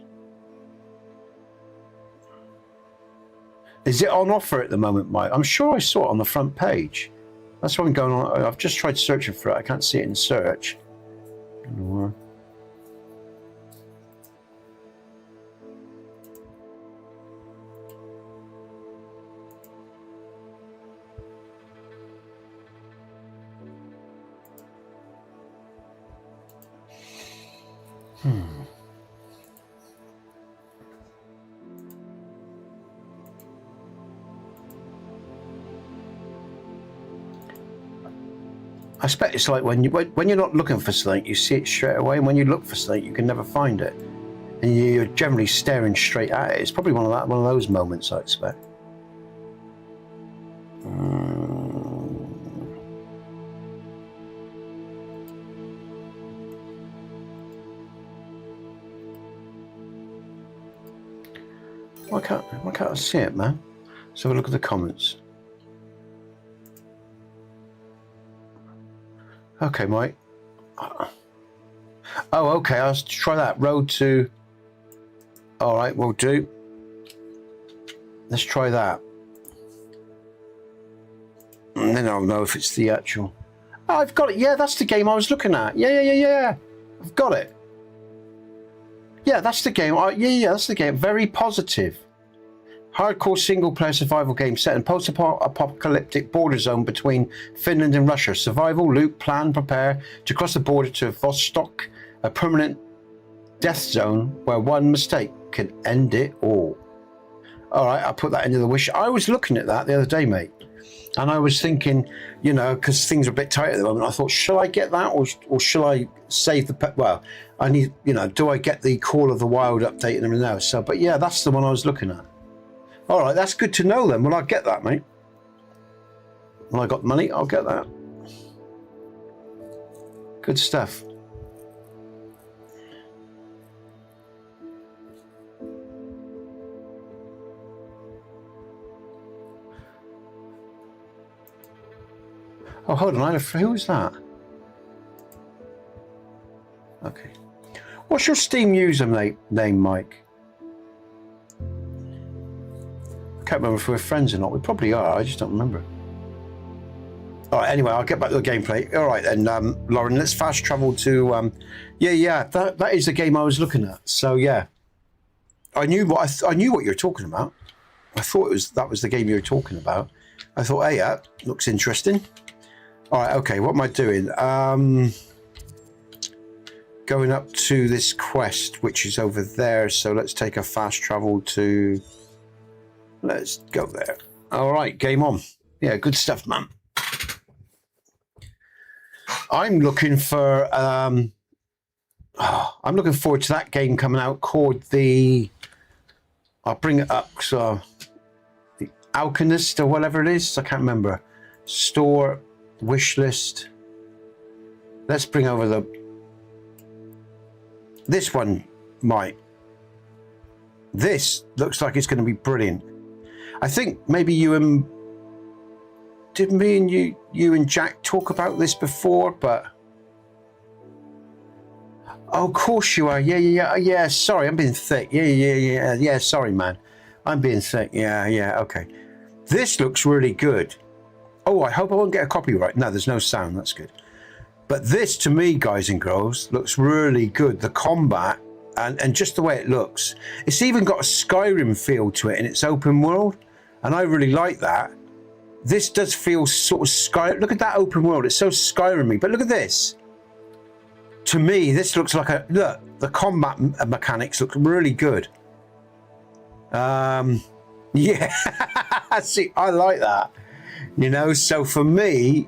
Is it on offer at the moment, Mike? I'm sure I saw it on the front page. That's what I'm going on. I've just tried searching for it. I can't see it in search. I don't know where. I expect it's like when you're not looking for something, you see it straight away, and when you look for something, you can never find it, and you're generally staring straight at it. It's probably one of those moments, I expect. Why can't I see it, man? Let's have a look at the comments. Okay, Mike. Oh, okay. I'll try that. Road to. All right, we'll do. Let's try that. And then I'll know if it's the actual. Oh, I've got it. Yeah, that's the game I was looking at. Yeah. I've got it. Yeah, that's the game. Yeah, that's the game. Very positive. Hardcore single-player survival game set in post-apocalyptic border zone between Finland and Russia. Survival, loot, plan, prepare to cross the border to Vostok, a permanent death zone where one mistake can end it all. All right, I'll put that into the wish. I was looking at that the other day, mate, and I was thinking, you know, because things are a bit tight at the moment, I thought, shall I get that or shall I save the... Well, I need, you know, do I get the Call of the Wild update and everything else? So, but yeah, that's the one I was looking at. All right, that's good to know then. Well, I'll get that, mate. When I got money, I'll get that. Good stuff. Oh, hold on. Who was that? Okay. What's your Steam username, Mike? I can't remember if we're friends or not. We probably are. I just don't remember. All right. Anyway, I'll get back to the gameplay. All right, then, Lauren. Let's fast travel to. Yeah. That is the game I was looking at. So yeah, I knew what you were talking about. I thought that was the game you were talking about. I thought, hey, that looks interesting. All right. Okay. What am I doing? Going up to this quest, which is over there. So let's take a fast travel to. Let's go there. All right, game on. Yeah, good stuff, man. I'm looking for. I'm looking forward to that game coming out called the. I'll bring it up. So, the Alchemist or whatever it is. I can't remember. Store, wish list. Let's bring over this one, Mike. This looks like it's going to be brilliant. I think maybe you and you and Jack talk about this before, but oh, of course you are. Yeah. Sorry, I'm being thick. Yeah. Sorry, man, I'm being thick. Yeah. Okay, this looks really good. Oh, I hope I won't get a copyright. No, there's no sound. That's good. But this, to me, guys and girls, looks really good. The combat and just the way it looks. It's even got a Skyrim feel to it in its open world. And I really like that. This does feel sort of Sky. Look at that open world. It's so Skyrim-y. But look at this. To me, this looks like a... Look, the combat mechanics look really good. Yeah. See, I like that. You know, so for me,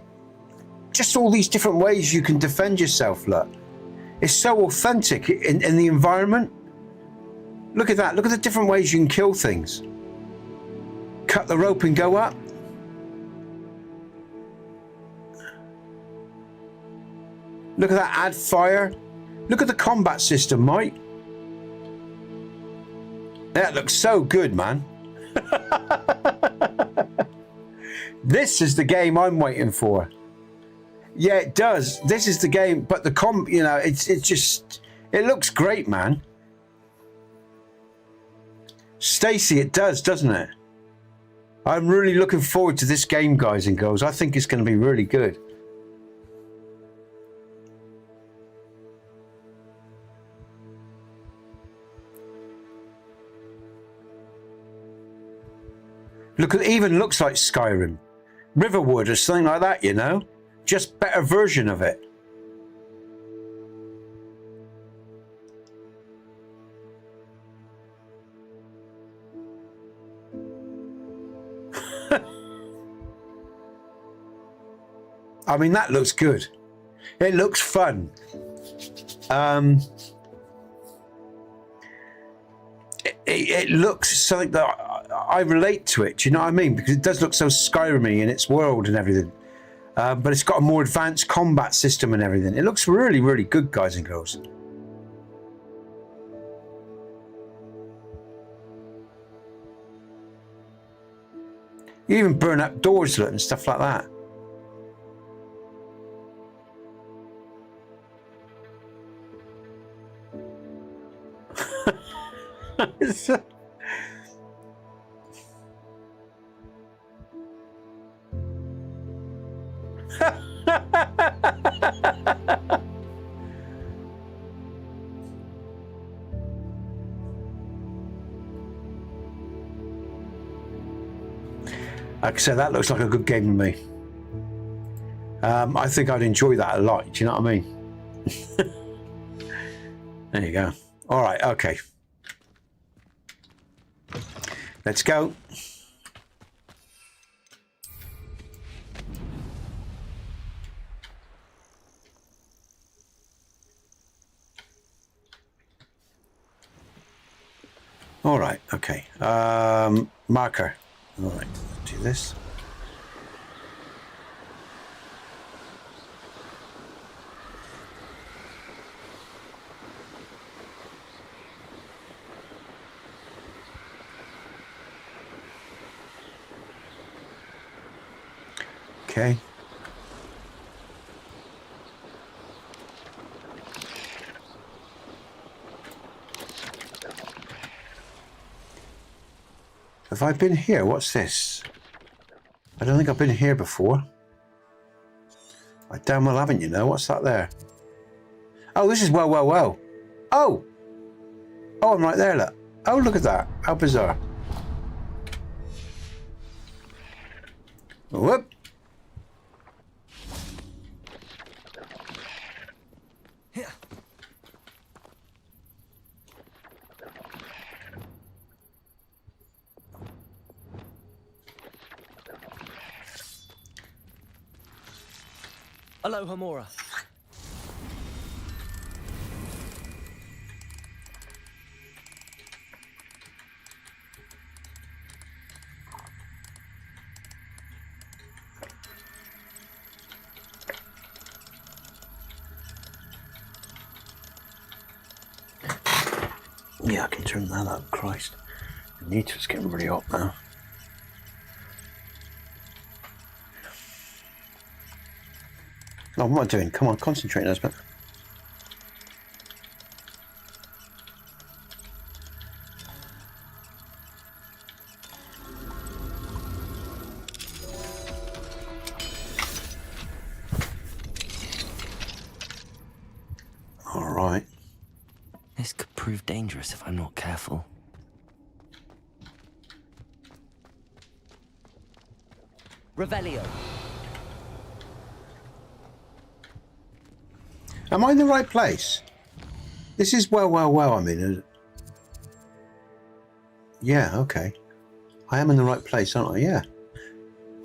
just all these different ways you can defend yourself, look. It's so authentic in the environment. Look at that. Look at the different ways you can kill things. Cut the rope and go up. Look at that, add fire. Look at the combat system, Mike. That looks so good, man. This is the game I'm waiting for. Yeah, it does. This is the game, but the it's It looks great, man. Stacy, it does, doesn't it? I'm really looking forward to this game, guys and girls. I think it's going to be really good. Look, it even looks like Skyrim. Riverwood or something like that, you know? Just better version of it. I mean, that looks good. It looks fun. It looks something that I relate to it. Do you know what I mean? Because it does look so Skyrim-y in its world and everything. But it's got a more advanced combat system and everything. It looks really, really good, guys and girls. You even burn up doors and stuff like that. Like I said, that looks like a good game to me. I think I'd enjoy that a lot. Do you know what I mean? There you go. All right. Okay. Let's go. All right. Okay. Marker. All right. Do this. Okay. Have I been here? What's this? I don't think I've been here before. I damn well haven't, you know. What's that there? Oh, this is well. Oh! Oh, I'm right there, look. Oh, look at that. How bizarre. Whoop. Aloha, Mora. Yeah, I can turn that up. Christ. The meter's getting really hot now. Oh, what am I doing? Come on, concentrate, Nesbit. All right. This could prove dangerous if I'm not careful. Revelio. Am I in the right place? This is well. I mean, yeah, okay. I am in the right place, aren't I? Yeah.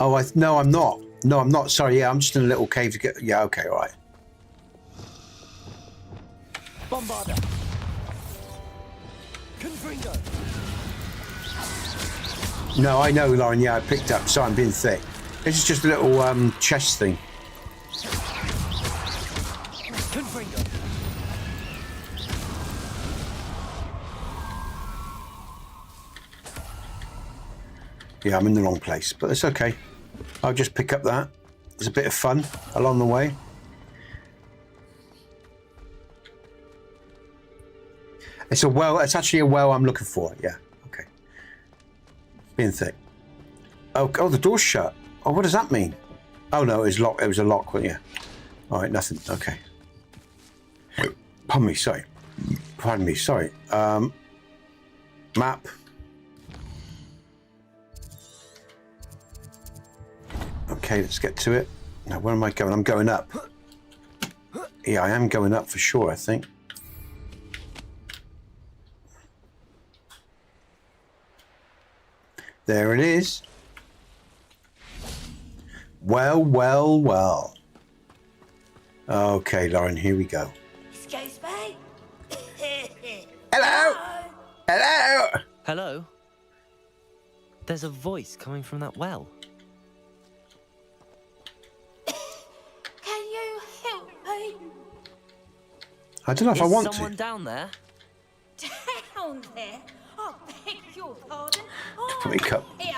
Oh, no, I'm not. No, I'm not. Sorry. Yeah, I'm just in a little cave to get. Yeah, okay, all right. Bombarda. Confringo. No, I know, Lauren. Yeah, I picked up. Sorry, I'm being thick. This is just a little chest thing. Yeah, I'm in the wrong place, but it's okay. I'll just pick up that. There's a bit of fun along the way. It's a well. It's actually a well I'm looking for. Yeah. Okay. Being thick. Oh, oh, the door's shut. Oh, what does that mean? Oh no, it was locked. It was a lock. Yeah. All right, nothing. Okay. Wait, pardon me. Sorry. Pardon me. Sorry. Map. Okay, let's get to it. Now, where am I going? I'm going up. Yeah, I am going up for sure, I think. There it is. Well, well, well. Okay, Lauren, here we go. Excuse me? Hello! Hello! Hello? There's a voice coming from that well. Can you help me? I don't know if I want Is someone to. down there? Down there? I beg your pardon. Put me cup. Here.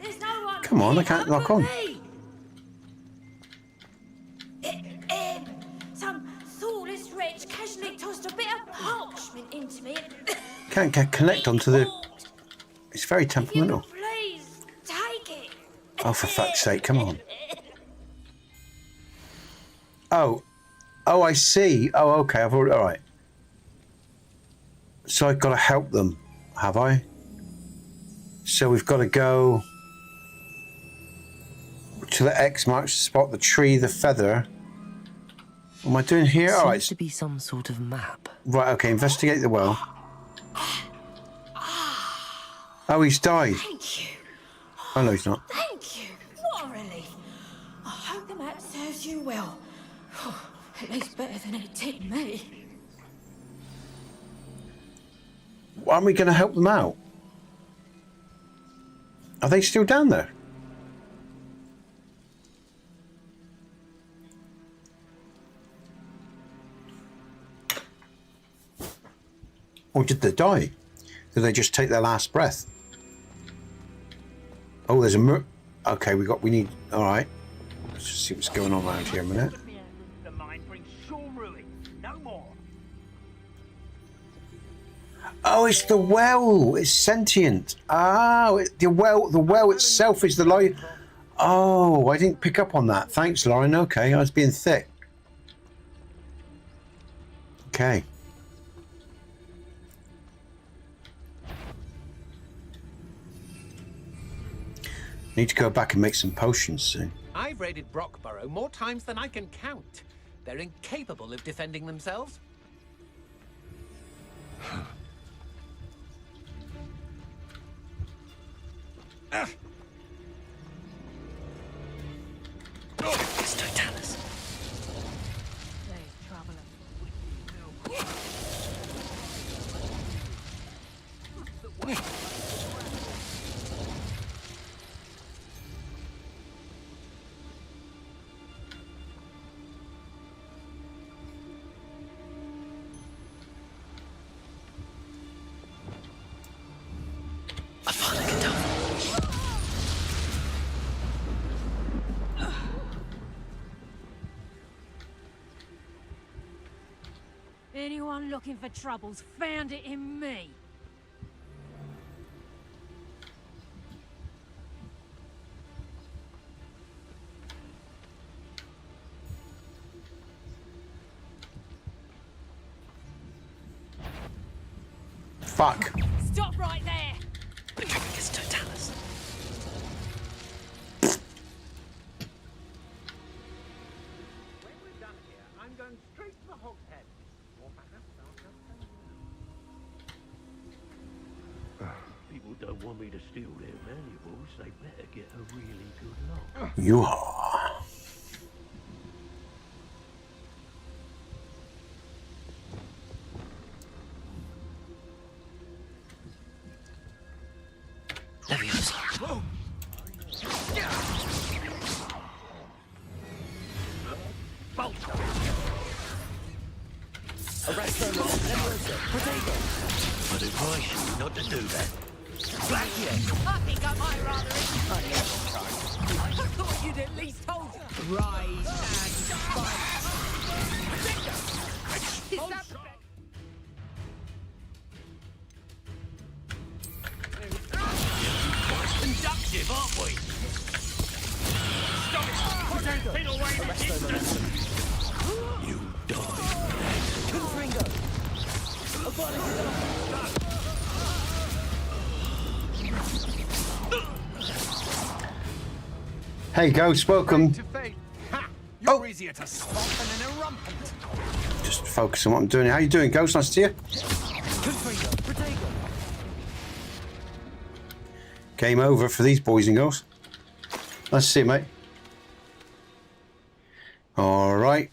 There's no one Come on, I here can't but lock on. me. Some thoughtless wretch casually tossed a bit of parchment into me. Can't get connect onto the. It's very If you temperamental. could please take it. Oh, for fuck's sake, come on. Oh. Oh, I see. Oh, okay. I've already. All right. So I've got to help them, have I? So we've got to go to the X marks to spot the tree, the feather. What am I doing here? All right. Seems to be some sort of map. Right, okay. Investigate the well. Oh, he's died. Thank you. Oh, no, he's not. Thank you. What a relief. I hope the map serves you well. At least better than it did me. Aren't we going to help them out? Are they still down there? Or did they die? Did they just take their last breath? Oh, there's a okay, we need. All right. Let's just see what's going on around here a minute. The mine brings sure ruin. No more. Oh, it's the well. It's sentient. Oh, the well itself is the light. Oh, I didn't pick up on that. Thanks, Lauren. Okay, I was being thick. Okay. Need to go back and make some potions soon. I've raided Brockborough more times than I can count. They're incapable of defending themselves. Stotanus. I finally can tell. Anyone looking for troubles found it in me. Fuck. Stop right there. I think it's Stotanus. When we're done here, I'm going straight to the Hogshead. Or perhaps I'll just People don't want me to steal their valuables. They better get a really good look. You are. Leviosa. Arrest them all. Potato. I'd advise you not to do that. Black yet. I think I might rather I thought you'd at least hold rise and fight. You die. Hey, Ghost, welcome. You're easier to spot than an irrumpent. Just focus on what I'm doing. How you doing, Ghost? Nice to see you. Game over for these boys and girls. Nice to see you, mate. All right.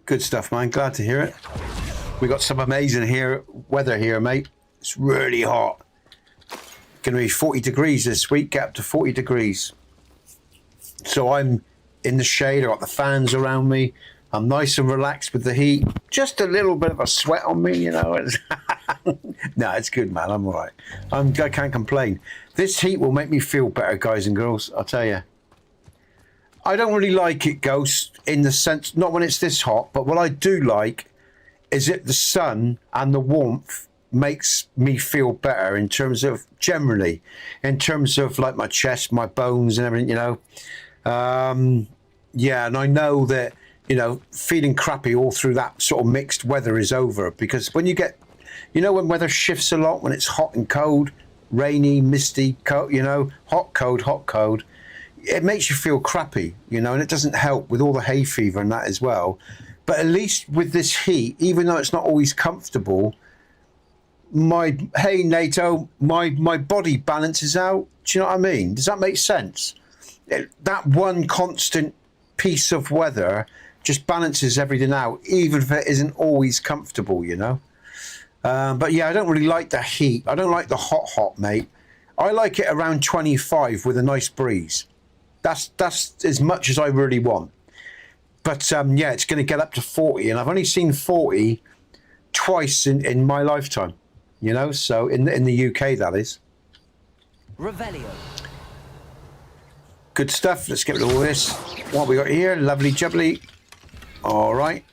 Good stuff, man. Glad to hear it. We got some amazing weather here, mate. It's really hot. Going to be 40 degrees this week, get up to 40 degrees. So I'm in the shade, I've got the fans around me. I'm nice and relaxed with the heat. Just a little bit of a sweat on me, you know. No, it's good, man. I'm all right. I can't complain. This heat will make me feel better, guys and girls, I'll tell you. I don't really like it, Ghost, in the sense, not when it's this hot, but what I do like is that the sun and the warmth makes me feel better in terms of, generally, in terms of like my chest, my bones and everything, you know. Yeah, and I know that, you know, feeling crappy all through that sort of mixed weather is over, because when you get, you know, when weather shifts a lot, when it's hot and cold, rainy, misty, cold, you know, hot, cold, it makes you feel crappy, you know, and it doesn't help with all the hay fever and that as well. But at least with this heat, even though it's not always comfortable, hey NATO, my body balances out. Do you know what I mean? Does that make sense? That one constant piece of weather just balances everything out, even if it isn't always comfortable, you know. But yeah, I don't really like the heat. I don't like the hot, mate. I like it around 25 with a nice breeze. That's as much as I really want. But yeah, it's going to get up to 40, and I've only seen 40 twice in my lifetime, you know. So in the UK, that is. Revelio. Good stuff. Let's get rid of all this. What have we got here? Lovely jubbly. All right.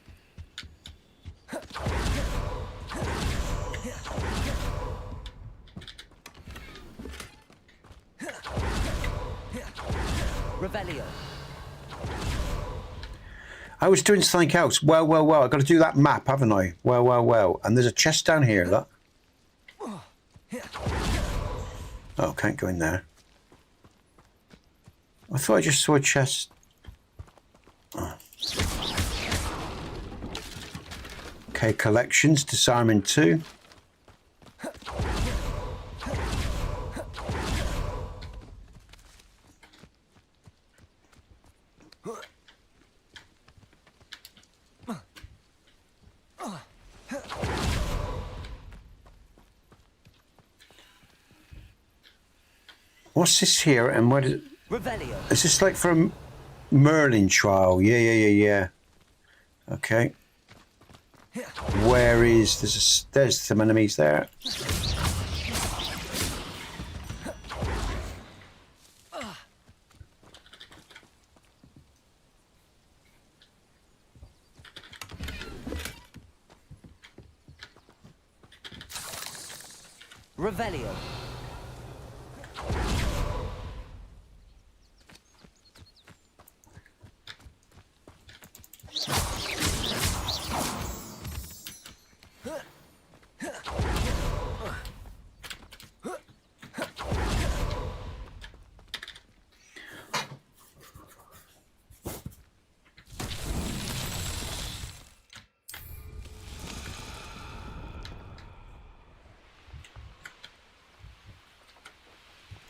Revelio. I was doing something else. Well. I've got to do that map, haven't I? Well. And there's a chest down here, look. Oh, can't go in there. I thought I just saw a chest. Oh. Okay, collections, disarming 2. What's this here, and what is it? Revelio. Is this like for a Merlin trial? Yeah. Okay. Where is there's some enemies there. Revelio.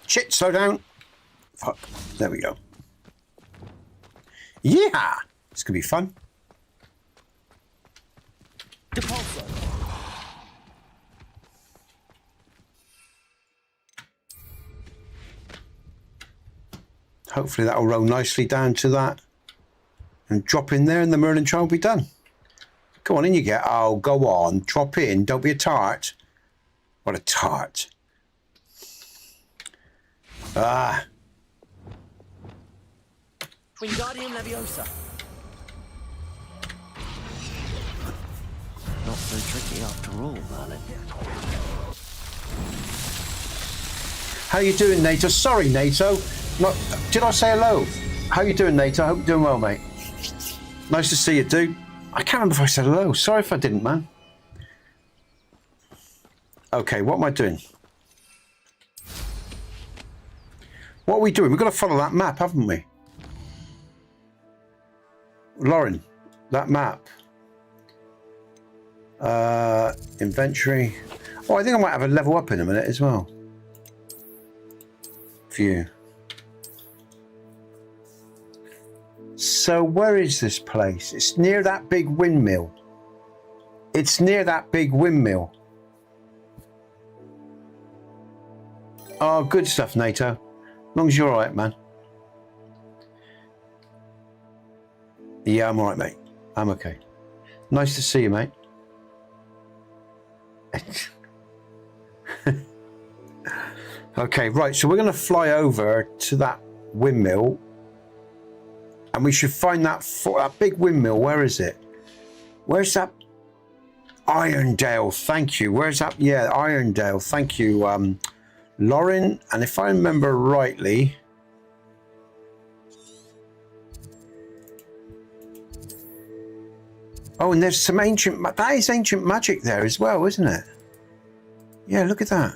Shit, slow down. Fuck. There we go. Yeah! It's going to be fun. Depulso. Hopefully that'll roll nicely down to that. And drop in there and the Merlin trial will be done. Go on, in you get. Oh, go on. Drop in. Don't be a tart. What a tart. Ah. Wingardium Leviosa. not so tricky after all, Merlin. How you doing, NATO? Sorry, NATO. Not, did I say hello? How you doing, NATO? I hope you're doing well, mate. Nice to see you, dude. I can't remember if I said hello. Sorry if I didn't, man. Okay, what am I doing? What are we doing? We've got to follow that map, haven't we? Lauren, that map. Inventory. Oh, I think I might have a level up in a minute as well. View. So where is this place? It's near that big windmill. It's near that big windmill. Oh, good stuff, NATO. As long as you're all right, man. Yeah, I'm all right, mate. I'm okay. Nice to see you, mate. Okay, right. So we're going to fly over to that windmill. And we should find that big windmill. Where is it? Where's that? Irondale. Thank you. Where's that? Yeah, Irondale. Thank you, Lauren. And if I remember rightly, oh, and there's some ancient. That is ancient magic there as well, isn't it? Yeah, look at that.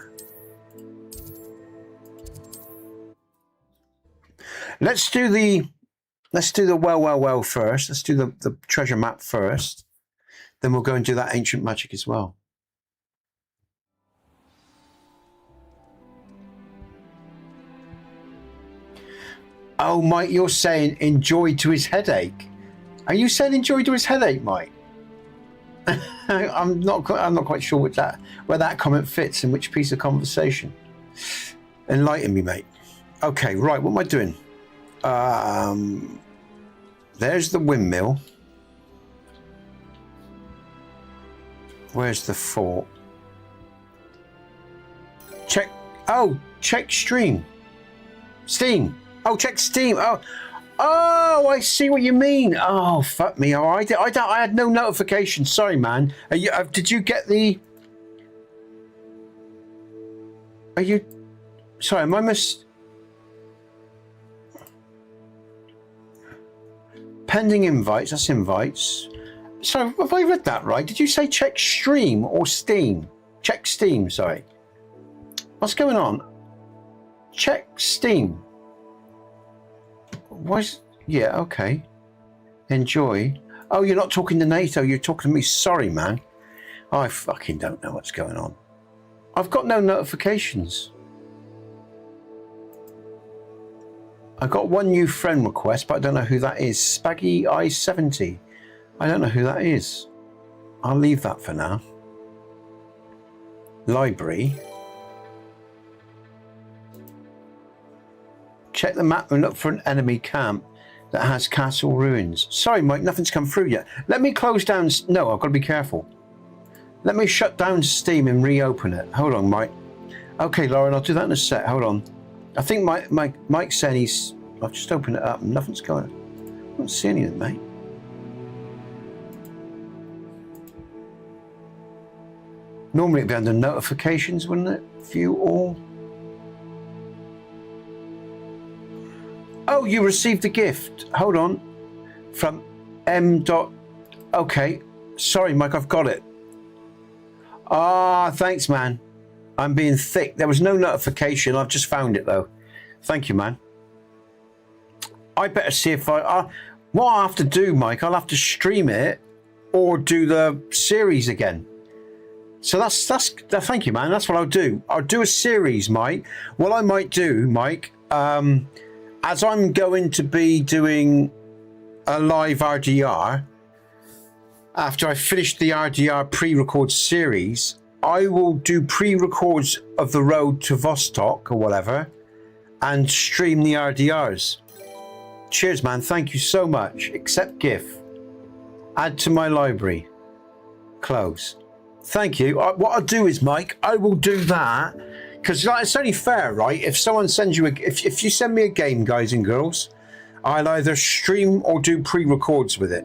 Let's do the well first. Let's do the treasure map first. Then we'll go and do that ancient magic as well. Oh, Mike, you're saying enjoy to his headache. Are you saying enjoy to his headache, Mike? I'm not quite sure where that comment fits in which piece of conversation. Enlighten me, mate. Okay, right. What am I doing? There's the windmill. Where's the fort? Check. Oh, check stream. Steam. Oh, check Steam. Oh, I see what you mean. Oh, fuck me. Oh, I had no notification. Sorry, man. Did you get the? Are you? Sorry, am I pending invites? That's invites. So have I read that right? Did you say check stream or Steam? Check Steam. Sorry. What's going on? Check Steam. Yeah, okay. Enjoy. Oh, you're not talking to NATO, you're talking to me. Sorry, man. I fucking don't know what's going on. I've got no notifications. I got one new friend request, but I don't know who that is. Spaggy I70. I don't know who that is. I'll leave that for now. Library. Check the map and look for an enemy camp that has castle ruins. Sorry, Mike, nothing's come through yet. Let me close down. No, I've got to be careful. Let me shut down Steam and reopen it. Hold on, Mike. Okay, Lauren, I'll do that in a sec. Hold on. I think Mike's saying he's. I've just opened it up and nothing's going. I don't see anything, mate. Normally it'd be under notifications, wouldn't it? View all. Oh, you received a gift. Hold on. From M. Okay. Sorry, Mike, I've got it. Ah, thanks, man. I'm being thick. There was no notification. I've just found it, though. Thank you, man. I better see if what I have to do, Mike, I'll have to stream it or do the series again. So that's thank you, man. That's what I'll do. I'll do a series, Mike. What I might do, Mike, as I'm going to be doing a live RDR, after I finish the RDR pre-record series, I will do pre-records of the road to Vostok or whatever and stream the RDRs. Cheers, man. Thank you so much. Accept GIF. Add to my library. Close. Thank you. What I'll do is, Mike, I will do that because it's only fair, right? If someone sends you if you send me a game, guys and girls, I'll either stream or do pre-records with it.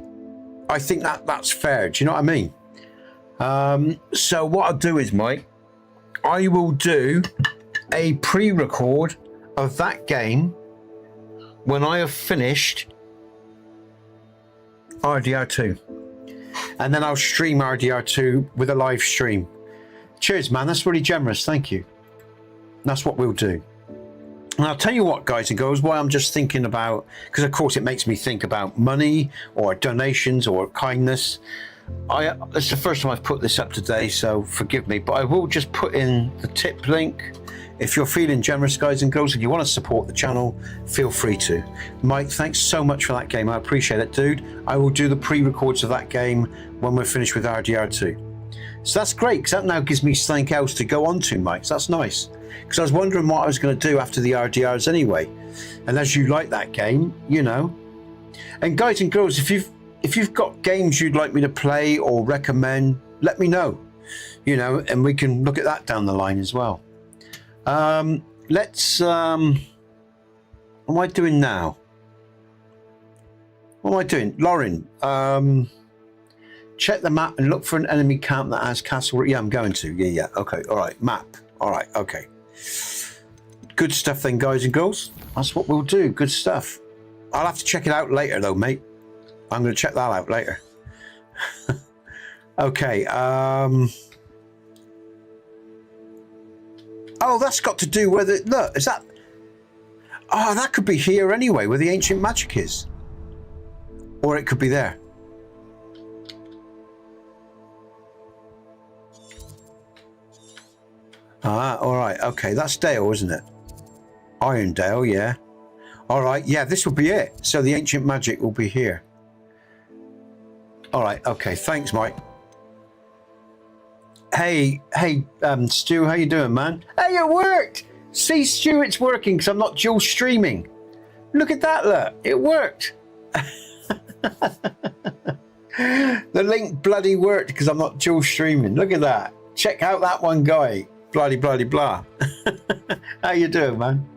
I think that's fair. Do you know what I mean? So what I'll do is, Mike, I will do a pre-record of that game when I have finished RDR2. And then I'll stream RDR2 with a live stream. Cheers, man. That's really generous. Thank you. That's what we'll do. And I'll tell you what, guys and girls, why I'm just thinking about, because of course it makes me think about money or donations or kindness. It's the first time I've put this up today, so forgive me, but I will just put in the tip link. If you're feeling generous, guys and girls, and you want to support the channel, feel free to. Mike, thanks so much for that game. I appreciate it, dude. I will do the pre-records of that game when we're finished with RDR2. So that's great, because that now gives me something else to go on to, Mike. So that's nice. Because I was wondering what I was going to do after the RDRs anyway. And as you like that game, you know. And guys and girls, if you've got games you'd like me to play or recommend, let me know. You know, and we can look at that down the line as well. What am I doing now? What am I doing? Lauren, check the map and look for an enemy camp that has castle. Yeah, I'm going to. Yeah. Okay. All right. Map. All right. Okay. Good stuff then, guys and girls. That's what we'll do. Good stuff. I'll have to check it out later though, mate. I'm going to check that out later. Okay. Oh, that's got to do with it. Look, is that... Oh, that could be here anyway, where the ancient magic is. Or it could be there. Ah, all right. Okay, that's Dale, isn't it? Irondale, yeah. All right, yeah, this will be it. So the ancient magic will be here. All right, okay. Thanks, Mike. Hey, Stu, how you doing, man? Hey, it worked! See, Stu, it's working because I'm not dual streaming. Look at that, look. It worked. The link bloody worked because I'm not dual streaming. Look at that. Check out that one guy. Bloody, bloody, blah. How you doing, man?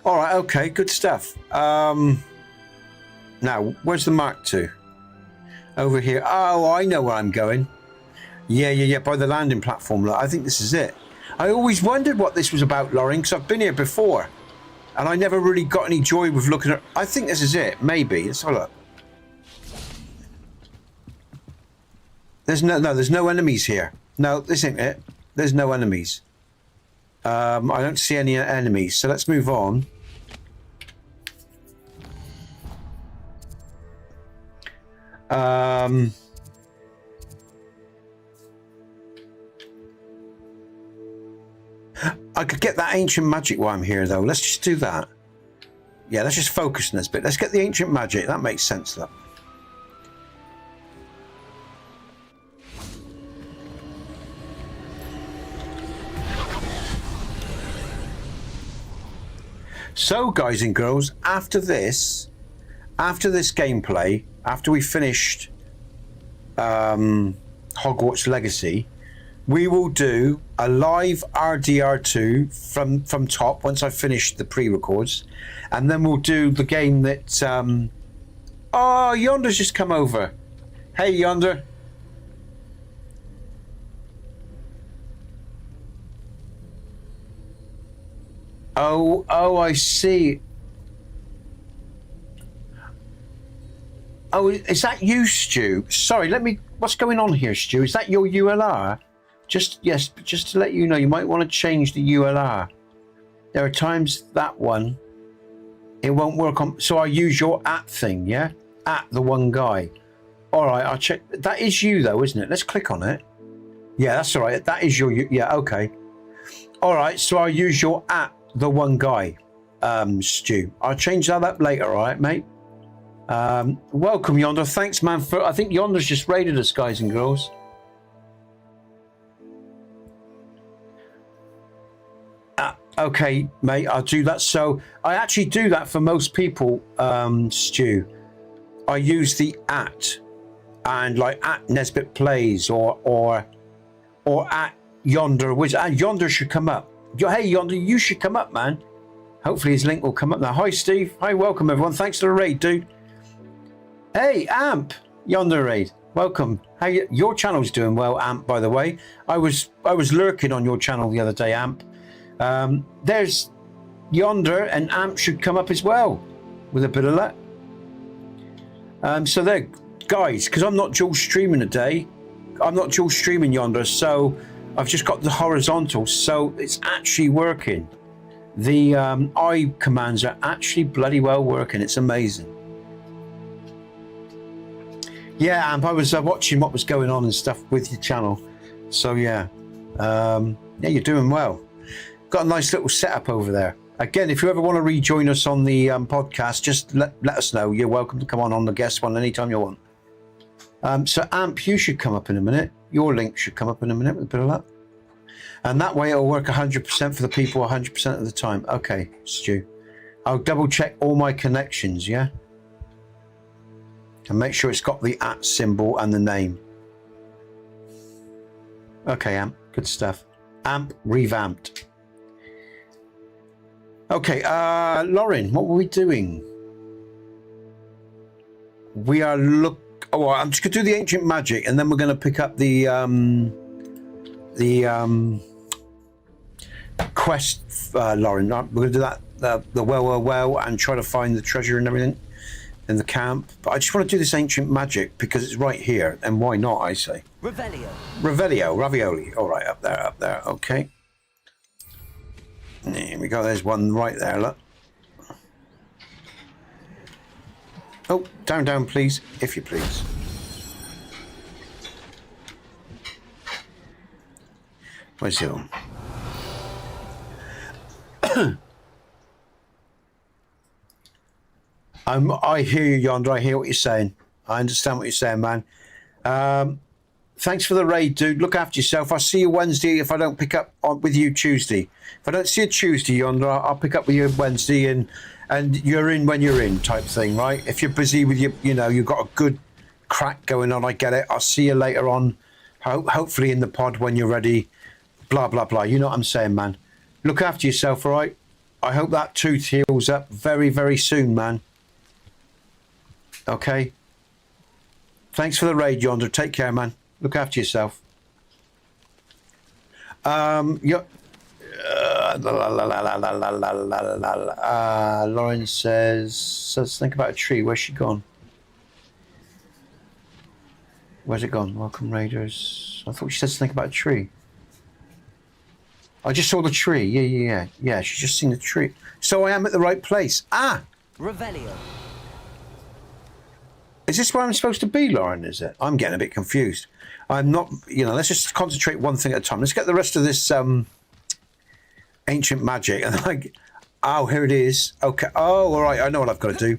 All right, okay, good stuff. Now, where's the mark to? Over here. Oh, I know where I'm going. Yeah, by the landing platform. Look, I think this is it. I always wondered what this was about, Lauren, because I've been here before. And I never really got any joy with looking at... I think this is it, maybe. Let's have a look. There's no enemies here. No, this ain't it. There's no enemies. I don't see any enemies, so let's move on. I could get that ancient magic while I'm here, though. Let's just do that. Yeah, let's just focus on this bit. Let's get the ancient magic. That makes sense, that. So, guys and girls, after this gameplay, after we finished Hogwarts Legacy, we will do a live RDR2 from top once I finish the pre-records, and then we'll do the game that oh, Yonder's just come over. Hey, Yonder. Oh, I see. Oh, is that you, Stu? Sorry, what's going on here, Stu? Is that your ULR? Yes, just to let you know, you might want to change the ULR. There are times that one, it won't work on, so I use your @ thing, yeah? @ the one guy. All right, I'll check. That is you though, isn't it? Let's click on it. Yeah, that's all right. That is your, yeah, okay. All right, so I'll use your @ the one guy, Stu. I'll change that up later, all right, mate? Welcome, Yonder. Thanks, man, I think Yonder's just raided us, guys and girls. Okay, mate, I'll do that. So I actually do that for most people, Stu. I use the @ and like @ Nesbit Plays or @ Yonder Wizard. And Yonder should come up. Hey, Yonder, you should come up, man. Hopefully his link will come up now. Hi, Steve. Hi, welcome, everyone. Thanks for the raid, dude. Hey, Amp. Yonder raid. welcome. How your channel's doing well, Amp, by the way. I was lurking on your channel the other day, Amp. There's Yonder, and Amp should come up as well with a bit of luck. So there, guys, because I'm not dual streaming today. I'm not dual streaming Yonder, so I've just got the horizontal, so it's actually working. The eye commands are actually bloody well working. It's amazing. Yeah, Amp, I was watching what was going on and stuff with your channel. So yeah, yeah, you're doing well. Got a nice little setup over there. Again, if you ever want to rejoin us on the podcast, just let us know. You're welcome to come on the guest one anytime you want. So Amp, you should come up in a minute. Your link should come up in a minute with a bit of luck. And that way it'll work 100% for the people 100% of the time. Okay, Stu. I'll double check all my connections, yeah? And make sure it's got the @ symbol and the name. Okay, Amp. Good stuff. Amp revamped. Okay, Lauren, what were we doing? We are Oh, I'm just going to do the ancient magic, and then we're going to pick up the quest, Lauren. We're going to do that, the well, and try to find the treasure and everything in the camp. But I just want to do this ancient magic because it's right here, and why not, I say. Revelio, ravioli. All right, up there, okay. Here we go, there's one right there, look. Oh, down, please, if you please. Where's the other one? I hear you, Yonder. I hear what you're saying. I understand what you're saying, man. Thanks for the raid, dude. Look after yourself. I'll see you Wednesday if I don't pick up with you Tuesday. If I don't see you Tuesday, Yonder, I'll pick up with you Wednesday, and you're in when you're in type thing, right? If you're busy with you've got a good crack going on, I get it. I'll see you later on, hopefully in the pod when you're ready, blah, blah, blah. You know what I'm saying, man. Look after yourself, all right? I hope that tooth heals up very, very soon, man. Okay? Thanks for the raid, Yonder. Take care, man. Look after yourself. Lauren says think about a tree. Where's she gone? Where's it gone? Welcome, Raiders. I thought she said think about a tree. I just saw the tree. Yeah. She's just seen the tree. So I am at the right place. Revelio. Is this where I'm supposed to be, Lauren? Is it? I'm getting a bit confused. I'm not. Let's just concentrate one thing at a time. Let's get the rest of this ancient magic. And here it is. Okay. Oh, all right. I know what I've got to do.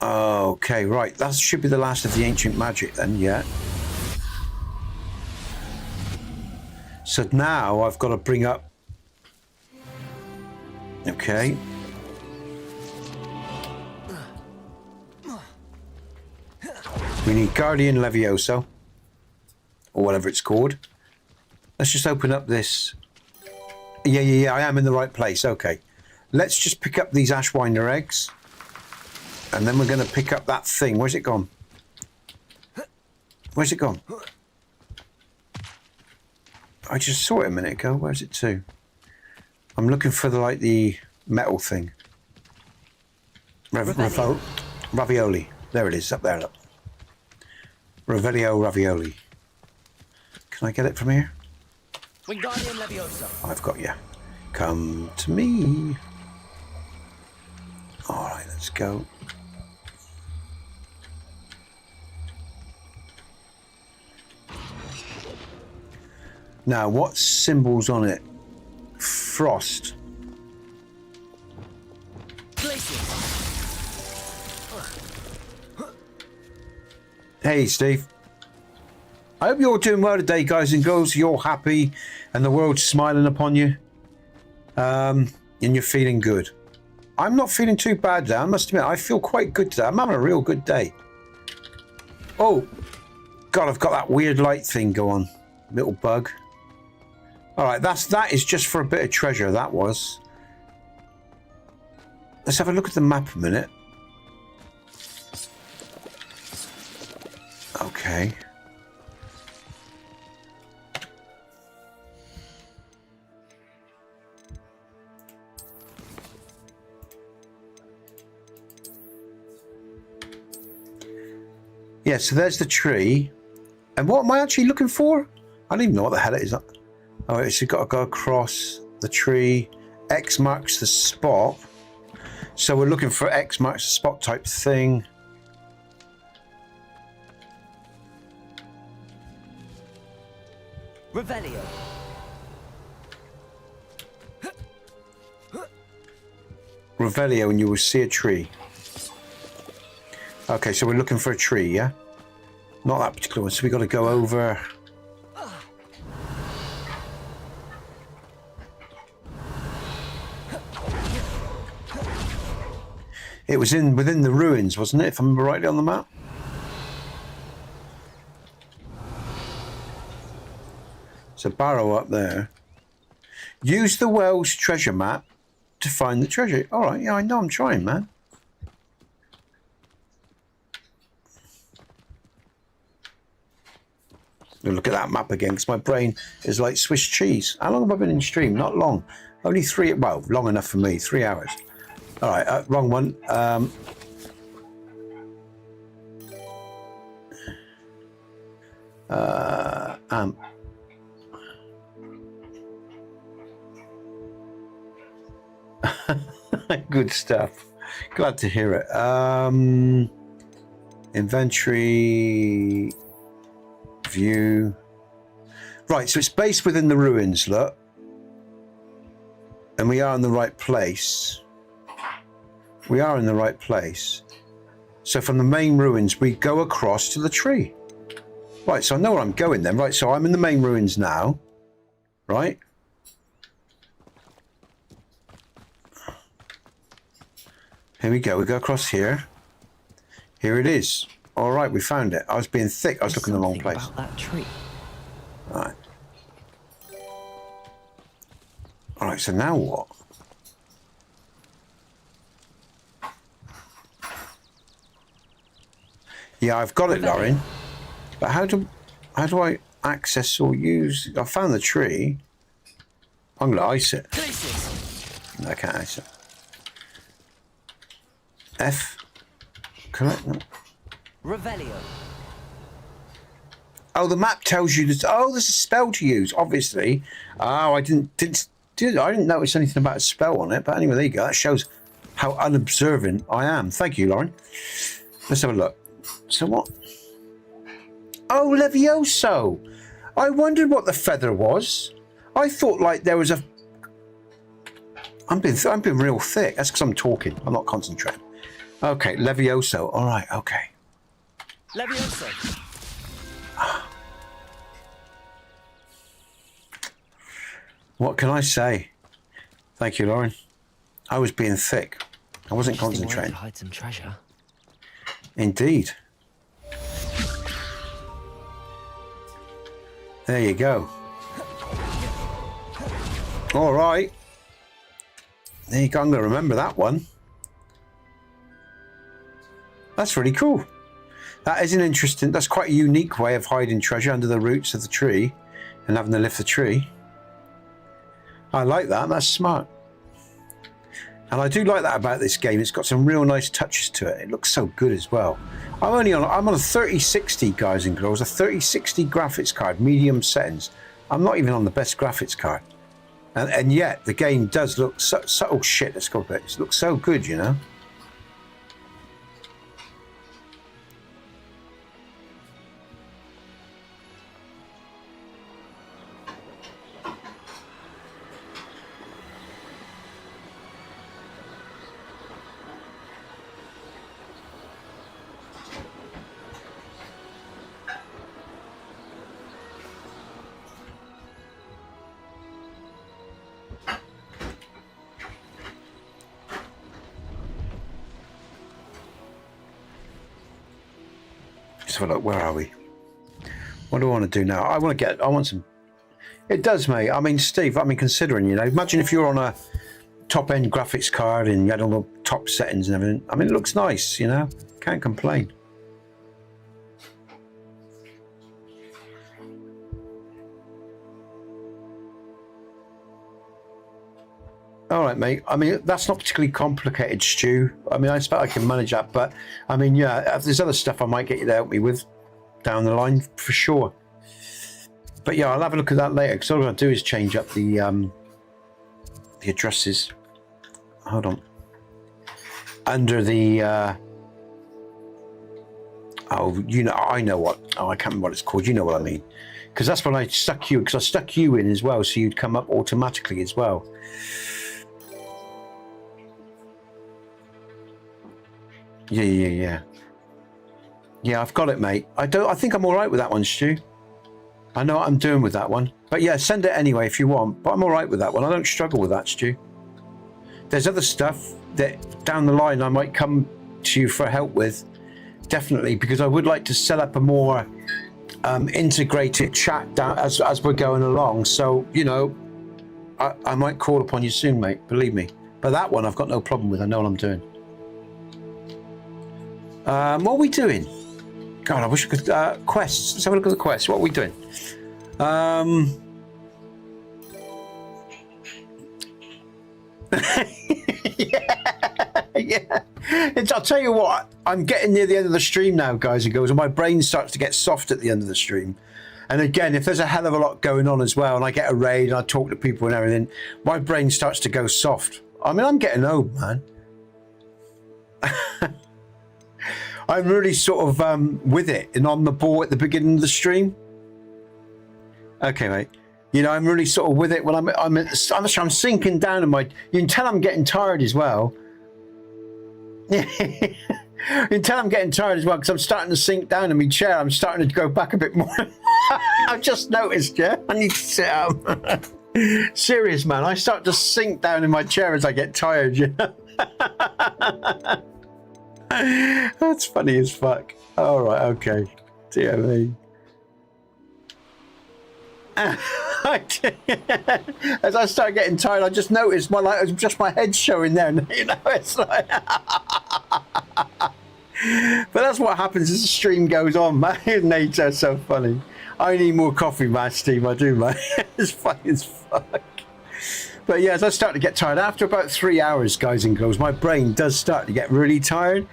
Okay, right. That should be the last of the ancient magic then. Yeah. So now I've got to bring up. Okay. We need Guardian Levioso, or whatever it's called. Let's just open up this. Yeah, I am in the right place. Okay. Let's just pick up these Ashwinder eggs. And then we're going to pick up that thing. Where's it gone? Where's it gone? I just saw it a minute ago. Where's it to? I'm looking for the metal thing. Ravioli. There it is, up there, look. Revelio ravioli. Can I get it from here? Wingardium Leviosa. I've got you. Come to me. All right, let's go. Now, what symbol's on it? Frost. Hey, Steve. I hope you're doing well today, guys and girls. You're happy and the world's smiling upon you. And you're feeling good. I'm not feeling too bad today. I must admit, I feel quite good today. I'm having a real good day. Oh, God, I've got that weird light thing going. Little bug. All right, that is just for a bit of treasure, that was. Let's have a look at the map a minute. Okay. Yeah, so there's the tree. And what am I actually looking for? I don't even know what the hell it is. Oh, it's got to go across the tree. X marks the spot. So we're looking for X marks the spot type thing. Revelio. Revelio, and you will see a tree. Okay, so we're looking for a tree, yeah? Not that particular one, so we got to go over. It was within the ruins, wasn't it, if I remember rightly on the map? So Barrow up there. Use the Wells treasure map to find the treasure. All right, yeah, I know, I'm trying, man. Look at that map again, because my brain is like Swiss cheese. How long have I been in stream? Not long. Only 3, well, long enough for me, 3 hours. All right, wrong one. Good stuff. Glad to hear it. Inventory view. Right, so it's based within the ruins, look. And we are in the right place. We are in the right place. So from the main ruins, we go across to the tree. Right, so I know where I'm going then. Right, so I'm in the main ruins now. Right? Here we go. We go across here. Here it is. All right, we found it. I was being thick. I was looking in the wrong place. About that tree. All right. All right, so now what? Yeah, I've got it, Lauren. But how do I access or use? I found the tree. I'm gonna ice it. No, I can't ice it. F. Correct. No. Revelio. Oh, the map tells you this. Oh, there's a spell to use. Obviously. Oh, I didn't notice anything about a spell on it. But anyway, there you go. That shows how unobservant I am. Thank you, Lauren. Let's have a look. So what? Oh, Levioso. I wondered what the feather was. I thought like there was a. I'm being real thick. That's because I'm talking. I'm not concentrating. Okay, Levioso. All right. Okay. Levioso. What can I say? Thank you, Lauren. I was being thick. I wasn't concentrating. Hide some treasure. Indeed. There you go. All right. There you go. I'm going to remember that one. That's really cool. That is an interesting, that's quite a unique way of hiding treasure under the roots of the tree and having to lift the tree. I like that. That's smart. And I do like that about this game. It's got some real nice touches to it. It looks so good as well. I'm on a 3060, guys and girls, a 3060 graphics card, medium settings. I'm not even on the best graphics card. And yet the game does look oh shit, let's go back. It looks so good, you know. So look, where are we? What do I want to do now? I want some. It does, mate. I mean, Steve, considering, you know, imagine if you're on a top end graphics card and you had all the top settings and everything. I mean, it looks nice, you know, can't complain. All right, mate. I mean, that's not particularly complicated, Stu. I mean, I expect I can manage that, but I mean, yeah, if there's other stuff I might get you to help me with down the line for sure. But yeah, I'll have a look at that later because all I'm going to do is change up the addresses. Hold on. Under the oh, you know, I know what. Oh, I can't remember what it's called. You know what I mean? Because that's when I stuck you. Because I stuck you in as well, so you'd come up automatically as well. Yeah. Yeah, I've got it, mate. I think I'm all right with that one, Stu. I know what I'm doing with that one. But yeah, send it anyway if you want. But I'm all right with that one. I don't struggle with that, Stu. There's other stuff that down the line I might come to you for help with. Definitely, because I would like to set up a more integrated chat down as we're going along. So, you know, I might call upon you soon, mate. Believe me. But that one I've got no problem with. I know what I'm doing. What are we doing? God, I wish I could... quests. Let's have a look at the quests. What are we doing? Yeah. I'll tell you what, I'm getting near the end of the stream now, guys and girls, and my brain starts to get soft at the end of the stream. And again, if there's a hell of a lot going on as well, and I get a raid and I talk to people and everything, my brain starts to go soft. I mean, I'm getting old, man. I'm really sort of with it and on the ball at the beginning of the stream. Okay, mate. You know, I'm really sort of with it when I'm sinking down in my. You can tell I'm getting tired as well. You can tell I'm getting tired as well because I'm starting to sink down in my chair. I'm starting to go back a bit more. I've just noticed, yeah. I need to sit up. Serious, man. I start to sink down in my chair as I get tired. You know? That's funny as fuck. All right, okay. Dear me. As I start getting tired, I just noticed my head showing there. You know, it's like. But that's what happens as the stream goes on, man. Nate's so funny. I need more coffee, man, Steve. I do, man. It's funny as fuck. But yeah, as I start to get tired, after about 3 hours, guys and girls, my brain does start to get really tired.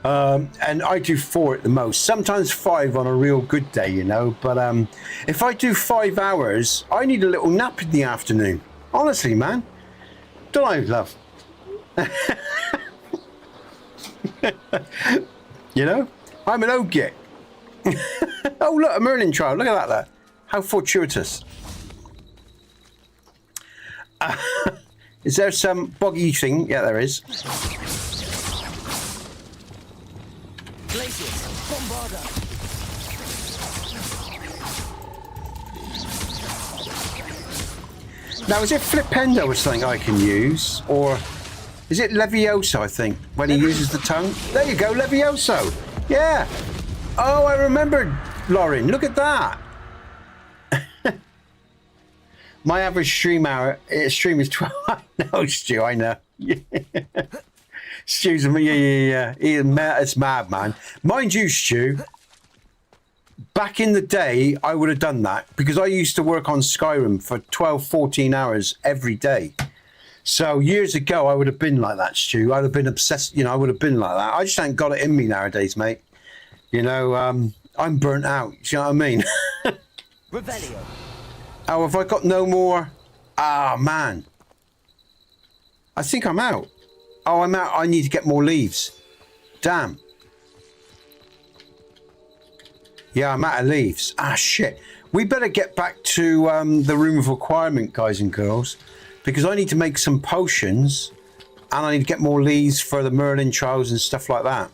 And I do 4 at the most, sometimes 5 on a real good day, you know. But if I do 5 hours, I need a little nap in the afternoon. Honestly, man. Don't I, love? You know, I'm an old git. Oh, look, a Merlin child. Look at that there. How fortuitous. Is there some boggy thing? Yeah, there is. Glacius, Bombarda. Now, is it Flipendo or something I can use? Or is it Levioso, I think, when he uses the tongue? There you go, Levioso. Yeah. Oh, I remembered, Lauren. Look at that. My average stream is 12. No, Stu, I know. Stu's yeah. It's mad, man. Mind you, Stu, back in the day, I would have done that because I used to work on Skyrim for 12, 14 hours every day. So years ago, I would have been like that, Stu. I'd have been obsessed. You know, I would have been like that. I just ain't got it in me nowadays, mate. You know, I'm burnt out. Do you know what I mean? Revelio. Oh, have I got no more? Ah, man. I think I'm out. Oh, I'm out. I need to get more leaves. Damn. Yeah, I'm out of leaves. Ah, shit. We better get back to the room of requirement, guys and girls, because I need to make some potions and I need to get more leaves for the Merlin trials and stuff like that.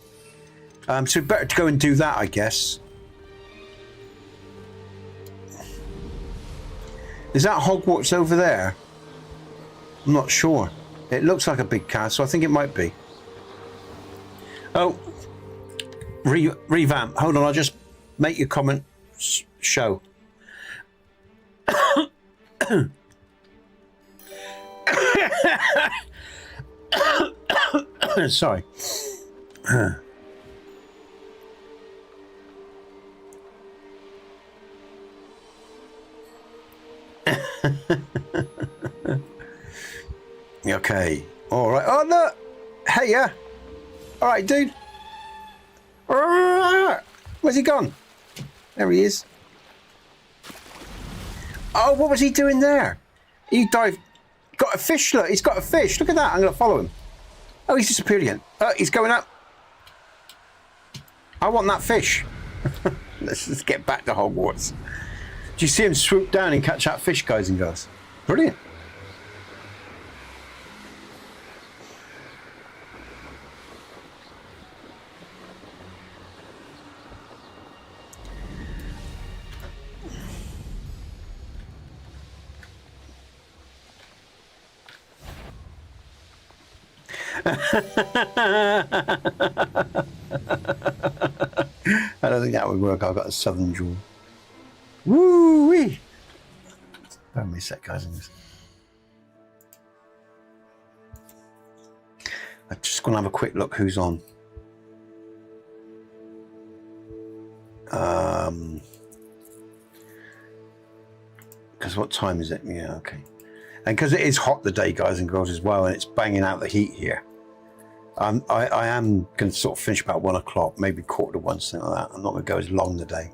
So better to go and do that, I guess. Is that Hogwarts over there? I'm not sure. It looks like a big castle. I think it might be. Oh, revamp. Hold on, I'll just make your comment show. Sorry. Okay. All right. Oh, look. Hey, yeah. All right, dude. Where's he gone? There he is. Oh, what was he doing there? He dived. Got a fish. Look, he's got a fish. Look at that. I'm going to follow him. Oh, he's disappeared again. He's going up. I want that fish. Let's get back to Hogwarts. Do you see him swoop down and catch that fish, guys and girls? Brilliant. I don't think that would work. I've got a southern drawl. Woo-wee! Bear with me a sec, guys. I'm just going to have a quick look who's on. Because what time is it? Yeah, okay. And because it is hot today, guys and girls, as well, and it's banging out the heat here. I am going to sort of finish about 1 o'clock, maybe 1:45, something like that. I'm not going to go as long today.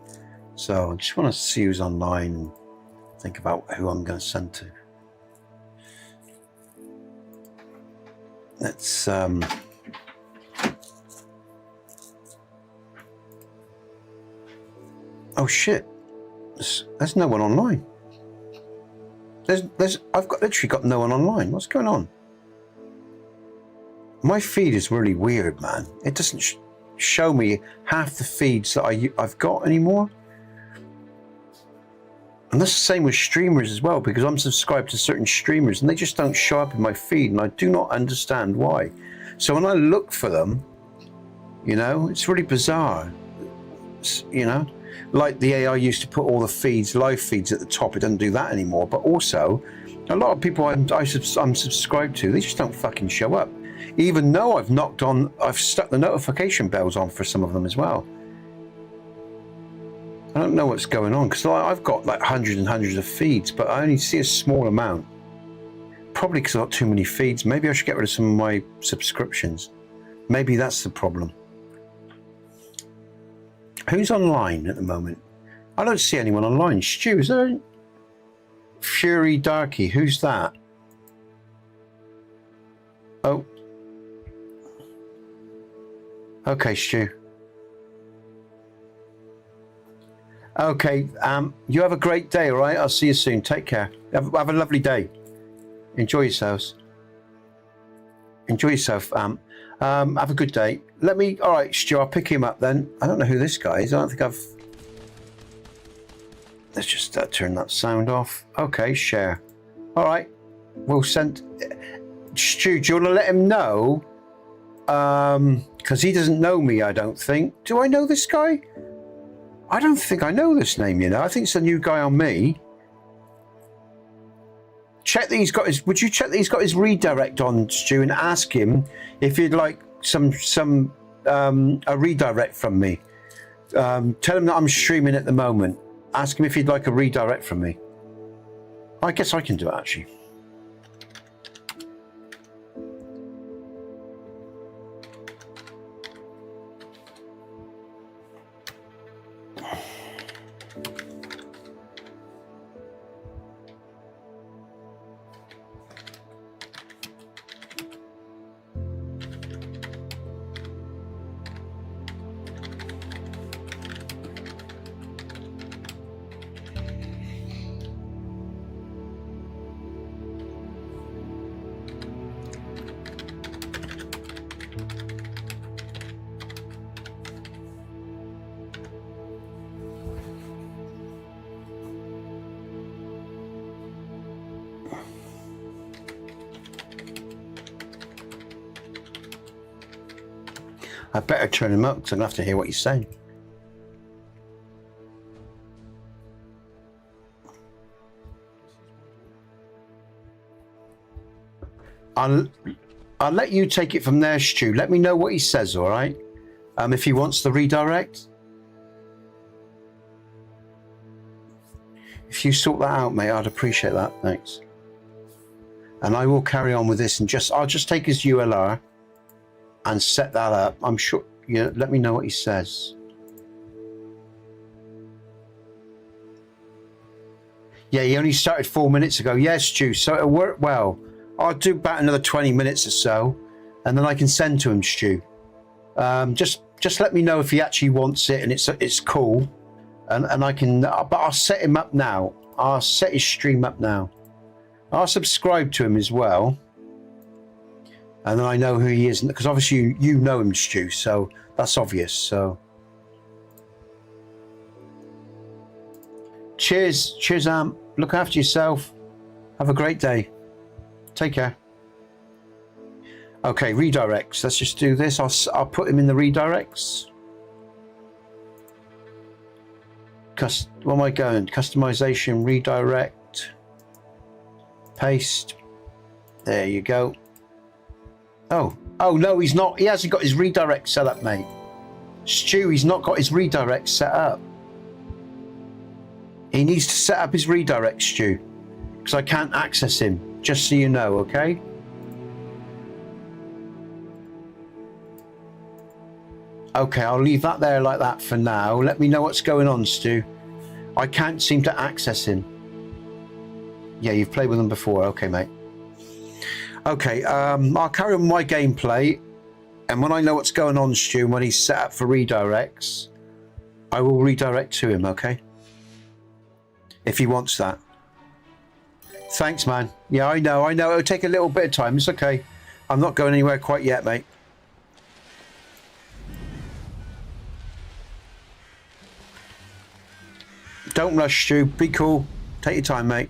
So I just want to see who's online and think about who I'm going to send to. Let's oh shit. There's no one online. I've literally got no one online. What's going on? My feed is really weird, man. It doesn't show me half the feeds that I've got anymore. And that's the same with streamers as well, because I'm subscribed to certain streamers and they just don't show up in my feed, and I do not understand why. So when I look for them, you know, it's really bizarre. You know, like the AI used to put all the feeds, live feeds at the top. It doesn't do that anymore. But also, a lot of people I'm subscribed to, they just don't fucking show up. Even though I've stuck the notification bells on for some of them as well. I don't know what's going on, because I've got like hundreds and hundreds of feeds, but I only see a small amount. Probably because I've got too many feeds. Maybe I should get rid of some of my subscriptions. Maybe that's the problem. Who's online at the moment? I don't see anyone online. Stu, is there? Fury Darky, who's that? Oh. Okay, Stu. Okay, you have a great day, all right? I'll see you soon. Take care. Have a lovely day. Enjoy yourselves. Enjoy yourself. Have a good day. All right, Stu, I'll pick him up then. I don't know who this guy is. I don't think I've... Let's just turn that sound off. Okay, share. All right, we'll send... Stu, do you want to let him know? Because he doesn't know me, I don't think. Do I know this guy? I don't think I know this name, you know. I think it's a new guy on me. Check that he's got his... Would you check that he's got his redirect on, Stu, and ask him if he'd like a redirect from me. Tell him that I'm streaming at the moment. Ask him if he'd like a redirect from me. I guess I can do it, actually. I better turn him up because I'm going to have to hear what he's saying. I'll let you take it from there, Stu. Let me know what he says, all right? If he wants the redirect. If you sort that out, mate, I'd appreciate that. Thanks. And I will carry on with this and I'll just take his ULR and set that up. I'm sure, yeah, let me know what he says. Yeah, he only started 4 minutes ago. Yes, Stu, so it'll work well. I'll do about another 20 minutes or so, and then I can send to him, Stu. Just let me know if he actually wants it and it's cool, and I can. But I'll set him up now. I'll set his stream up now. I'll subscribe to him as well, and then I know who he is because obviously you know him, Stu. So that's obvious. So cheers, Amp. Look after yourself. Have a great day. Take care. Okay, redirects. Let's just do this. I'll put him in the redirects. Where am I going? Customization, redirect. Paste. There you go. Oh no, he's not. He hasn't got his redirect set up, mate. Stu, he's not got his redirect set up. He needs to set up his redirect, Stu, because I can't access him, just so you know, okay? Okay, I'll leave that there like that for now. Let me know what's going on, Stu. I can't seem to access him. Yeah, you've played with him before. Okay, mate. Okay, I'll carry on my gameplay, and when I know what's going on, Stu, when he's set up for redirects, I will redirect to him, okay? If he wants that. Thanks, man. Yeah, I know. It'll take a little bit of time. It's okay. I'm not going anywhere quite yet, mate. Don't rush, Stu. Be cool. Take your time, mate.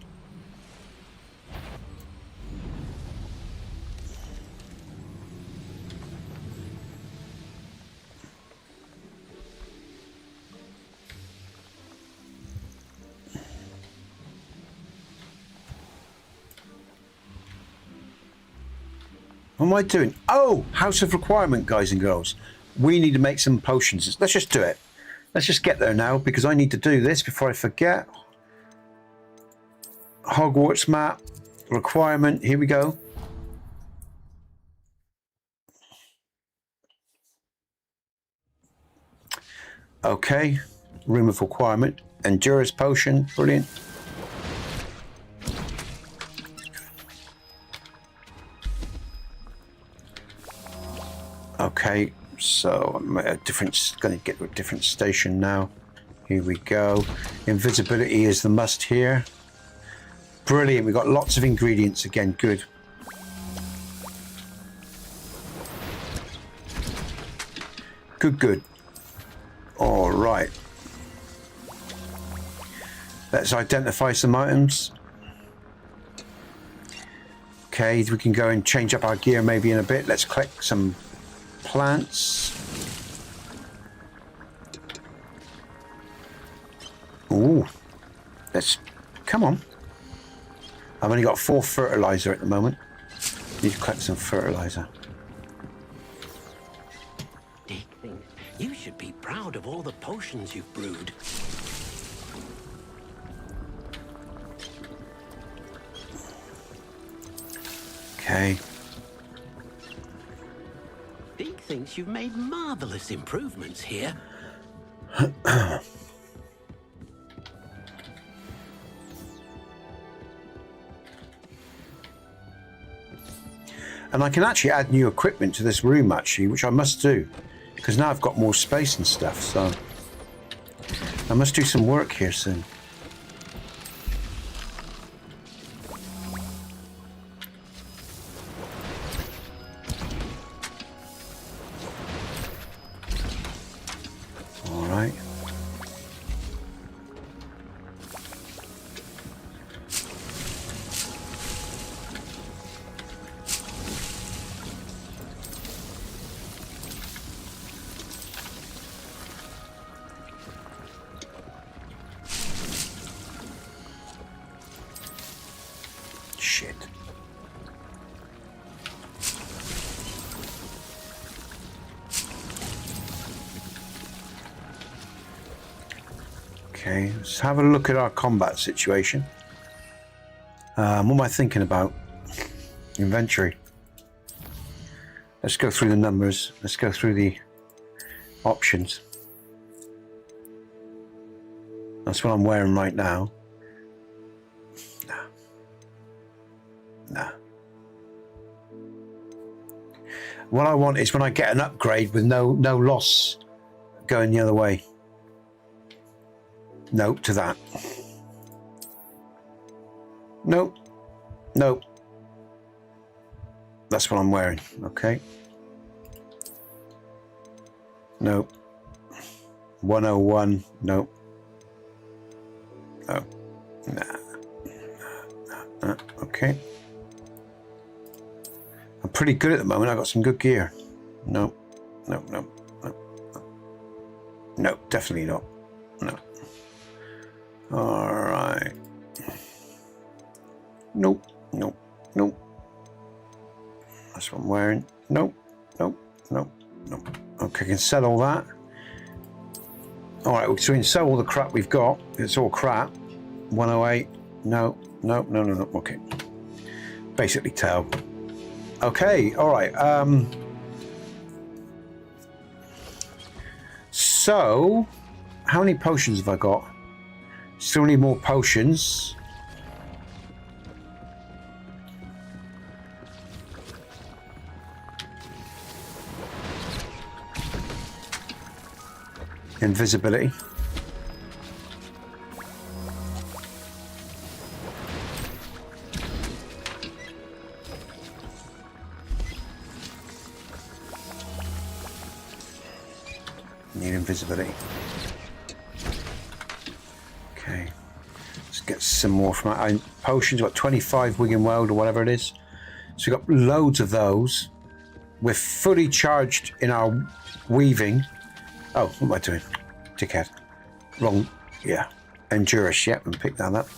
What am I doing? Oh, House of Requirement, guys and girls. We need to make some potions. Let's just do it. Let's just get there now because I need to do this before I forget. Hogwarts map, requirement, here we go. Okay, room of requirement. Endurance potion, brilliant. Okay, so I'm at a different, going to get to a different station now. Here we go. Invisibility is the must here. Brilliant, we've got lots of ingredients again, good. Good. All right. Let's identify some items. Okay, we can go and change up our gear maybe in a bit. Let's collect some plants. Ooh, come on. I've only got 4 fertilizer at the moment. Need to collect some fertilizer. Dick thinks you should be proud of all the potions you've brewed. Okay. Dick thinks you've made marvelous improvements here. And I can actually add new equipment to this room, actually, which I must do, because now I've got more space and stuff, so I must do some work here soon. All right. Shit. Okay, let's have a look at our combat situation. What am I thinking about? Inventory. Let's go through the numbers. Let's go through the options. That's what I'm wearing right now. Nah. What I want is when I get an upgrade with no loss going the other way. Nope to that. Nope. Nope. That's what I'm wearing. Okay. Nope. 101. Nope. Oh. Nah. Okay. I'm pretty good at the moment. I got some good gear. Nope. Nope. Nope. Definitely not. No. All right. Nope. That's what I'm wearing. Nope. Okay, I can sell all that. All right, so we can sell all the crap we've got. It's all crap. 108. No. Okay. Basically tail. Okay, all right. So, how many potions have I got? Still need more potions. Invisibility. Need invisibility. Okay. Let's get some more from our potions. We've got 25 Wigan Weld or whatever it is. So we've got loads of those. We're fully charged in our weaving. Oh, what am I doing? Dickhead. Wrong. Yeah. Endurance. Yep, and pick that up.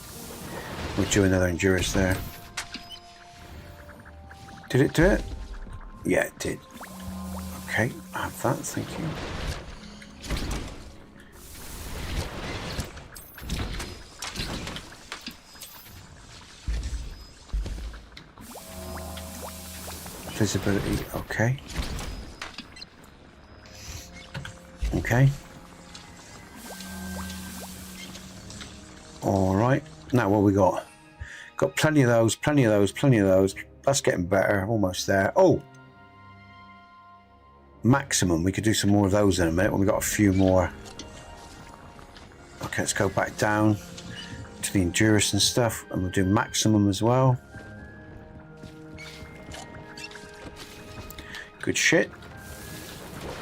We'll do another Endurance there. Did it do it? Yeah, it did. Okay, I have that. Thank you. Visibility. Okay. Okay. All right. Now what we got? Got plenty of those. That's getting better. Almost there. Oh! Maximum. We could do some more of those in a minute when we got a few more. Okay, let's go back down to the Endurance and stuff. And we'll do maximum as well. Good shit.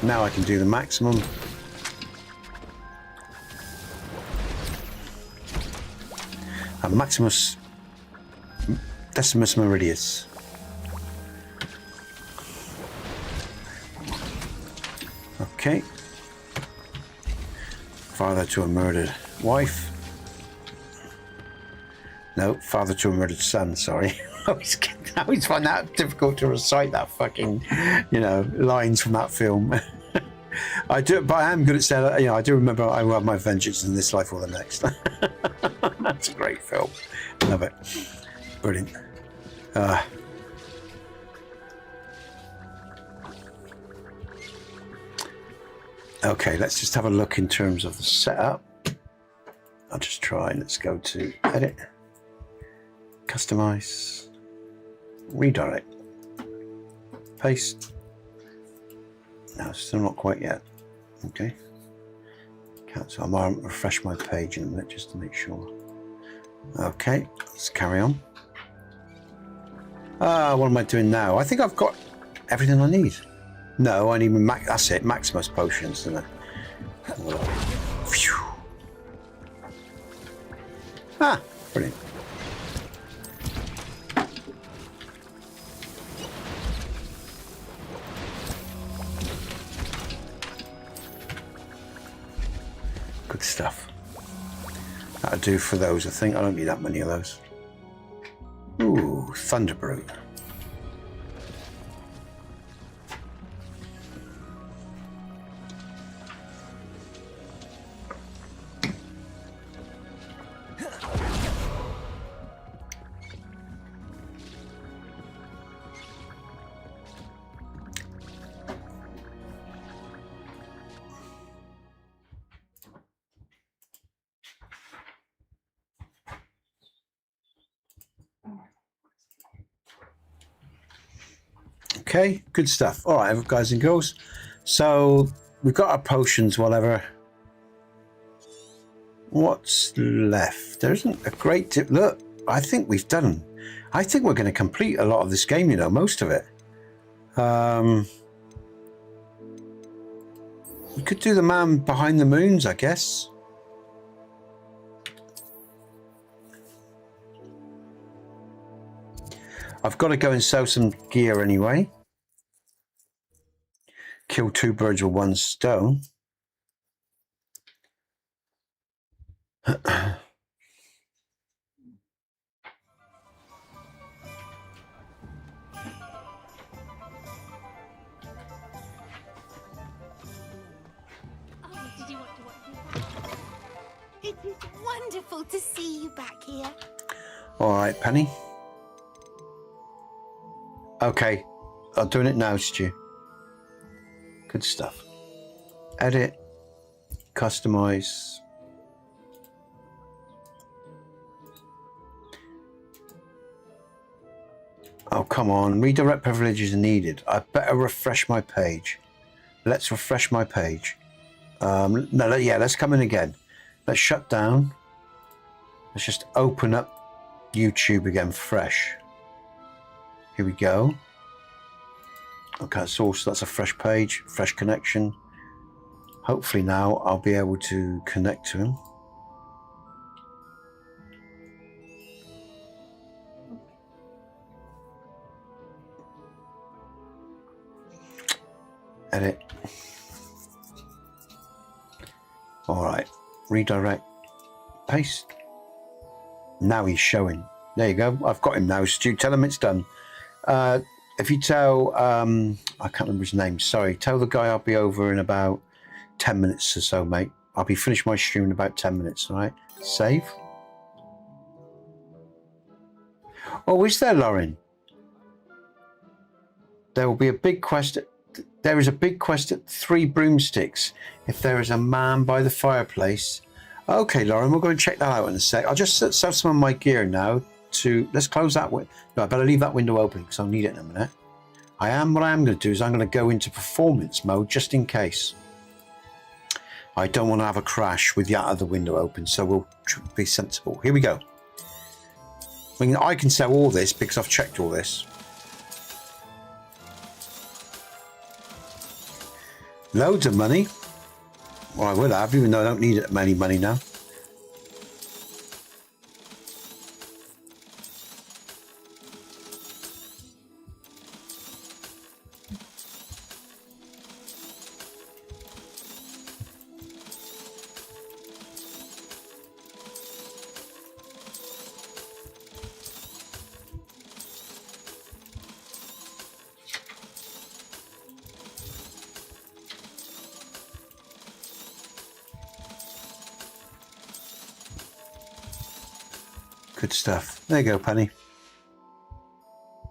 Now I can do the maximum. And Maximus Decimus Meridius. Okay. Father to a murdered wife. No, father to a murdered son, sorry. I always find that difficult to recite that fucking, lines from that film. I do, but I am good at saying, I do remember I will have my vengeance in this life or the next. That's a great film. Love it. Brilliant. Okay, let's just have a look in terms of the setup. I'll just try. Let's go to edit, customize, redirect, paste. No, still not quite yet. Okay. Cancel. I might refresh my page in a minute just to make sure. Okay, let's carry on. What am I doing now? I think I've got everything I need. No, I need that's it. Maximus potions, isn't it? Phew. Brilliant. Good stuff. That'll do for those, I think. I don't need that many of those. Ooh, Thunderbrute. Okay, good stuff. All right, guys and girls. So we've got our potions, whatever. What's left? There isn't a great tip. Look, I think we've done. I think we're going to complete a lot of this game, you know, most of it. We could do the man behind the moons, I guess. I've got to go and sell some gear anyway. Kill 2 birds with 1 stone. It is wonderful to see you back here. All right, Penny. Okay, I'm doing it now, Stu. Good stuff. Edit, customize. Oh, come on. Redirect privileges are needed. I better refresh my page. Let's refresh my page. No, yeah, let's come in again. Let's shut down. Let's just open up YouTube again, fresh. Here we go. Okay, so that's a fresh page, fresh connection. Hopefully now I'll be able to connect to him. Edit. All right, redirect, paste. Now he's showing. There you go. I've got him now. Stu, tell him it's done. If you tell, I can't remember his name. Sorry. Tell the guy I'll be over in about 10 minutes or so, mate. I'll be finished my stream in about 10 minutes. All right. Save. Oh, is there, Lauren? There will be a big quest. There is a big quest at 3 broomsticks. If there is a man by the fireplace. Okay, Lauren, we'll go and check that out in a sec. I'll just sell some of my gear now to... Let's close that window. No, I better leave that window open because I'll need it in a minute. What I am going to do is I'm going to go into performance mode just in case. I don't want to have a crash with the other window open, so we'll be sensible. Here we go. I mean, I can sell all this because I've checked all this. Loads of money. Well, I will have, even though I don't need any money now. Good stuff. There you go, Penny.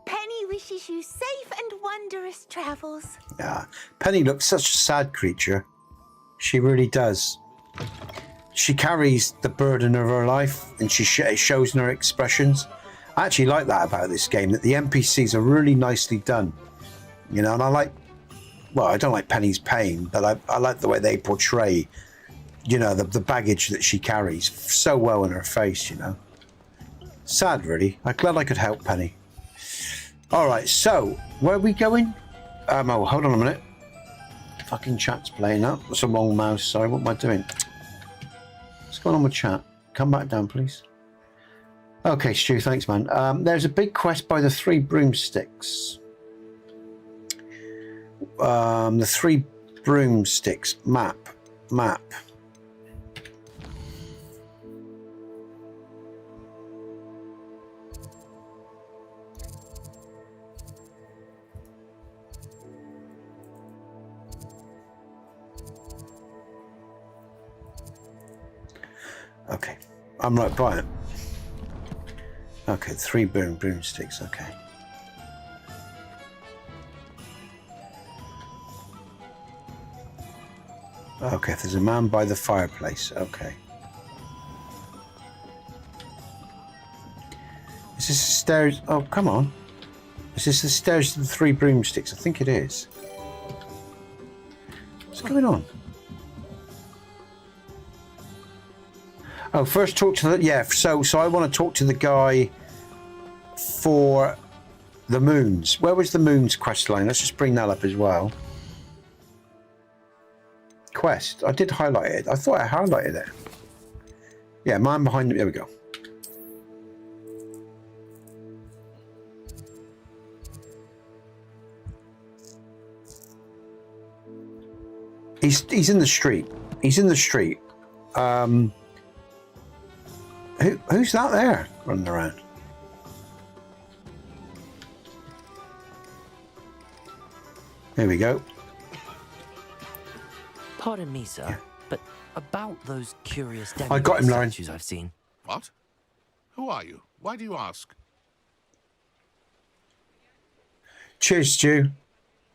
Penny wishes you safe and wondrous travels. Yeah, Penny looks such a sad creature. She really does. She carries the burden of her life, and it shows in her expressions. I actually like that about this game, that the NPCs are really nicely done. You know, and I like... Well, I don't like Penny's pain, but I like the way they portray, you know, the baggage that she carries so well in her face, you know. Sad, really. I'm glad I could help Penny. All right, so where are we going? Oh, hold on a minute. Fucking chat's playing up. That's a wrong mouse. Sorry, what am I doing? What's going on with chat? Come back down, please. Okay, Stu, thanks, man. There's a big quest by the 3 broomsticks. The 3 broomsticks. Map. Okay, I'm right by it. Okay, 3 broomsticks, okay. Okay, if there's a man by the fireplace, okay. Is this stairs? Oh, come on. Is this the stairs to the 3 broomsticks? I think it is. What's going on? Oh, first talk to the... Yeah, so I want to talk to the guy for the moons. Where was the moons quest line? Let's just bring that up as well. Quest. I did highlight it. I thought I highlighted it. Yeah, man behind me. There we go. He's in the street. He's in the street. Who's that there running around? There we go. Pardon me, sir, Yeah. but about those curious I got him, Lauren. statues I've seen. What? Who are you? Why do you ask? Cheers, Stu.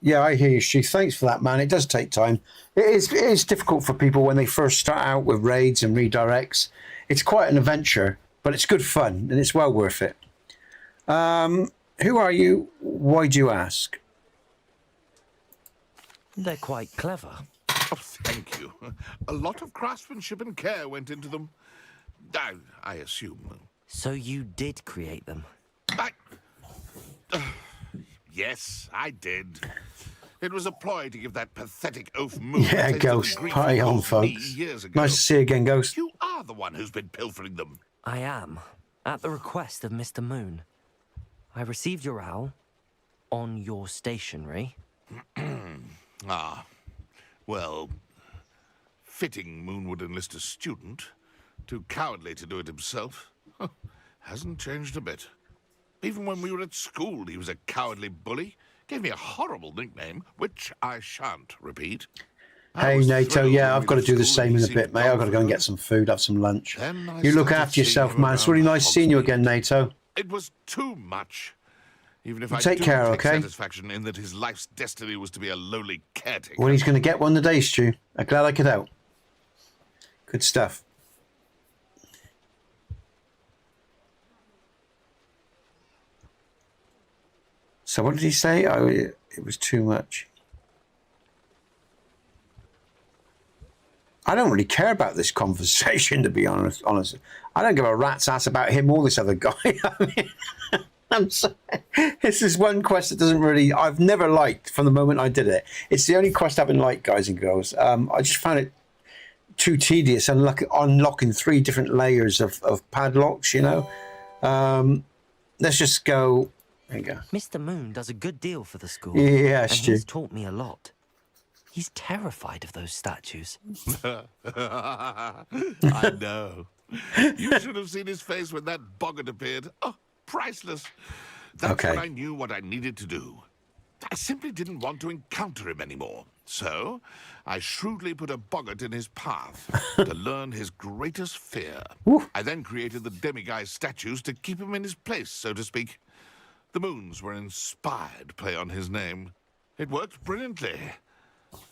Yeah, I hear you, Stu. Thanks for that, man. It does take time. It is difficult for people when they first start out with raids and redirects. It's quite an adventure, but it's good fun, and it's well worth it. Who are you? Why do you ask? They're quite clever. Oh, thank you. A lot of craftsmanship and care went into them. I assume. So you did create them? Yes, I did. It was a ploy to give that pathetic oaf moon. Yeah, Ghost. Party on, folks. Years ago. Nice to see you again, Ghost. You are the one who's been pilfering them. I am, at the request of Mr. Moon. I received your owl on your stationery. Ah, well, fitting Moon would enlist a student. Too cowardly to do it himself. Hasn't changed a bit. Even when we were at school, he was a cowardly bully. Gave me a horrible nickname, which I shan't repeat. Hey, NATO. Yeah, I've got to do the same in a bit, mate. I've got to go and get some food, have some lunch. You look after yourself, man. It's really nice seeing you again, NATO. It was too much. Even if You I take do care, take okay? satisfaction in that his life's destiny was to be a lowly caretaker. Well, he's going to get one today, Stu. I'm glad I could help. Good stuff. So what did he say? Oh, it was too much. I don't really care about this conversation, to be honest. I don't give a rat's ass about him or this other guy. I mean, I'm sorry. This is one quest that doesn't really... I've never liked from the moment I did it. It's the only quest I haven't liked, guys and girls. I just found it too tedious, unlocking 3 different layers of padlocks, you know. Let's just go... There you go. Mr. Moon does a good deal for the school. Yeah, and Stu. he's taught me a lot. He's terrified of those statues. I know. You should have seen his face when that boggart appeared. Oh, priceless. That's Okay. when I knew what I needed to do. I simply didn't want to encounter him anymore. So, I shrewdly put a boggart in his path to learn his greatest fear. Ooh. I then created the demiguise statues to keep him in his place, so to speak. The moons were an inspired play on his name. It worked brilliantly.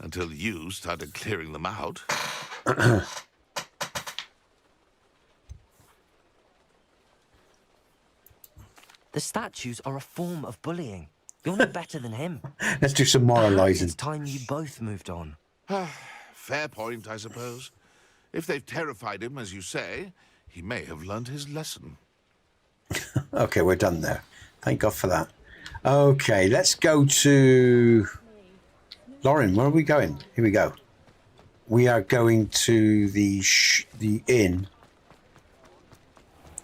Until you started clearing them out. The statues are a form of bullying. You're no better than him. Let's do some moralising. It's time you both moved on. Fair point, I suppose. If they've terrified him, as you say, he may have learned his lesson. Okay, we're done there. Thank God for that. Okay, let's go to... Lauren, where are we going? Here we go. We are going to the inn.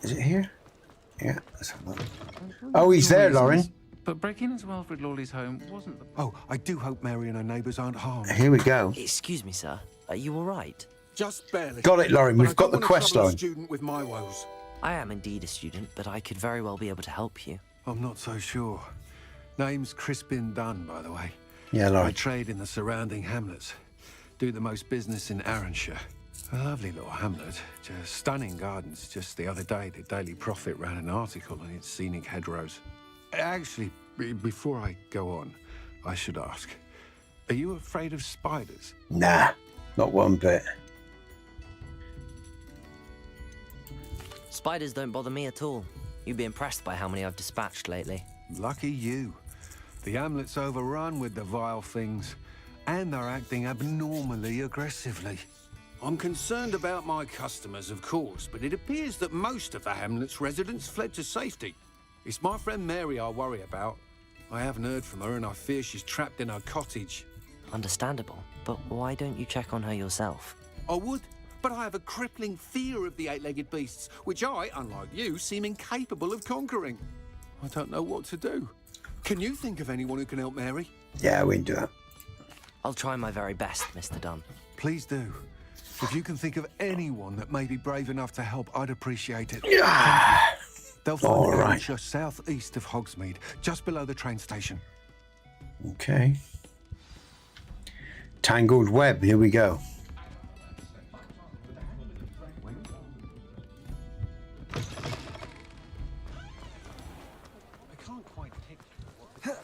Is it here? Yeah. Let's have a look. Oh, he's there, Lauren. But breaking into Alfred Lawley's home wasn't the... Oh, I do hope Mary and her neighbours aren't harmed. Here we go. Excuse me, sir. Are you all right? Just barely. Got it, Lauren. But We've I got don't the wanna quest, trouble a Lauren. student with my woes. I am indeed a student, but I could very well be able to help you. I'm not so sure. Name's Crispin Dunn, by the way. Yeah, I Lauren. trade in the surrounding hamlets. Do the most business in Arranshire. A lovely little hamlet. Just stunning gardens. Just the other day, the Daily Prophet ran an article on its scenic hedgerows. Actually, before I go on, I should ask. Are you afraid of spiders? Nah, not one bit. Spiders don't bother me at all. You'd be impressed by how many I've dispatched lately. Lucky you. The hamlet's overrun with the vile things, and they're acting abnormally aggressively. I'm concerned about my customers, of course, but it appears that most of the hamlet's residents fled to safety. It's my friend Mary I worry about. I haven't heard from her, and I fear she's trapped in her cottage. Understandable, but why don't you check on her yourself? I would, but I have a crippling fear of the eight-legged beasts, which I, unlike you, seem incapable of conquering. I don't know what to do. Can you think of anyone who can help Mary? Yeah, we can do that. I'll try my very best, Mr. Dunn. Please do. If you can think of anyone that may be brave enough to help, I'd appreciate it. Yeah. They'll find All the right. village southeast of Hogsmeade, just below the train station. Okay. Tangled web. Here we go. I can't quite picture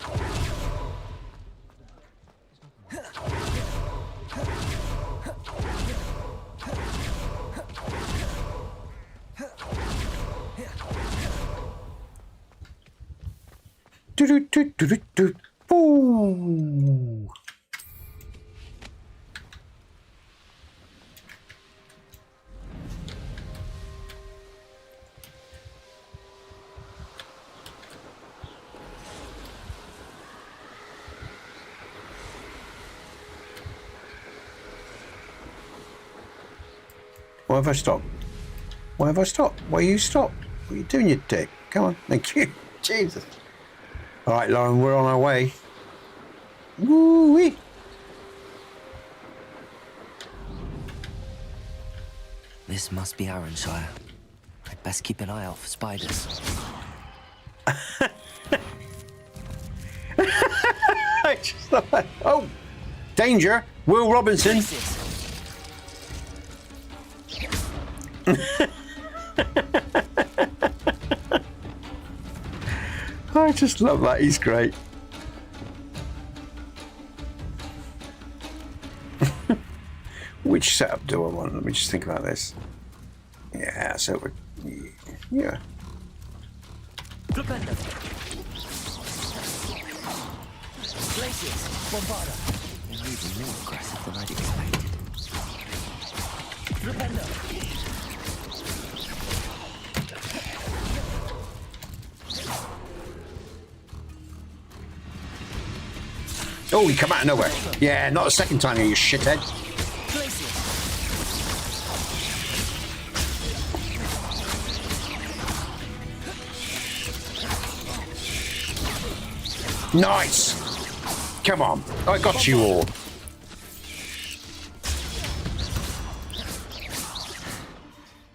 Do-do-do-do-do-do. Boo. Why have I stopped? Why have I stopped? Why you stopped? What are you doing, you dick? Come on, thank you. Jesus. All right, Lauren, we're on our way. Woo-wee. This must be Arranshire. I'd best keep an eye out for spiders. I just love that. Oh, danger. Will Robinson. I just love that. He's great. Which setup do I want? Let me just think about this. Yeah, so we're, yeah. Flipendo. Glaciers. Bombarda. You're even more aggressive than I'd expected. Flipendo. Oh, he come out of nowhere. Yeah, not a second time, you shithead. Nice. Come on, I got you all.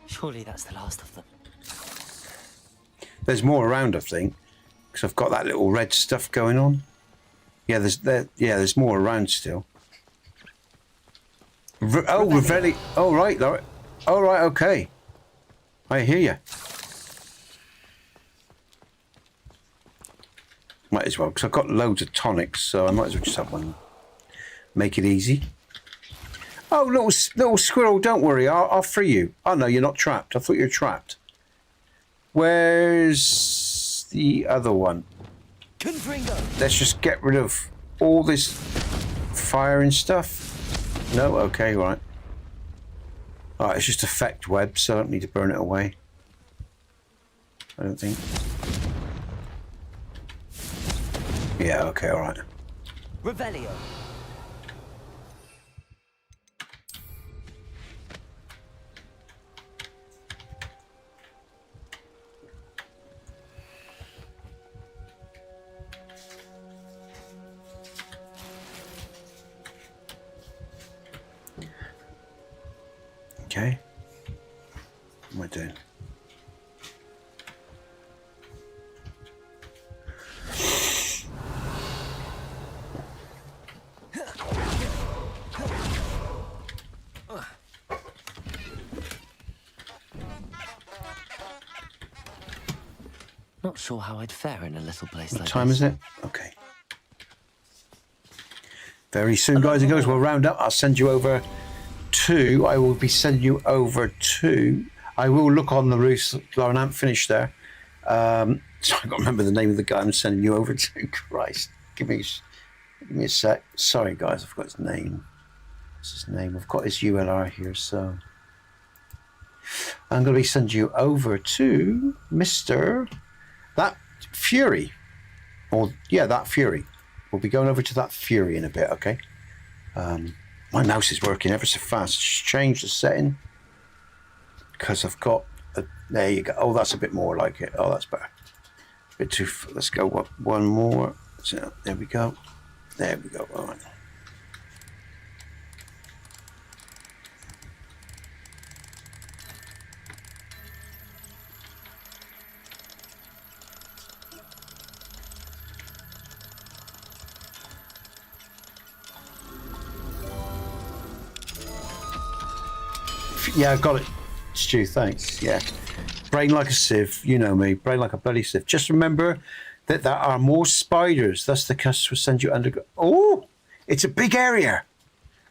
Surely that's the last of them. There's more around, I think, because I've got that little red stuff going on. Yeah, there's more around still. Oh, Revelli. Oh, right, Laura. Oh, right, okay. I hear you. Might as well, because I've got loads of tonics, so I might as well just have one. Make it easy. Oh, little squirrel, don't worry, I'll free you. Oh, no, you're not trapped. I thought you were trapped. Where's the other one? Let's just get rid of all this fire and stuff. No? Okay, right. Alright, it's just effect web, so I don't need to burn it away. I don't think. Yeah, okay, alright. Revelio. Okay. What am I doing? Not sure how I'd fare in a little place like this. What time is it? Okay. Very soon, guys and girls, we'll round up. I'll send you over to, I will be sending you over to, I will look on the roofs, Lauren, I'm finished there. So I got to remember the name of the guy I'm sending you over to. Christ, give me a sec. Sorry, guys, I forgot his name. What's his name? I've got his ULR here, so I'm going to be sending you over to Mr. That Fury. Or, yeah, that Fury. We'll be going over to that Fury in a bit, okay? My mouse is working ever so fast. Just change the setting. Because I've got... there you go. Oh, that's a bit more like it. Oh, that's better. A bit too... Let's go one more. So, there we go. There we go. All right. Yeah, I got it, Stu, thanks. Yeah. Brain like a sieve, you know me. Brain like a bloody sieve. Just remember that there are more spiders. Thus the customers will send you underground. Oh, it's a big area.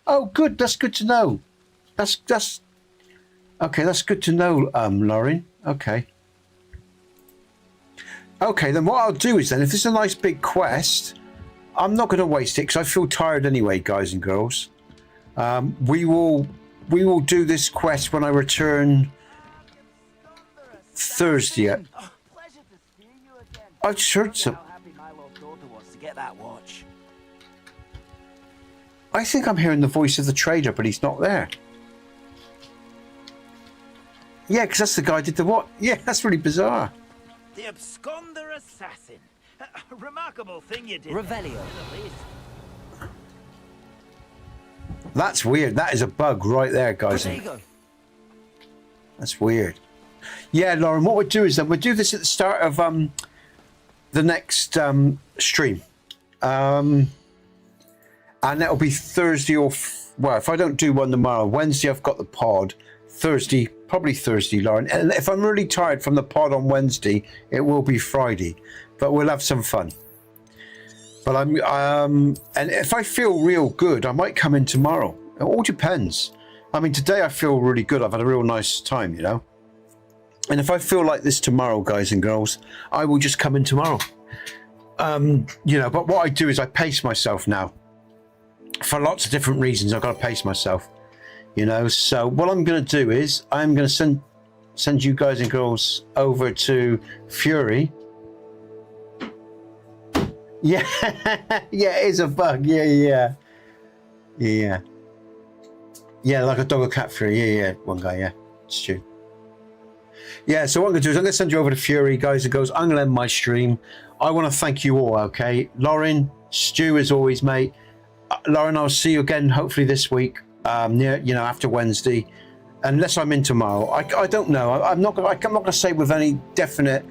Oh, good. That's good to know. That's okay. That's good to know, Lauren. Okay. Okay, then what I'll do is then, if it's a nice big quest, I'm not going to waste it because I feel tired anyway, guys and girls. We will do this quest when I return Thursday. I just heard some. I think I'm hearing the voice of the trader, but he's not there. Yeah, because that's the guy who did the what? Yeah, that's really bizarre. The absconder assassin. A remarkable thing you did. Revelio. That's weird. That is a bug right there, guys. That's weird. Yeah, Lauren, what we'll do is then we'll do this at the start of the next stream. And that'll be Thursday or... well, if I don't do one tomorrow, Wednesday I've got the pod. Thursday, probably Thursday, Lauren. And if I'm really tired from the pod on Wednesday, it will be Friday. But we'll have some fun. But and if I feel real good, I might come in tomorrow. It all depends. I mean, today I feel really good. I've had a real nice time, you know. And if I feel like this tomorrow, guys and girls, I will just come in tomorrow. You know, but what I do is I pace myself now. For lots of different reasons, I've got to pace myself. You know, so what I'm going to do is I'm going to send you guys and girls over to Fury. Yeah, yeah, it is a bug. Yeah. Yeah, like a dog or cat Fury. Yeah, one guy, yeah. Stu. Yeah, so what I'm going to do is I'm going to send you over to Fury, guys and girls. I'm going to end my stream. I want to thank you all, okay? Lauren, Stu, as always, mate. Lauren, I'll see you again, hopefully this week, you know, after Wednesday. Unless I'm in tomorrow. I don't know. I'm not going to say with any definite...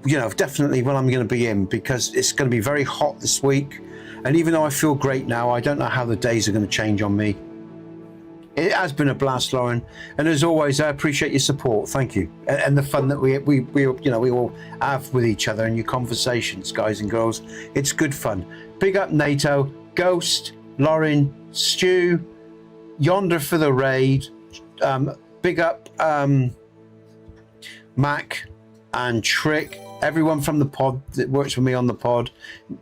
you know, definitely when I'm going to be in, because it's going to be very hot this week. And even though I feel great now, I don't know how the days are going to change on me. It has been a blast, Lauren. And as always, I appreciate your support. Thank you. And the fun that we you know, we all have with each other and your conversations, guys and girls. It's good fun. Big up NATO, Ghost, Lauren, Stu, Yonder for the raid. Big up Mac and Trick. Everyone from the pod that works with me on the pod.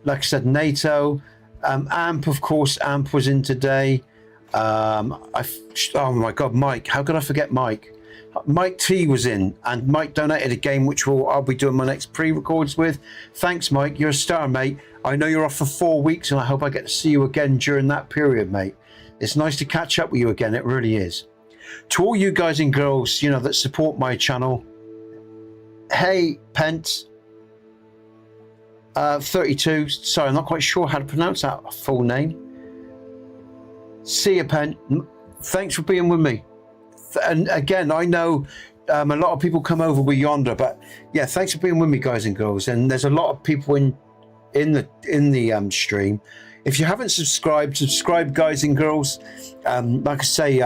Like I said, NATO, Amp, of course. Amp was in today. Oh my God, Mike! How could I forget Mike? Mike T was in, and Mike donated a game which I'll be doing my next pre-records with. Thanks, Mike. You're a star, mate. I know you're off for 4 weeks, and I hope I get to see you again during that period, mate. It's nice to catch up with you again. It really is. To all you guys and girls, you know, that support my channel. Hey, Pence. 32. Sorry, I'm not quite sure how to pronounce that full name. See you, Pen. Thanks for being with me. And again, I know a lot of people come over with Yonder, but yeah, thanks for being with me, guys and girls. And there's a lot of people in the stream. If you haven't subscribed, subscribe, guys and girls. Like I say,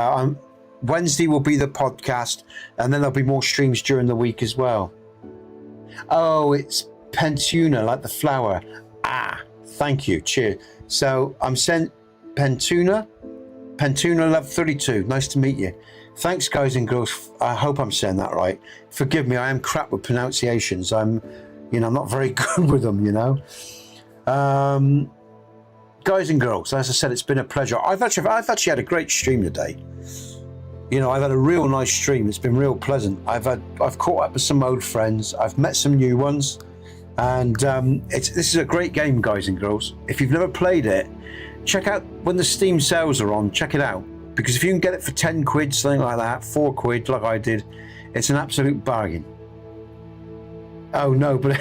Wednesday will be the podcast, and then there'll be more streams during the week as well. Oh, it's Pentuna, like the flower. Ah, thank you. Cheers. So I'm sent Pentuna. Pentuna Love 32. Nice to meet you. Thanks, guys and girls. I hope I'm saying that right. Forgive me, I am crap with pronunciations. I'm not very good with them, Guys and girls, as I said, it's been a pleasure. I've actually had a great stream today. I've had a real nice stream. It's been real pleasant. I've caught up with some old friends. I've met some new ones, and this is a great game, guys and girls. If you've never played it, check out when the Steam sales are on. Check it out, because if you can get it for 10 quid, something like that, 4 quid, like I did, it's an absolute bargain. Oh no, but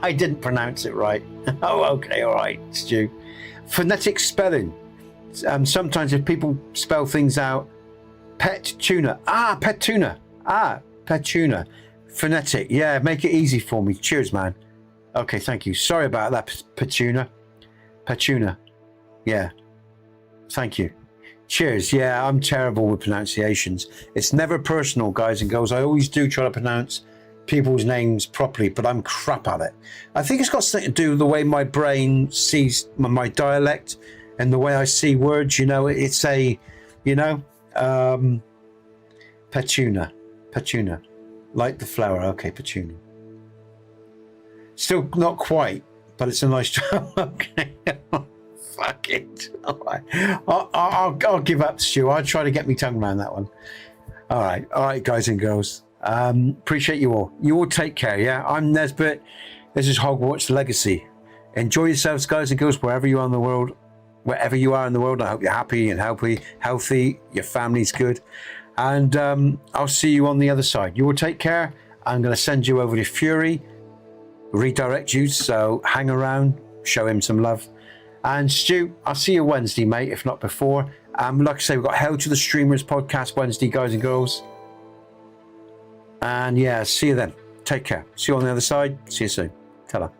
I didn't pronounce it right. Oh, okay, all right, Stu. Phonetic spelling. Sometimes if people spell things out, pet tuna. Pet tuna. Pet tuna. Phonetic. Yeah, make it easy for me. Cheers, man. Okay, thank you. Sorry about that, Petuna. Petuna. Yeah. Thank you. Cheers. Yeah, I'm terrible with pronunciations. It's never personal, guys and girls. I always do try to pronounce people's names properly, but I'm crap at it. I think it's got something to do with the way my brain sees my dialect and the way I see words. It's Petuna. Petuna. Like the flower. Okay, Petuna. Still not quite, but it's a nice job. Okay. Fuck it. All right. I'll give up, Stu. I'll try to get my tongue around that one. All right, guys and girls. Appreciate you all. You all take care, yeah? I'm Nesbit. This is Hogwarts Legacy. Enjoy yourselves, guys and girls, wherever you are in the world. Wherever you are in the world, I hope you're happy and healthy, your family's good. And I'll see you on the other side. You all take care. I'm going to send you over to Fury, redirect you, so hang around, show him some love. And Stu, I'll see you Wednesday, mate, if not before. Like I say, we've got Hell to the Streamers podcast Wednesday, guys and girls. And yeah, see you then. Take care. See you on the other side. See you soon. Ta-ra.